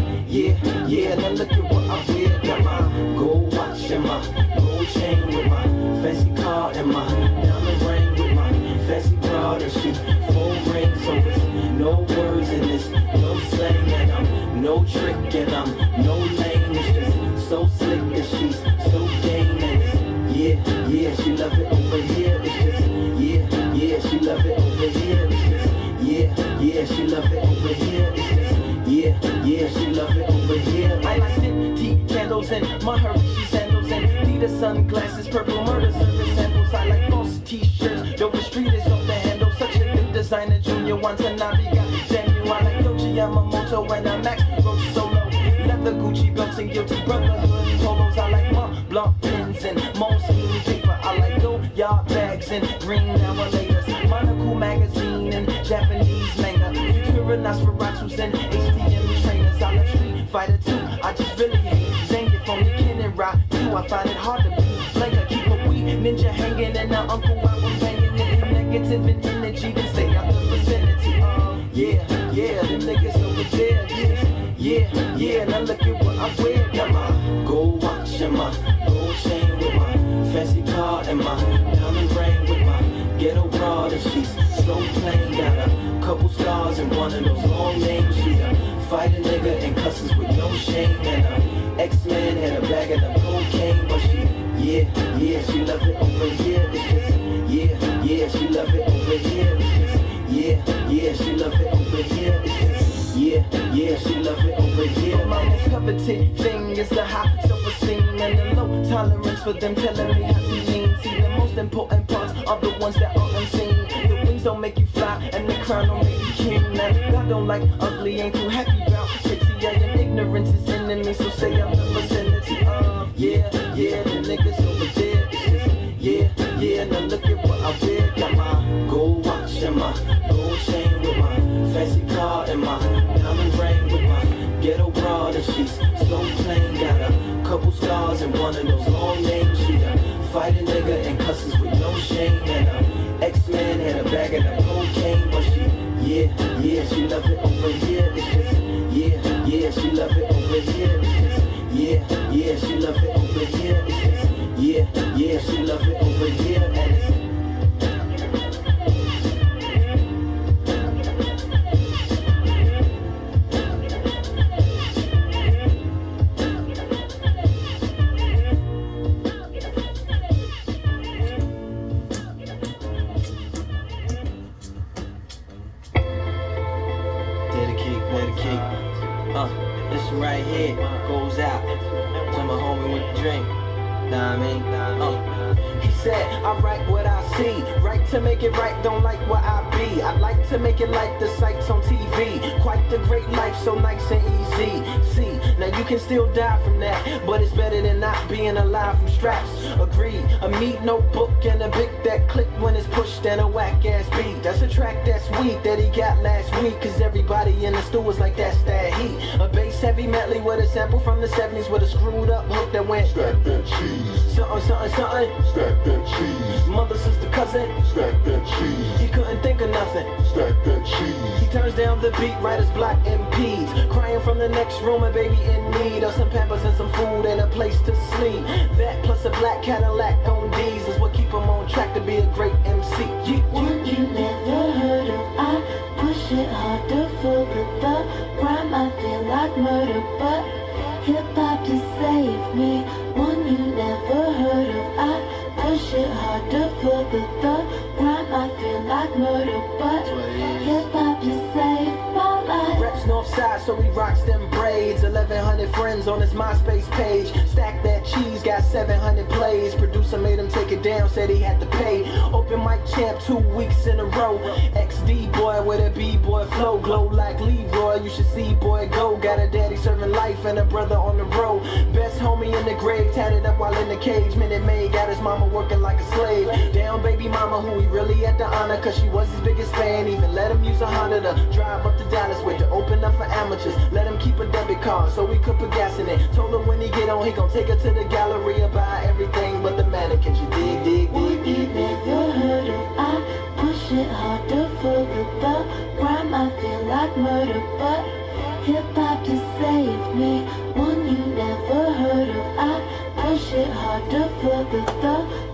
yeah, now look at what I wear. Got my gold watch and my gold chain with my fancy car and my diamond ring with my fancy broad and she full ring, so it's no words in this, no slang, and I'm no trick and I'm no lame, it's just so slick and she's so game and it's, yeah, she love it over here, it's just, yeah, she love it over here, it's just, yeah, she love it over here, it's just, yeah, she love it over here. I like tea candles and Maharishi sandals and Adidas sunglasses, purple murder service samples. I like false t-shirts, Dover Street is off the handle, such a good designer. Junior Watanabe got Daniel. I like Dolce Yamamoto and a Max Roach Solo. Leather Gucci belts and guilty brotherhood polos. I like Mont Blanc pens and Moleskine paper. I like Goyard bags and green hourlators. Monocle magazine and Japanese manga. Futura Nosferatu's and HTM trainers. I love Street Fighter 2. I just really hate Zangief from the Ken and Rock 2. I find it hard to be like I keep a weed ninja hanging and now Uncle I was banging it. Negative and energy to stay out the vicinity. Yeah, the niggas over there. Yeah, now look at what I wear. Got my gold watch and my gold chain with my fancy car and my diamond ring with my ghetto broad and she's so plain. Got a couple scars and one of those long names. She fight a nigga and cusses with no shame. And X-Men had a bag of the cocaine, but she, she love it over here. It's just, yeah, she love it over here. It's just, yeah, she love it over here. It's just, yeah, she love it over here. positive thing is the high self-esteem and the low tolerance for them telling me how to lean. See, the most important parts are the ones that are unseen. The wings don't make you fly and the crown don't make you king. Now, God don't like ugly, ain't too happy about pretty. I am ignorance is enemy, so say I'm the vicinity of. Yeah, the niggas over there. It's just, yeah, now look at what I wear. Got my gold watch and my gold chain with my fancy car and my diamond ring with my ghetto broad, and she's so plain. Got a couple scars and one of those long names. She a fighting nigga and cusses with no shame. And a X-Man had a bag of the cocaine, but she, yeah, she love it over here. It's just, yeah, she love it over here. It's just, yeah, she love it over here. It's just, yeah, she love it over here. And it's this one right here goes out to my homie with the drink. Nah, I mean, he said, I write what I see, right to make it right, don't like what I be. I like to make it like the sights on TV. Quite the great life, so nice and easy. See, now you can still die from that, but it's better than not being alive from straps. Agreed, a meat notebook and a big that click when it's pushed and a whack ass beat. That's a track that's weak that he got last week, cause everybody in the stew was like that's that heat. A bass heavy medley with a sample from the 70s with a screwed up hook that went stack that cheese. Something, stack that cheese. Mother, sister, cousin, stack that cheese. He couldn't think of nothing, stack that cheese. He turns down the beat right as black MPs, crying from the next room, a baby in need of some pampers and some food and a place to sleep. That plus a black Cadillac on D's is what keep him on track to be a great MC. One you never heard of, I push it harder for the rhyme. I feel like murder, but hip-hop just saved me. One you never heard of, I push it harder for the rhyme. I feel like murder, but hip-hop just saved my life. Reps north side, so he rocks them braids. 1,100 friends on his MySpace page. Stack that cheese, got 700 plays. Producer made him take it down, said he had to pay. Open mic champ 2 weeks in a row. XD boy with a B-boy flow. Glow like Leroy, you should see boy go. Got a daddy serving life and a brother on the road. Best homie in the grave, tatted up while in the cage. Minute Maid got his mama working like a slave. Down baby mama who he really had to honor, cause she was his biggest fan. Even let him use a Honda to drive up to Dallas with, to open up for amateurs. Let him keep a debit card so we could put gas in it. Told her when he get on, he gon' take her to the gallery and buy everything but the mannequins. You dig. One you never heard of, I push it harder for the rhyme. I feel like murder, but hip-hop just saved me. One you never heard of, I push it harder for the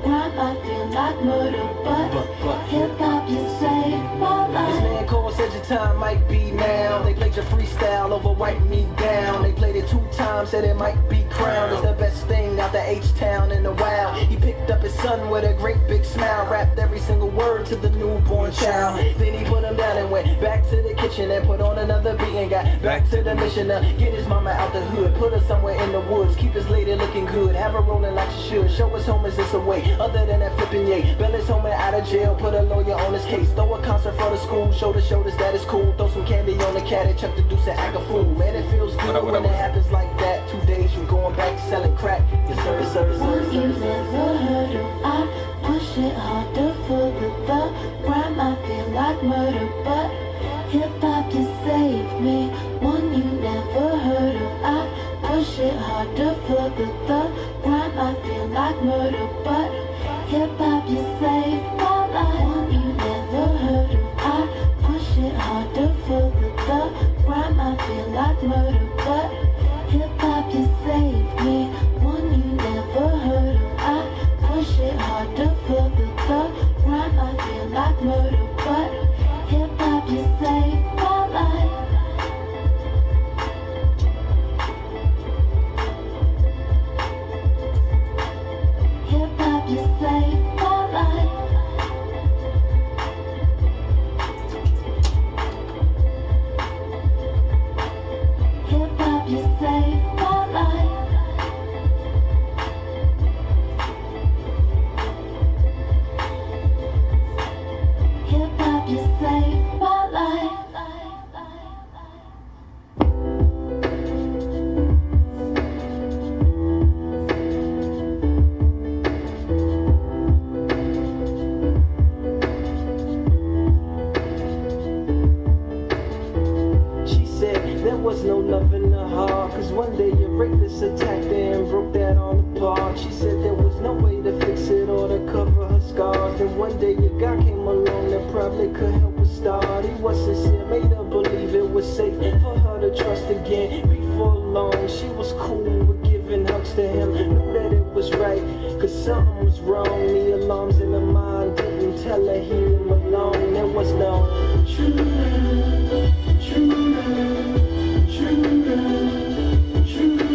rhyme. I feel like murder, but hip-hop just saved my life. This man called said your time might be now. They played your freestyle over Wipe Me Down. They played it 2 times, said it might be crowned as the best thing out the H-Town in a while. He picked up his son with a great big smile, rapped every single word to the newborn child. Then he put him down and went back to the kitchen and put on another beat and got back to the mission to get his mama out the hood, put her somewhere in the woods, keep his lady looking good, have her rolling like she should, show his homies it's a way other than that flipping yay. Bail his homie out of jail, put a lawyer on his case, throw a concert for the school, show the shoulders that is cool, throw some candy on the cat and chuck the deuce and act a fool. Man, it feels good when it happens like that. 2 days from going back selling crack. Yes sir. One you never heard of, I push it harder for the rhyme. I feel like murder, but hip-hop just saved me. One you never heard of, I push it harder for the rhyme. I feel like murder, but hip-hop just saved my life. One you never heard of, I push it harder for the rhyme. I feel like murder, but hip-hop just saved me. One you never heard of, I push it harder for the rhyme. I feel like murder, but hip-hop just saved my life. Hip-hop just saved my life. Hip-hop just saved my life. One day a rapist attacked her and broke that arm apart. She said there was no way to fix it or to cover her scars. Then one day a guy came along that probably could help her start. He was sincere, made her believe it was safe for her to trust again. Before long, she was cool with giving hugs to him. Knew that it was right, cause something was wrong. The alarms in her mind didn't tell her he didn't belong. There was no true love, true love, true love, true love.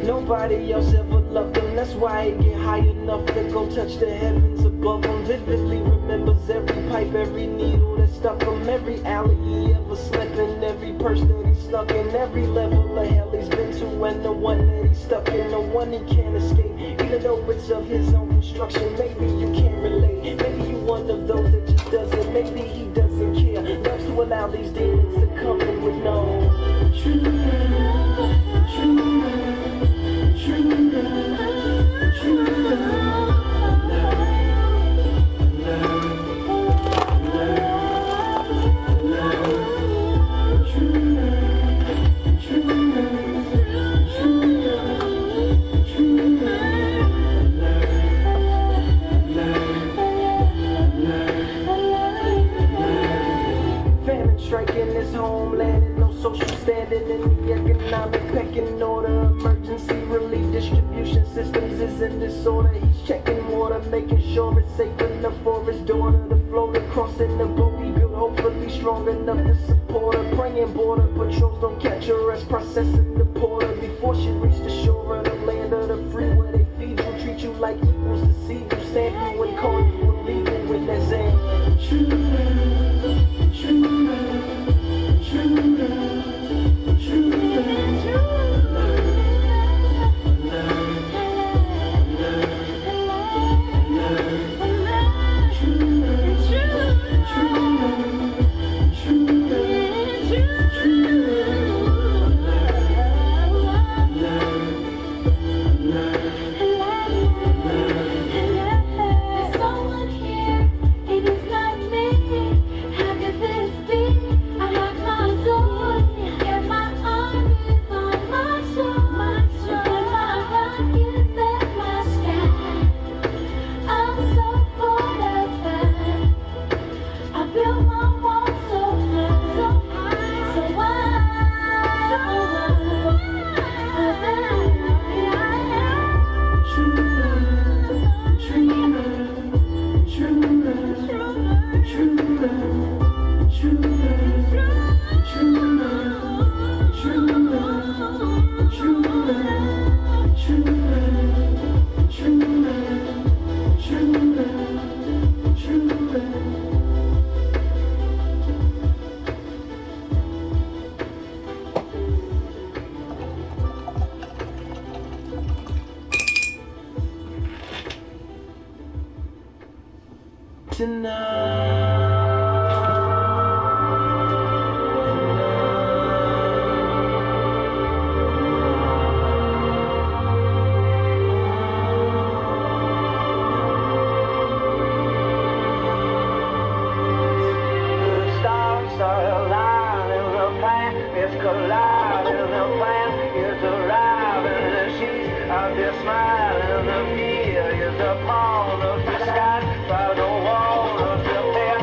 Nobody else ever loved him, that's why he get high enough to go touch the heavens above him. Vividly remembers every pipe, every needle that stuck him, every alley he ever slept in, every purse that he snuck in, every level of hell he's been to, and the one that he's stuck in, the one he can't escape, even though it's of his own construction. Maybe you can't relate, maybe you one of those that just doesn't, maybe he doesn't care, loves to allow these demons to come in with no true love, true love. True love, true love. Famine striking his homeland and no social standing in the economic pecking order. Emergency relief distribution systems is in disorder. He's checking water, making sure it's safe enough for his daughter to float across in the boat he built, hopefully strong enough to support her. Praying border patrols don't catch her as processing the porter before she reached the shore of the land of the free, where they feed you, treat you like equals, deceive you, stamp you and call you illegal with that saying true love, true love, true love, true love, true love. Smile and the fear is upon of the sky by the wall of the bed.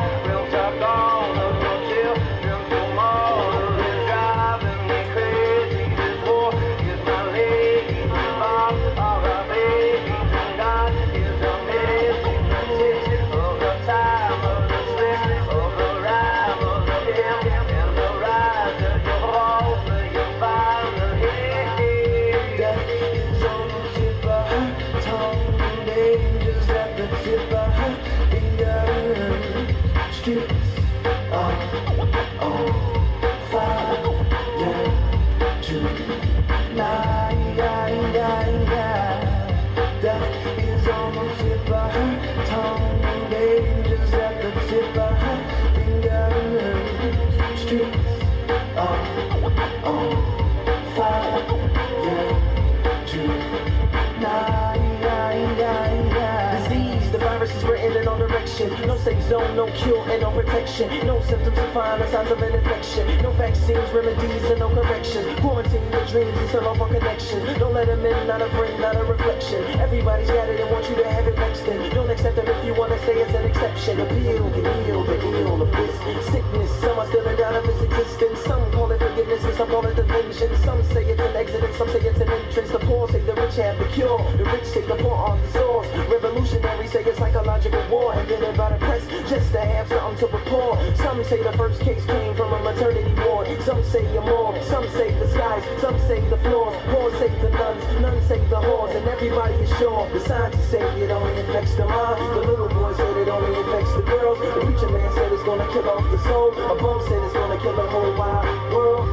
infection. No safe zone, no cure, and no protection. No symptoms defined, no signs of an infection. No vaccines, remedies, and no corrections. Quarantine your dreams and sell off our connections. Don't let them in, not a friend, not a reflection. Everybody's got it and want you to have it next then. Don't accept it if you want to stay as an exception. Appeal, the ill of this sickness. Some are still in doubt of its existence. Some call it forgiveness and some call it division. Some say it's an exit and some say it's an entrance. The poor say the rich have the cure. The rich say the poor are the source. Revolutionaries say it's psychological war invented by the press just to have something to report. Some say the first case came from a maternity ward. Some say a morgue. Some say the skies. Some say the floors. Poor say the nuns. None say the whores. And everybody is sure. The scientists say it only affects the mind. The little boy said it only affects the girls. The preacher man said it's gonna kill off the soul. A bum said it's gonna kill the whole wide world.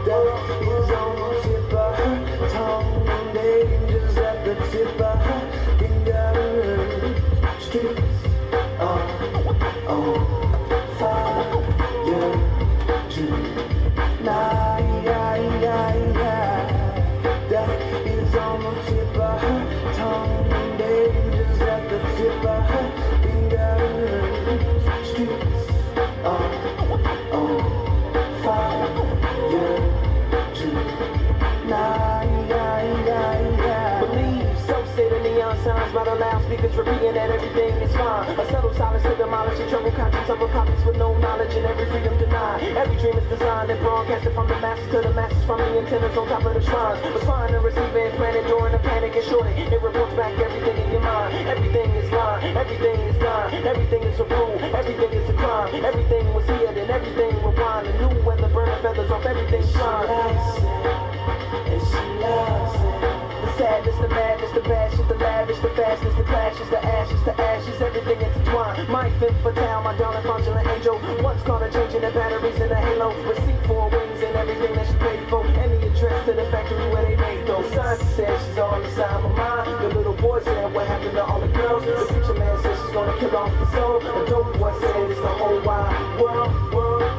Death is on the tip of her tongue. And danger's at the tip of her finger. Streets are on fire tonight. Death is on the tip of her tongue. And danger's at the tip of her finger. Streets are on fire tonight. Believe, some say the neon signs by the loudspeakers repeating that everything is fine. A subtle silence to demolish the troubled conscience of a populace with no knowledge and every freedom denied. Every dream is designed and broadcasted from the masses to the masses from the antennas on top of the shrines. But find the receiver implanted during the panic and shorted. It reports back everything in your mind. Everything is lying, everything is dying, everything is a rule, everything is a crime. Everything was here, then everything rewind. The new weather burn the feathers off everything shine. And she loves it. The sadness, the madness, the bash, the lavish, the fastness, the clashes, the ashes, everything intertwined. My femme fatale, my darling fraudulent angel. Once caught her changing the batteries in a halo. Receipt for wings and everything that she paid for. And the address to the factory where they made those. Science said she's all inside my mind. The little boy said what happened to all the girls. The preacher man said she's gonna kill off the soul. The dope boy said it's the whole wide world.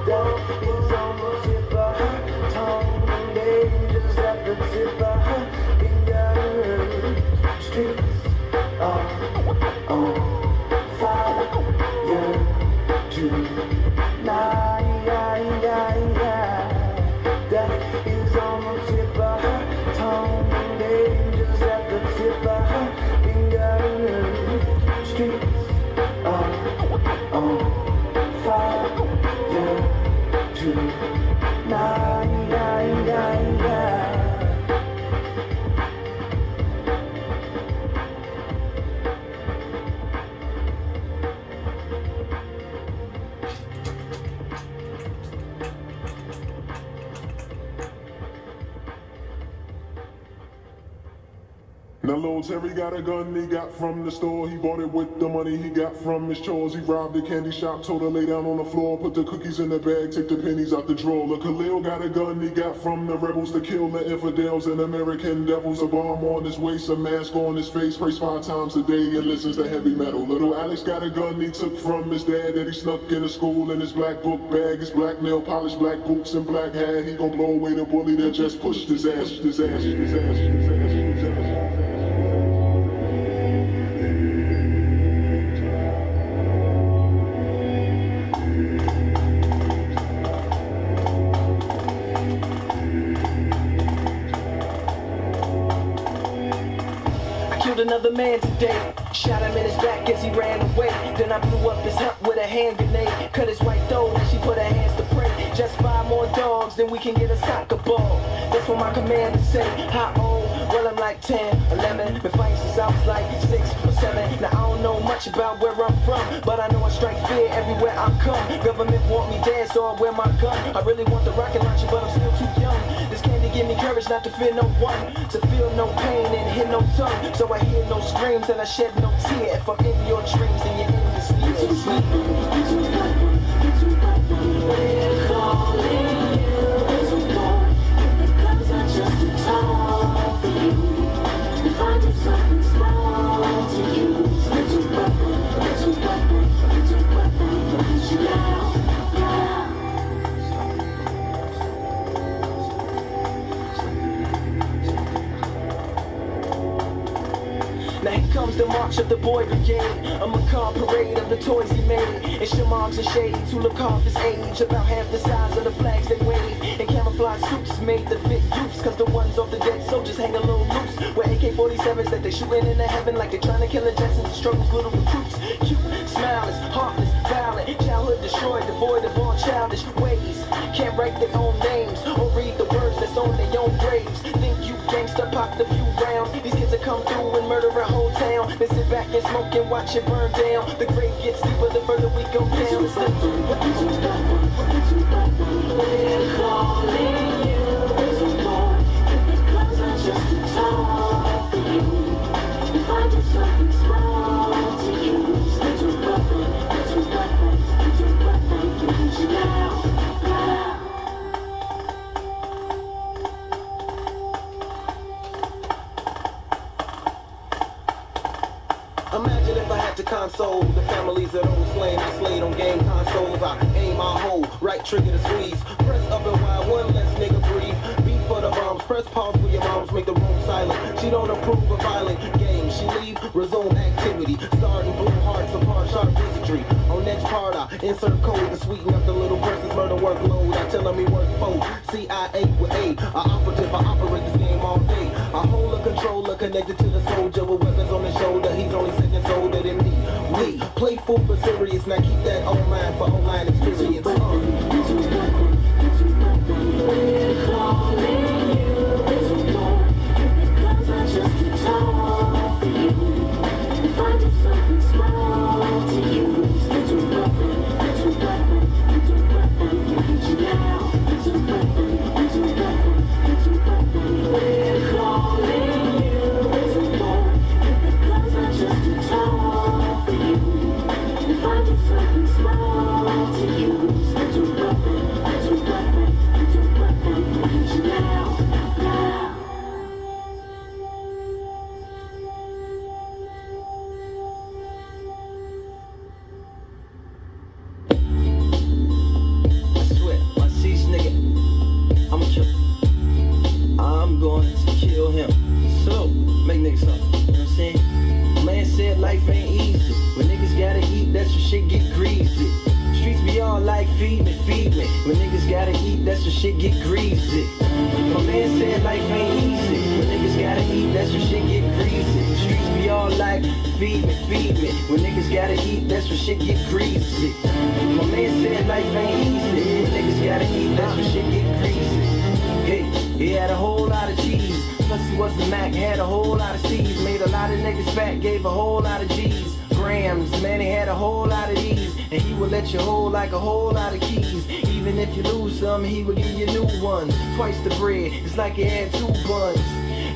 Death is on the tip of her tongue. And danger's at the tip of her finger. Streets are on fire tonight. Death is on the tip of her tongue. And danger's at the tip of her finger. Streets are on fire tonight. Now Lil Terry got a gun he got from the store. He bought it with the money he got from his chores. He robbed the candy shop, told her lay down on the floor. Put the cookies in the bag, take the pennies out the drawer. Look, Khalil got a gun he got from the rebels to kill the infidels and American devils. A bomb on his waist, a mask on his face. Prays 5 times a day and listens to heavy metal. Little Alex got a gun he took from his dad that he snuck into school in his black book bag. His black nail polish, black boots and black hat. He gon' blow away the bully that just pushed his ass, his ass, his ass, his ass, his ass. Another man today, shot him in his back as he ran away. Then I blew up his hump with a hand grenade. Cut his white throat and she put her hands to pray. Just 5 more dogs, then we can get a soccer ball. That's what my commander say. How old? Well, I'm like 10, 11. Been fighting since I was like 6 or 7. Now I don't know much about where I'm from, but I know I strike fear everywhere I come. Government want me dead, so I wear my gun. I really want the rocket launcher, but I'm still too young. This candy give me courage not to fear no one, to feel no pain and hear no tongue. So I hear no screams and I shed no tear. If I'm in your dreams, then you're in this year. We're calling you. Because I just too tall for you. We find it something small to use. Little weapon, put you down. Now here comes the march of the boy brigade, a macabre parade of the toys he made, and shamarks and shades who look half his age, about half the size of the flags they wave, and camouflage suits made to fit youths, cause the ones off the dead soldiers hang a little loose, with AK-47s that they shooting into heaven like they're trying to kill the Jetsons and struggles little recruits. Cute, smiles, heartless, violent, childhood destroyed, devoid of all childish ways, can't write their own names, or read the words that's on their own graves. Think you gangsta popped a few rounds, these kids will come through and murder a whole town, then sit back and smoke and watch it burn down. The grave gets deeper the further we go down. It's we're calling you, because I just talk to you. If I did something small to you, little weapon, use it now. Imagine if I had to console the families of those slain and slayed on game consoles. I aim my hole, right trigger to squeeze. Press up and wide, one less nigga breathe. Beat for the bombs, press pause for your moms, make the room silent. She don't approve of violent games. She leave, resume activity. Starting blue hearts apart, sharp wizardry. On next part, I insert code to sweeten up the little person's murder workload. I tell him he work for CIA with A. A operative, I operate this game all day. I hold a controller connected to the soldier with weapons on his shoulder. He's only seconds older than me. We playful but serious. Now keep that on mind for online experience. We're calling you, because I just talk to you. If I did something small to you, little weapon, use it now. Little weapon, we're calling you, because I just talk to you. If I did something small to you, little weapon, use it now. I swear, my cease nigga, I'ma kill him. I'm going to kill him. So, make niggas up, you know what I'm saying? Man said life ain't easy. When niggas gotta eat, that's when shit get greasy. Streets be all like feed me, feed me. When niggas gotta eat, that's when shit get greasy. My man said life ain't easy. When niggas gotta eat, that's when shit get greasy. Streets be all like feed me, feed me. When niggas gotta eat, that's when shit get greasy. My man said life ain't easy. When niggas gotta eat, that's when shit get greasy. Hey, he had a whole lot of cheese. Plus he was the Mac, had a whole lot of C's. Made a lot of niggas fat, gave a whole lot of G's. Grams, man, he had a whole lot of these. And he would let you hold like a whole lot of keys. Even if you lose some, he would give you new ones. Twice the bread, it's like he had 2 buns.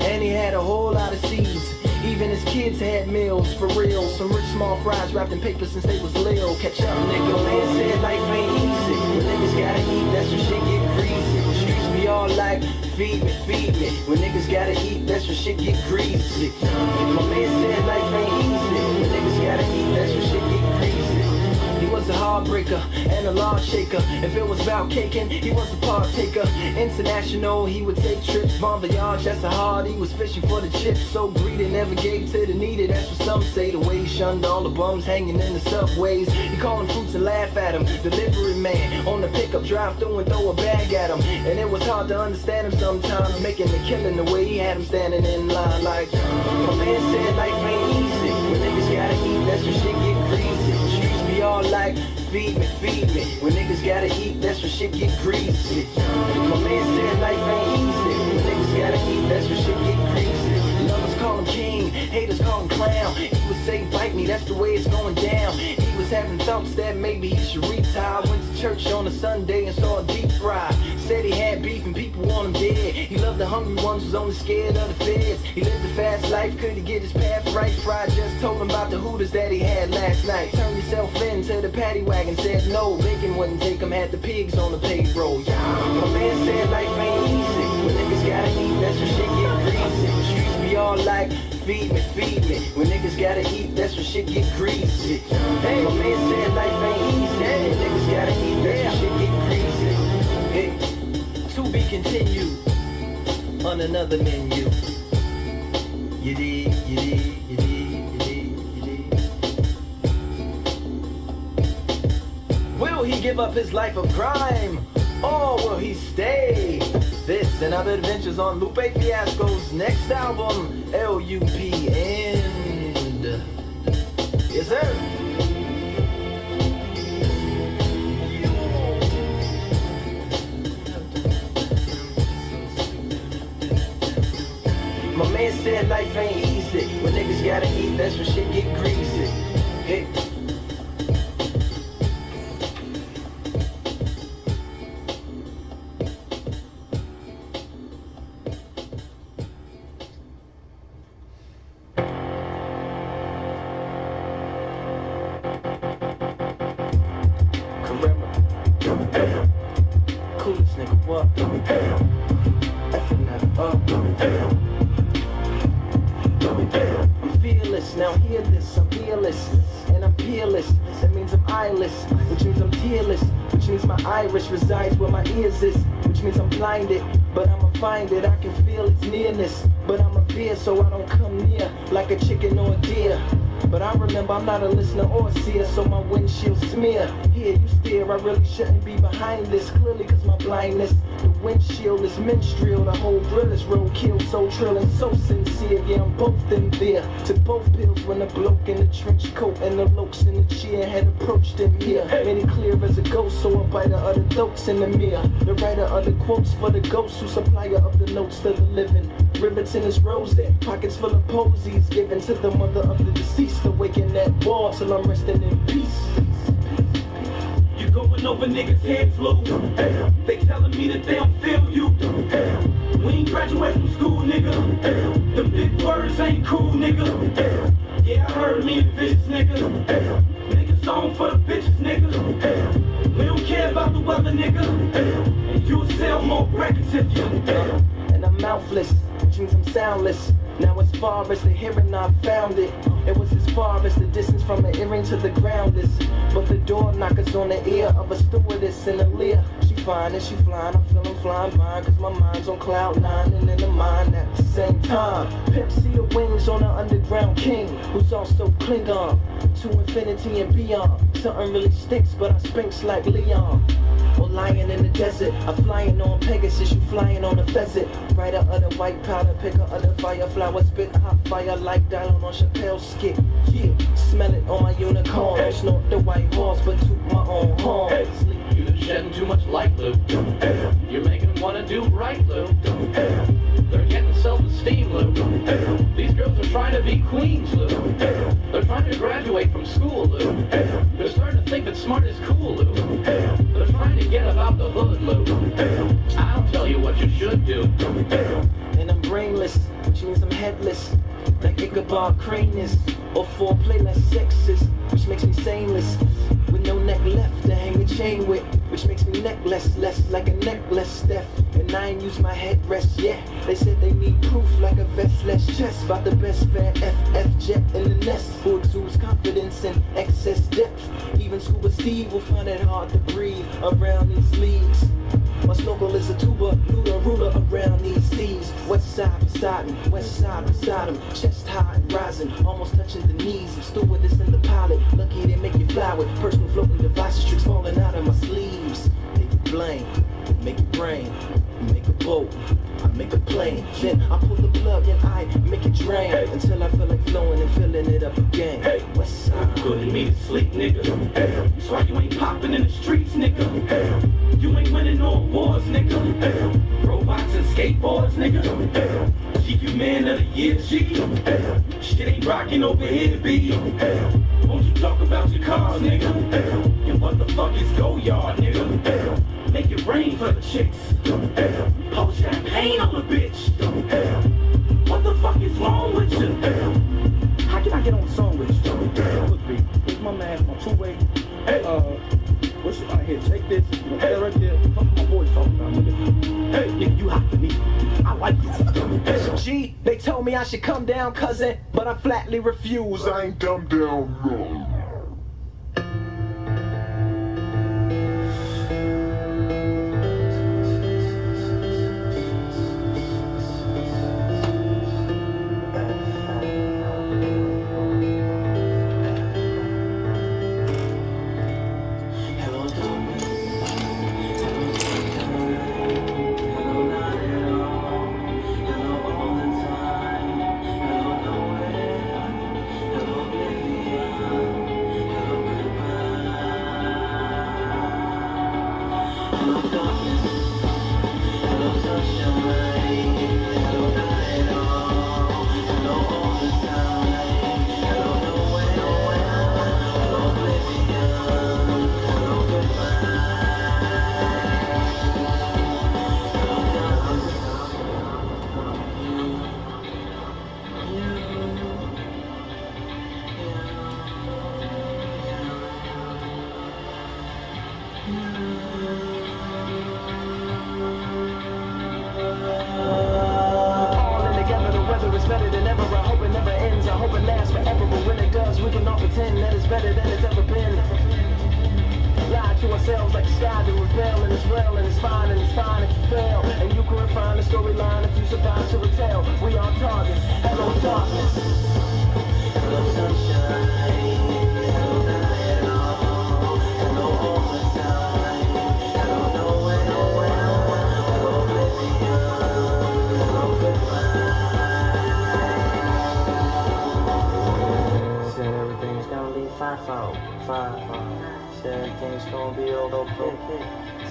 And he had a whole lot of seeds. Even his kids had meals, for real. Some rich small fries wrapped in paper since they was little. Catch up, nigga, man said life ain't easy. When niggas gotta eat, that's when shit get greasy. The streets be all like, feed me, feed me. When niggas gotta eat, that's when shit get greasy. My man said life ain't easy. When niggas gotta eat, that's when shit get greasy. He was a heartbreaker and a law shaker. If it was about caking, he was a partaker. International, he would take trips. Bon voyage, that's a hard. He was fishing for the chips. So greedy, never gave to the needy. That's what some say. The way he shunned all the bums hanging in the subways. He call them fruits and laugh at him. Delivery man on the pickup, drive through and throw a bag at him. And it was hard to understand him sometimes. Making the killing the way he had him standing in line like. My man said life ain't easy. When niggas gotta eat, that's when shit get greasy. The streets be all like, feed me, feed me. When niggas gotta eat, that's when shit get greasy. My man said life ain't easy. When niggas gotta eat, that's when shit get greasy. Lovers call him king, haters call him clown. He would say, bite me, that's the way it's going down. He was having thoughts that maybe he should retire. Went to church on a Sunday and saw a deep fry. Said he had beef and people want him dead. He loved the hungry ones, was only scared of the feds. He lived a fast life, couldn't get his path right. Fry just told him about the hooters that he had last night. Turned himself into the paddy wagon, said no, bacon wouldn't take him, had the pigs on the payroll. Yeah. My man said life ain't easy. When niggas gotta eat, that's when shit get greasy. The streets be all like, feed me, feed me. When niggas gotta eat, that's when shit get greasy. Hey, my man said life ain't easy. When niggas gotta eat, that's when shit get greasy. Hey, to be continued on another menu. You dig, you dig, you dig. live up his life of crime? Or will he stay? This and other adventures on Lupe Fiasco's next album, L.U.P. End. Yes, sir. My man said life ain't easy. When niggas gotta eat, that's when shit get greasy. Hey. Coolest nigga, what? I'm fearless, now hear this, I'm fearless, and I'm peerless, that means I'm eyeless, which means I'm tearless, which means my iris resides where my ears is, which means I'm blinded, but I'ma find it, I can feel its nearness, but I'm a fear so I don't come near, like a chicken or a deer. But I remember I'm not a listener or a seer, so my windshield smear. Here you steer, I really shouldn't be behind this, clearly cause my blindness. The windshield is minstrel, the whole drill is roadkill, so trill and so sincere. Yeah, I'm both in there. Took both pills when the bloke in the trench coat and the lokes in the chair had approached him here. Made it clear as a ghost, so a biter of the throats in the mirror. The writer of the quotes for the ghost, who supplier of the notes to the living. Rivets in his rosette, pockets full of posies given to the mother of the deceased. Awaken that wall till I'm resting in peace. You going over niggas' heads, Lou. They telling me that they don't feel you. We ain't graduate from school, nigga. Them big words ain't cool, nigga. Yeah, I heard me and bitch, nigga. Niggas on for the bitches, nigga. We don't care about the weather, nigga. And you'll sell more records if you. And I'm mouthless, which means I'm soundless. Now as far as the hearing, I found it. It was as far as the distance from the earring to the ground is. But the door knockers on the ear of a stewardess in a leer. She fine and she flying, I'm feeling flying fine, cause my mind's on cloud nine and in the mind at the same time. Pimp see the wings on an underground king, who's also Klingon, to infinity and beyond. Something really stinks, but I spinks like Leon. Or lying in the desert, I'm flying on Pegasus, you flying on a pheasant. Writer of the white powder, picker of the fireflower, spit hot fire like Dylan on Chappelle's skit. Yeah, smell it on my unicorn. Snort the white horse, but toot my own horn. Sleep. You're shedding too much light, Lou. You're making them want to do right, Lou. They're getting self-esteem, Lou. These girls are trying to be queens, Lou. They're trying to graduate from school, Lou. They're starting to think that smart is cool, Lou. They're trying to get about the hood, Lou. I'll tell you what you should do. And I'm brainless, which means I'm headless, like Ichabod Crane is, or foreplay less sexist, which makes me saneless, with no neck left to hang a chain with, which makes me necklace less like a necklace Steph, and I ain't use my headrest yet. They said they need proof like a vestless chest, about the best fat FF jet in the nest, who exudes confidence and excess depth. Even Scuba Steve will find it hard to breathe around these leaves. My snorkel is a tuba, luda, ruler around these seas. West side beside him, west side beside him. Chest high and rising, almost touching the knees. I'm stewardess in the pilot, lucky they make you fly with personal floating devices, tricks falling out of my sleeves. Make you blame, make you brain, make a boat, I make a plane. Then I pull the plug and I make it drain until I feel like flowing and filling it up again. West side. Putting me to sleep, nigga. That's why you ain't popping in the streets, nigga. You ain't winning no awards, nigga. Robots and skateboards, nigga. GQ Man of the Year, G. Shit ain't rocking over here, B. Won't you talk about your cars, nigga? And what the fuck is Go Yard, nigga? Make it rain for the chicks. Pour champagne on the bitch. What the fuck is wrong with you? How can I get on the song with you? Look, B, here's my man, my two-way. What's right here? Take this. You know, that right there. Fuck my boys talking about. Hey, nigga, you hot to me. I like you. G, they told me I should come down, cousin, but I flatly refuse. I ain't dumb down, no. than ever. I hope it never ends. I hope it lasts forever. But when it does, we can all pretend that it's better than it's ever been. Lie to ourselves like the sky to rebel, and it's well, and it's fine if you fail. And you can refine the storyline if you survive to retell. We are targets. Hello, darkness. Hello, sunshine. Hello, night at all. Hello, all the time. Hello, nowhere. Hello, oblivion. Hello, goodbye. Said everything's gonna be fine. Said everything's gonna be okay.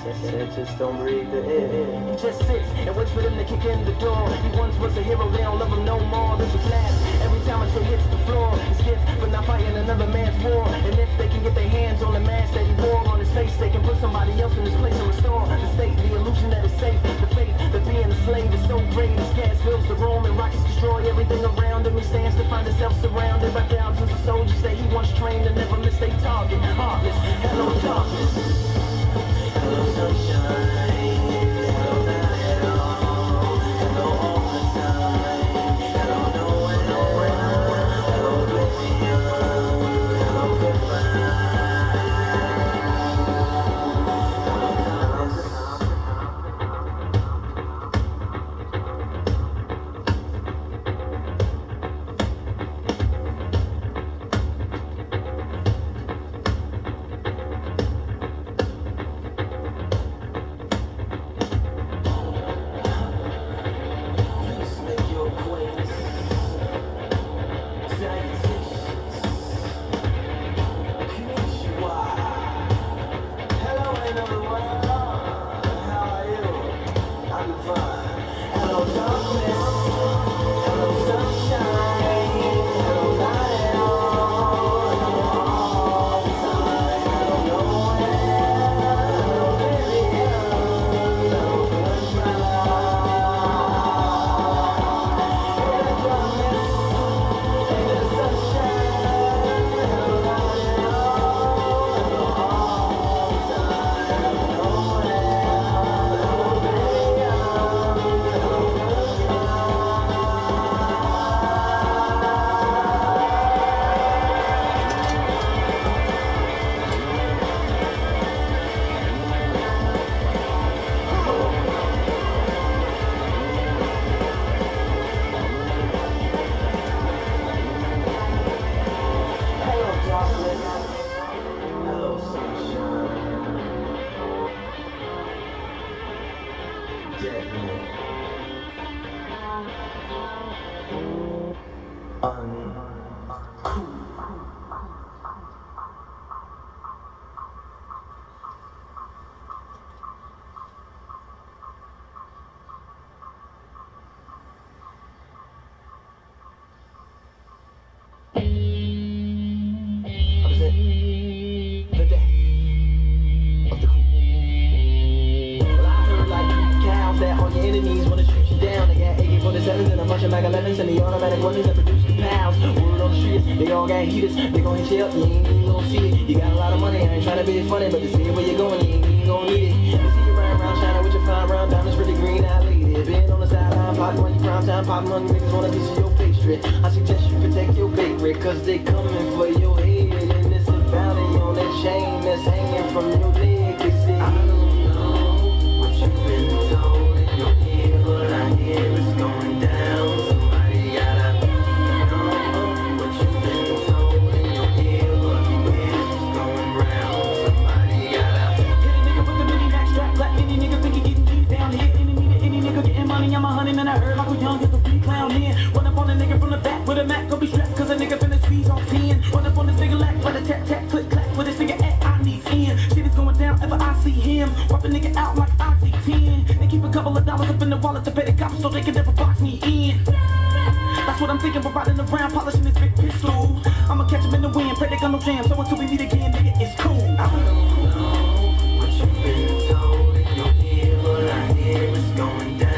Said just don't breathe the air. He just sits and waits for them to kick in the door. He once was a hero, they don't love him no more. This is last. Every time I say hits the floor, it's gifts for not fighting another man's war. And if they can get their hands on the mask that he wore on his face, they can put somebody else in his place and restore the state, the illusion that it's safe, the faith that being a slave is so great. His gas fills the room and rockets destroy everything around him. He stands to find himself surrounded by thousands of soldiers that he once trained to never miss their target. Heartless, hello darkness. Hello sunshine. Hello night at all. Hello all the time. Hello nowhere. Hello oblivion. Hello goodbye. And the automatic weapons that produce the pounds. Word on the streets, they all got heaters. They gon' hit you up, you ain't even gon' see it. You got a lot of money, I ain't tryna be funny, but to see where you're going, you ain't even gon' need it. You see you riding around shining with your fine round diamonds, pretty green-eyed lady. Been on the sideline, popping money, prime time, popping money, niggas want a piece of your pastry. I suggest you protect your bakery, cause they coming for your head. And it's a bounty on that chain that's hanging from your leg. You see, I don't know what you've been told in your ear, but I hear it's going down. I'm a honey, man, I heard Michael Young is the free clown in. Run up on a nigga from the back with a Mac, go be strapped, cause a nigga finna squeeze off 10. Run up on this nigga lack, with a tap, tap, click, clack, with this nigga at, I need 10. Shit is going down, ever I see him. Wipe a nigga out like I see 10. They keep a couple of dollars up in the wallet to pay the cops so they can never box me in. That's what I'm thinking, but riding around, polishing this big pistol. I'ma catch him in the wind, pray they got no jam, so until we meet again, nigga, it's cool. I don't know what you've been told in your ear, but I hear it's going down.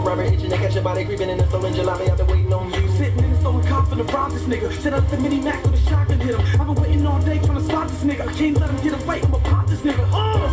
Robert itching, they catch your body creeping in the stolen jalopy. I've been waiting on you. Sitting in the stolen car for the rob this nigga. Set up the mini Mac with a shotgun hit him. I've been waiting all day trying to spot this nigga. Can't let him get away, I'ma pop this nigga.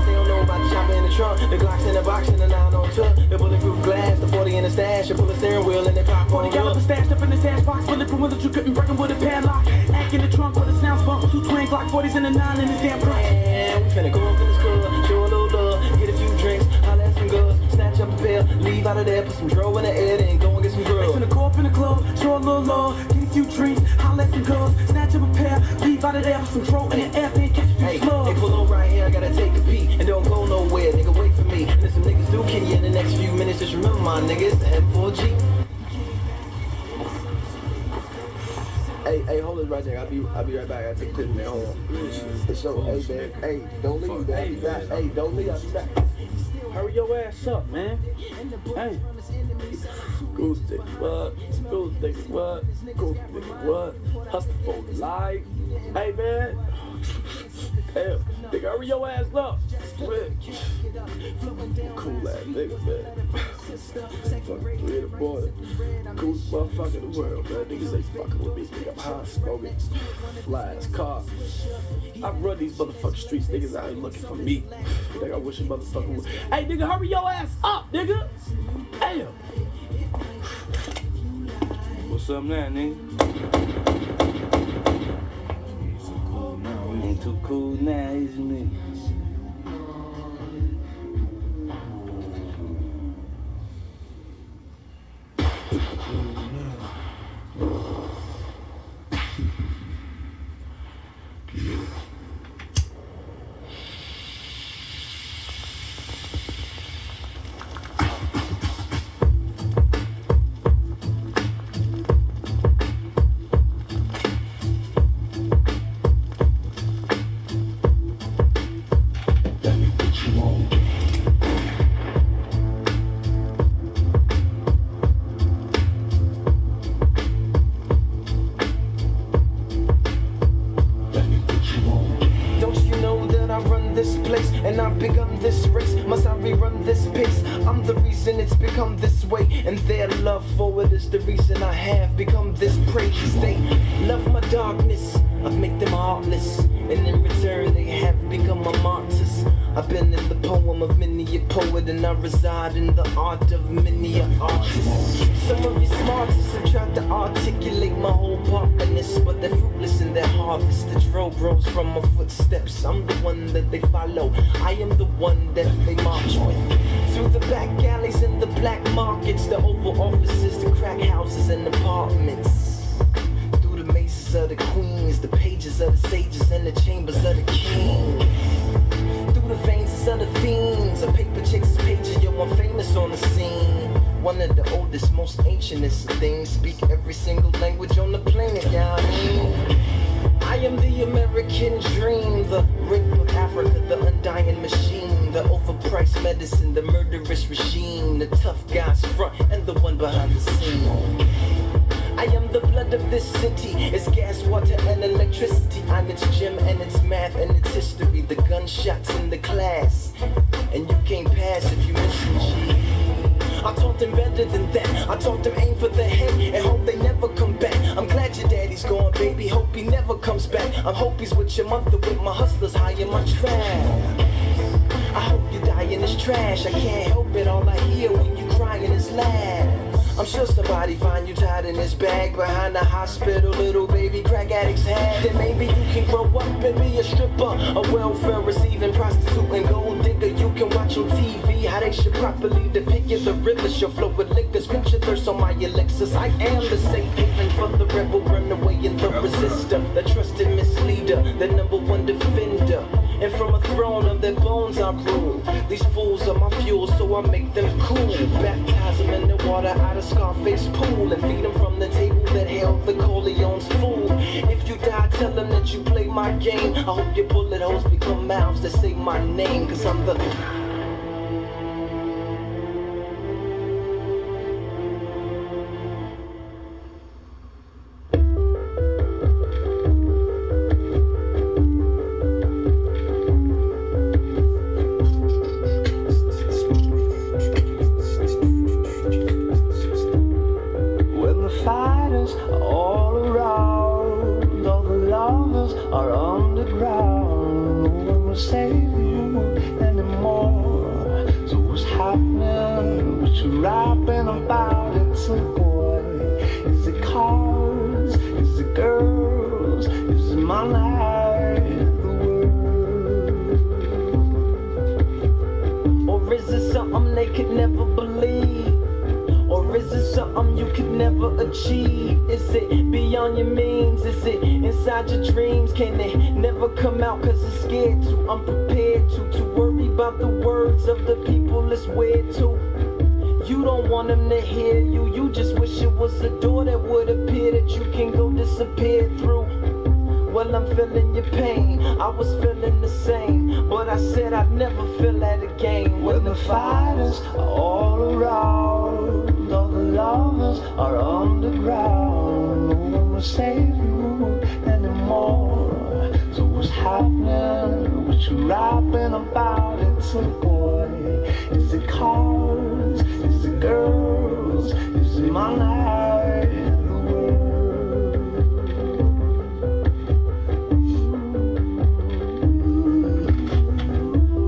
They don't know about the chopper in the trunk, the Glocks in the box and the 9 on tuck, the bulletproof glass, the 40 in the stash, the bullet steering wheel and the pop on the caliber stashed up in the stash box, bulletproof windows you couldn't break him with a padlock. Act in the trunk where the sounds bump, 2 twin Glock 40s and the 9 in his damn trunk. Man, we finna go up in this club, show a little love, get a few drinks, holla at some girls, snatch up a pair, leave out of there, put some dro in the air, then go and get some girls. They finna go up in the club, show a little love, get a few drinks, holla at some girls, snatch up a pair, leave out of there, put some dro in the air, then catch a few slugs. Hey, pull over right here, I gotta take a peek, and don't go nowhere, nigga, wait for me. And if some niggas do kill you in the next few minutes, just remember my nigga, it's the M4G. Hey, hold it right there. I'll be right back. I take a quick minute. Hold on. For sure. Hey, man. Hey, don't leave, man. I'll be back. Hey, don't leave. I'll be back. Hurry your ass up, man. Hey. Goose dick what? Goose dick what? Goose dick what? Hustle for life. Hey, man. Damn, nigga, hurry your ass up. Cool ass nigga, man. Fucking 3 in the morning. Coolest motherfucker in the world, man. Niggas ain't fucking with me. Nigga, I'm high, smoking, flying his car. I run these motherfucking streets. Niggas out here looking for me. Nigga, I wish a motherfucker would. Hey, nigga, hurry your ass up, nigga. Damn. What's up now, nigga? Ain't too cool now, isn't it? And their love for it is the reason I have become this praise. They love my darkness, I've made them heartless, and in return they have become a martyrs. I've been in the poem of many a poet, and I reside in the art of many a artist. Some of you smartest have tried to articulate my whole partnerness, but they're fruitless in their harvest. The trail grows from my footsteps. I'm the one that they follow. I am the one that they march with. Through the back alleys and the black markets, the Oval Offices, the crack houses and apartments. Through the mazes of the queens, the pages of the sages and the chambers of the king. Through the veins of the fiends, a paper chicks pages, yo, I'm famous on the scene. One of the oldest, most ancientest things. Speak every single language on the planet, yeah, I mean. I am the American dream, the rape of Africa, the undying machine, the overpriced medicine, the murderous regime, the tough guys front and the one behind the scene. I am the blood of this city, it's gas, water, and electricity. I'm its gym and its math and its history, the gunshots in the class, and you can't pass if you miss me, G. I taught them better than that. I taught them aim for the head and hope they never come back. I'm glad your daddy's gone, baby. Hope he never comes back. I hope he's with your mother, with my hustlers high in my trap. I hope you die in this trash. I can't help it. All I hear when you crying is laugh. I'm sure somebody find you tied in this bag behind the hospital, little baby crack addicts had. Then maybe you can grow up and be a stripper, a welfare receiving prostitute and gold digger. You can watch on TV how they should properly depict you. The river shall flow with liquor, scripture thirst on my Alexis. I am the safe haven for the rebel, runaway and the resistor, the trusted misleader, the #1 defender. And from a throne of their bones I rule. These fools are my fuel, so I make them cool. Baptize them in the water out of Scarface pool, and feed them from the table that held the Corleone's food. If you die, tell them that you play my game. I hope your bullet holes become mouths that say my name, cause I'm the... all around. wanna save you anymore. So what's happening? What you rapping about? It's a boy. Is it cars? Is it girls? Is it my life? The world? Or is it something they could never believe? Or is it something you could never achieve? Is it beyond your means? Is it inside your dreams? Can it never come out cause it's scared to? Unprepared to worry about the words of the people it's weird to. You don't want them to hear you. You just wish it was a door that would appear that you can go disappear through. Well, I'm feeling your pain. I was feeling the same, but I said I'd never feel that again. When the fighters are all around, all the lovers are underground. No one will save you anymore. So what's happening? What you rapping about? It's a boy. Is it cars? Is it girls? Is it my life? The world?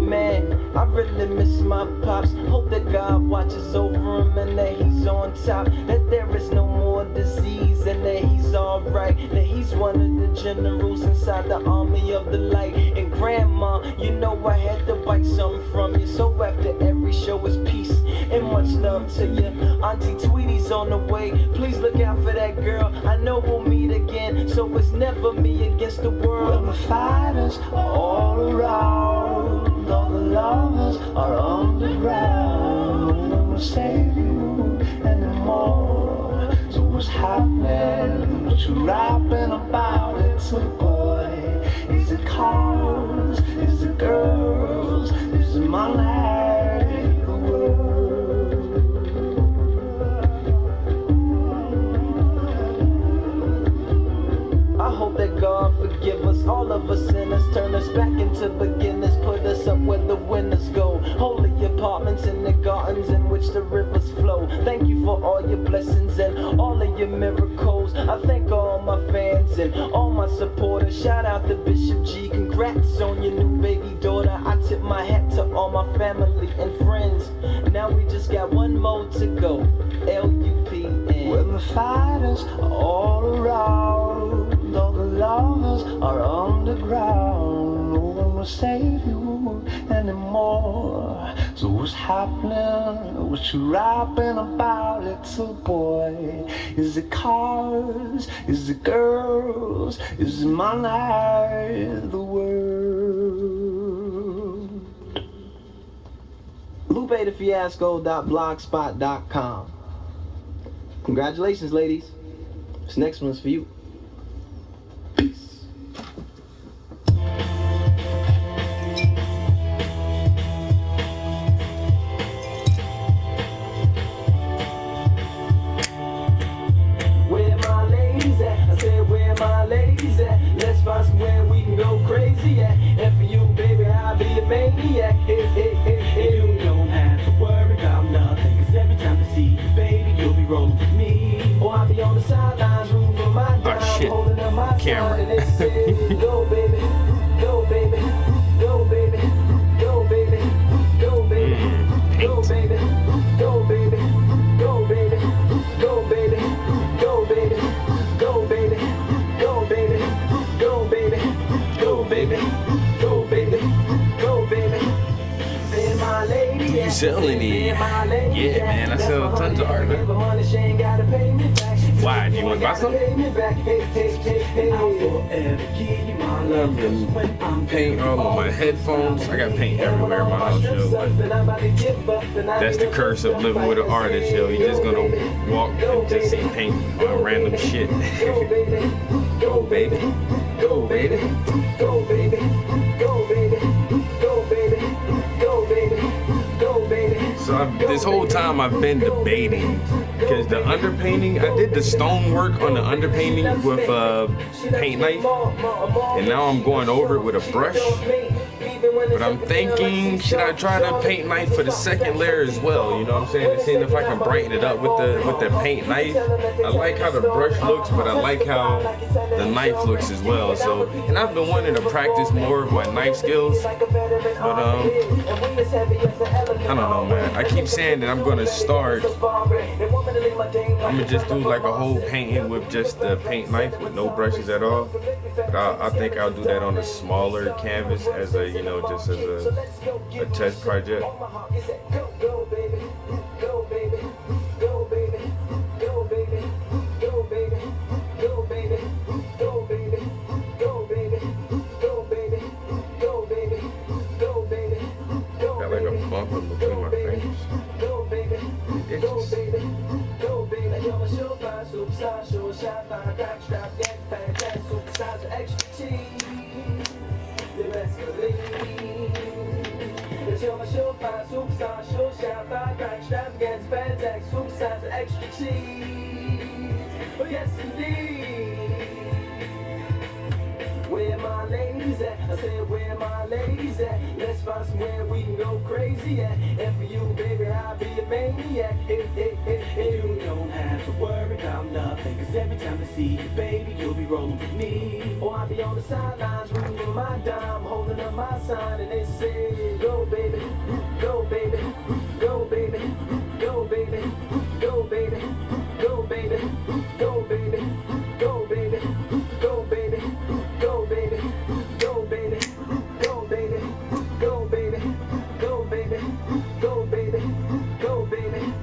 Man, I really miss my pops. Hope that God watches over him and that he's on top. That there is no more disease and that he's alright. That he's one of the generals inside the army of the light. And grandma, you know I had to bite something from you. So after every show is peace and much love to you. Auntie Tweety's on the way. Please look out for that girl. I know we'll meet again. So it's never me against the world. Well, the fighters are all around. All the lovers are underground. No one will save you anymore. So what's happening? What you rapping about? It's a boy. Is it cars? Is it girls? Is it my life? The world? I hope that God forgive us, all of us sinners, turn us back into beginners, put us up where the winners go. Holy apartments in the gardens in which the rivers flow. Thank you for all your blessings and all of your miracles. I thank all my fans and all my supporters. Shout out to Bishop G, congrats on your new baby daughter. I tip my hat to all my family and friends. Now we just got one more to go. L-U-P-N. Well, the fighters are all around. All the lovers are underground. No one will save you anymore. So what's happening? What you rapping about? It's a boy. Is it cars? Is it girls? Is it my life? The world? LupeTheFiasco.blogspot.com. Congratulations, ladies. This next one's for you. Peace. Where my ladies at? I said, where my ladies at? Let's find somewhere we can go crazy at. And for you, baby, I'll be a maniac. Hey, hey, hey, hey. You don't have to worry about nothing, 'cause every time I see you, baby, you'll be rolling with me. Or I'll be on the sidelines, rooting for my dime, holding up my camera. And they say, go, baby, go, baby, go, baby, go, baby, go, baby, go, baby, go, baby, go, baby, go, baby, go, baby, go, baby, go, baby, go, baby, go, baby, go, baby, go, baby. My lady, You selling it? Yeah, man, I sell tons of art, man. Why? Do you want to buy something? I love them. Paint all on my headphones. I got paint everywhere in my house, yo. But that's the curse of living with an artist, yo. You're just gonna walk and just see paint on random shit. Go, baby. Go, baby. Go, baby. Go, baby. Go, baby. Go, baby. Go, baby. So this whole time I've been debating, because the underpainting, I did the stone work on the underpainting with a paint knife, and now I'm going over it with a brush. But I'm thinking, should I try the paint knife for the second layer as well? You know what I'm saying? And seeing if I can brighten it up with the paint knife. I like how the brush looks, but I like how the knife looks as well. So, and I've been wanting to practice more of my knife skills. But I don't know, man. I keep saying that I'm gonna start. I'm gonna just do like a whole painting with just the paint knife with no brushes at all. But I think I'll do that on a smaller canvas as a, you know, just as a test project. Got like a bump in between my fingers. Itches. Yes, indeed. Where my ladies at? I said, where my ladies at? Let's find somewhere we can go crazy at. And for you, baby, I'll be a maniac. You don't have to worry about nothing, cause every time I see you, baby, you'll be rolling with me. Or I'll be on the sidelines, rooting for my dime, holding up my sign, and they say, go, baby, go, baby, go, baby, go, baby, go, baby, go, baby, go, baby, go, baby, go, baby, go, baby, go, baby, go, baby, go, baby, go, baby, go, baby, go, baby.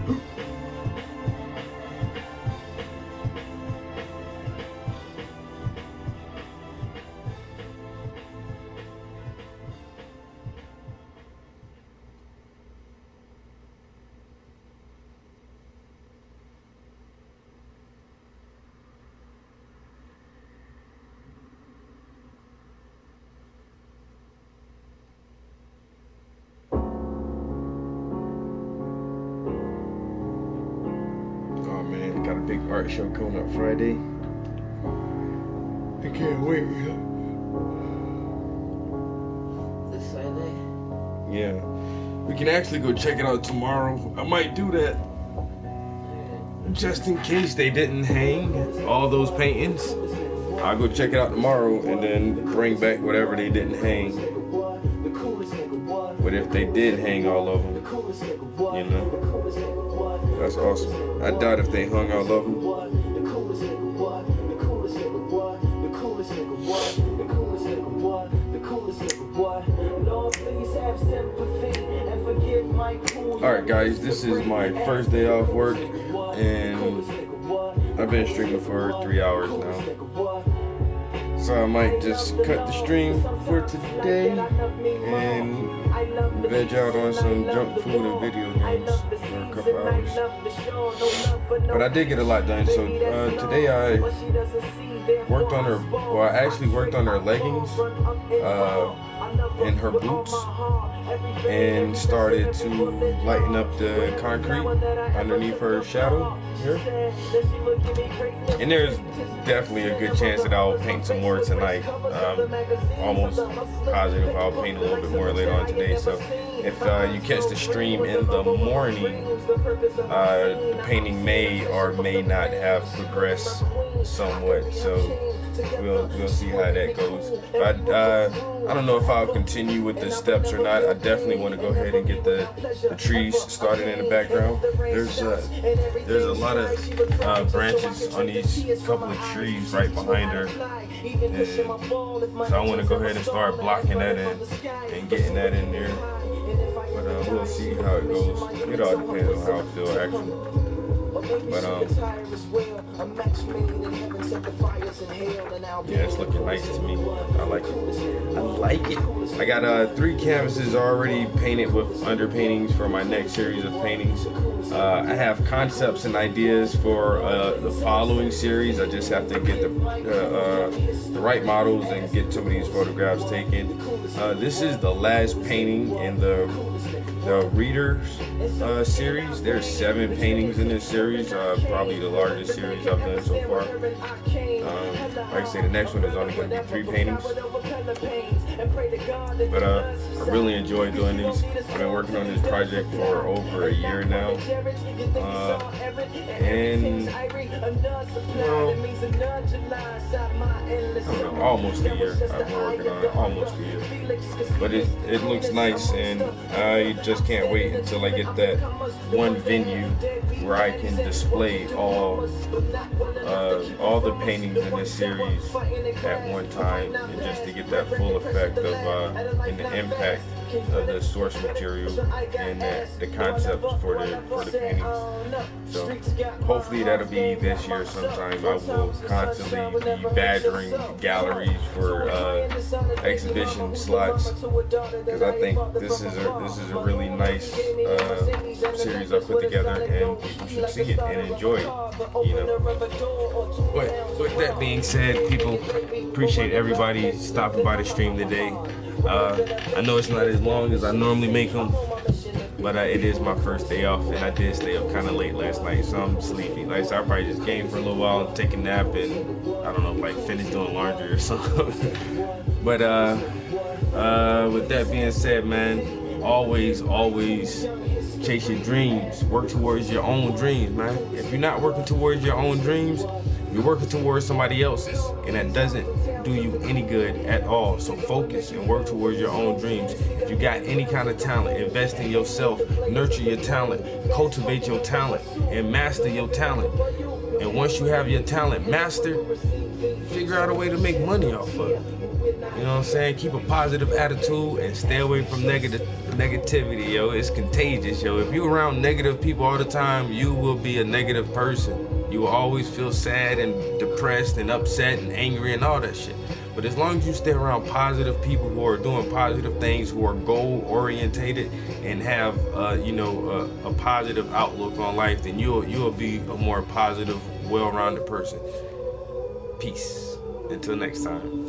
Got a big art show coming up Friday. I can't wait. This Friday? Yeah. We can actually go check it out tomorrow. I might do that. Just in case they didn't hang all those paintings. I'll go check it out tomorrow and then bring back whatever they didn't hang. But if they did hang all of them, you know, that's awesome. I doubt if they hung all of them. Alright guys, this is my first day off work and I've been streaming for 3 hours now. So I might just cut the stream for today and veg out on some junk food and video games for a couple hours. But I did get a lot done. So today I worked on her, well I actually worked on her leggings and her boots and started to lighten up the concrete underneath her shadow here. And there's definitely a good chance that I'll paint some more tonight. Almost positive I'll paint a little bit more later on today. So if you catch the stream in the morning, the painting may or may not have progressed somewhat. So we'll see how that goes. But I don't know if I'll continue with the steps or not. I definitely want to go ahead and get the trees started in the background. There's a lot of branches on these couple of trees right behind her, and so I want to go ahead and start blocking that in and getting that in there. But we'll see how it goes. It all depends on how I feel actually. But yeah, it's looking nice to me. I like it. I like it. I got 3 canvases already painted with underpaintings for my next series of paintings. I have concepts and ideas for the following series. I just have to get the right models and get some of these photographs taken. This is the last painting in the Readers series. There's 7 paintings in this series. series, probably the largest series I've done so far. Like I say, the next one is only going to be 3 paintings. But I really enjoy doing these. I've been working on this project for over a year now. And almost a year. I've been working on it almost a year. But it looks nice, and I just can't wait until I get that one venue where I can display all the paintings in this series at one time, and just to get that full effect of and the impact of the source material and the concepts for the paintings. So hopefully that'll be this year sometime. I will constantly be badgering galleries for exhibition slots, because I think this is a really nice series I put together, and people should see it and enjoy it. You know. But with that being said, people, appreciate everybody stopping by the stream today. I know it's not as long as I normally make them, but it is my first day off, and I did stay up kind of late last night, so I'm sleepy. Like, so I probably just came for a little while and take a nap, and I don't know, like finish doing laundry or something. But with that being said, man, always chase your dreams. Work towards your own dreams, man. If you're not working towards your own dreams, you're working towards somebody else's, and that doesn't do you any good at all. So focus and work towards your own dreams. If you got any kind of talent, invest in yourself, nurture your talent, cultivate your talent, and master your talent. And once you have your talent mastered, figure out a way to make money off of it. You know what I'm saying? Keep a positive attitude and stay away from negativity, yo. It's contagious, yo. If you're around negative people all the time, you will be a negative person. You will always feel sad and depressed and upset and angry and all that shit. But as long as you stay around positive people who are doing positive things, who are goal orientated and have a positive outlook on life, then you'll be a more positive, well-rounded person. Peace. Until next time.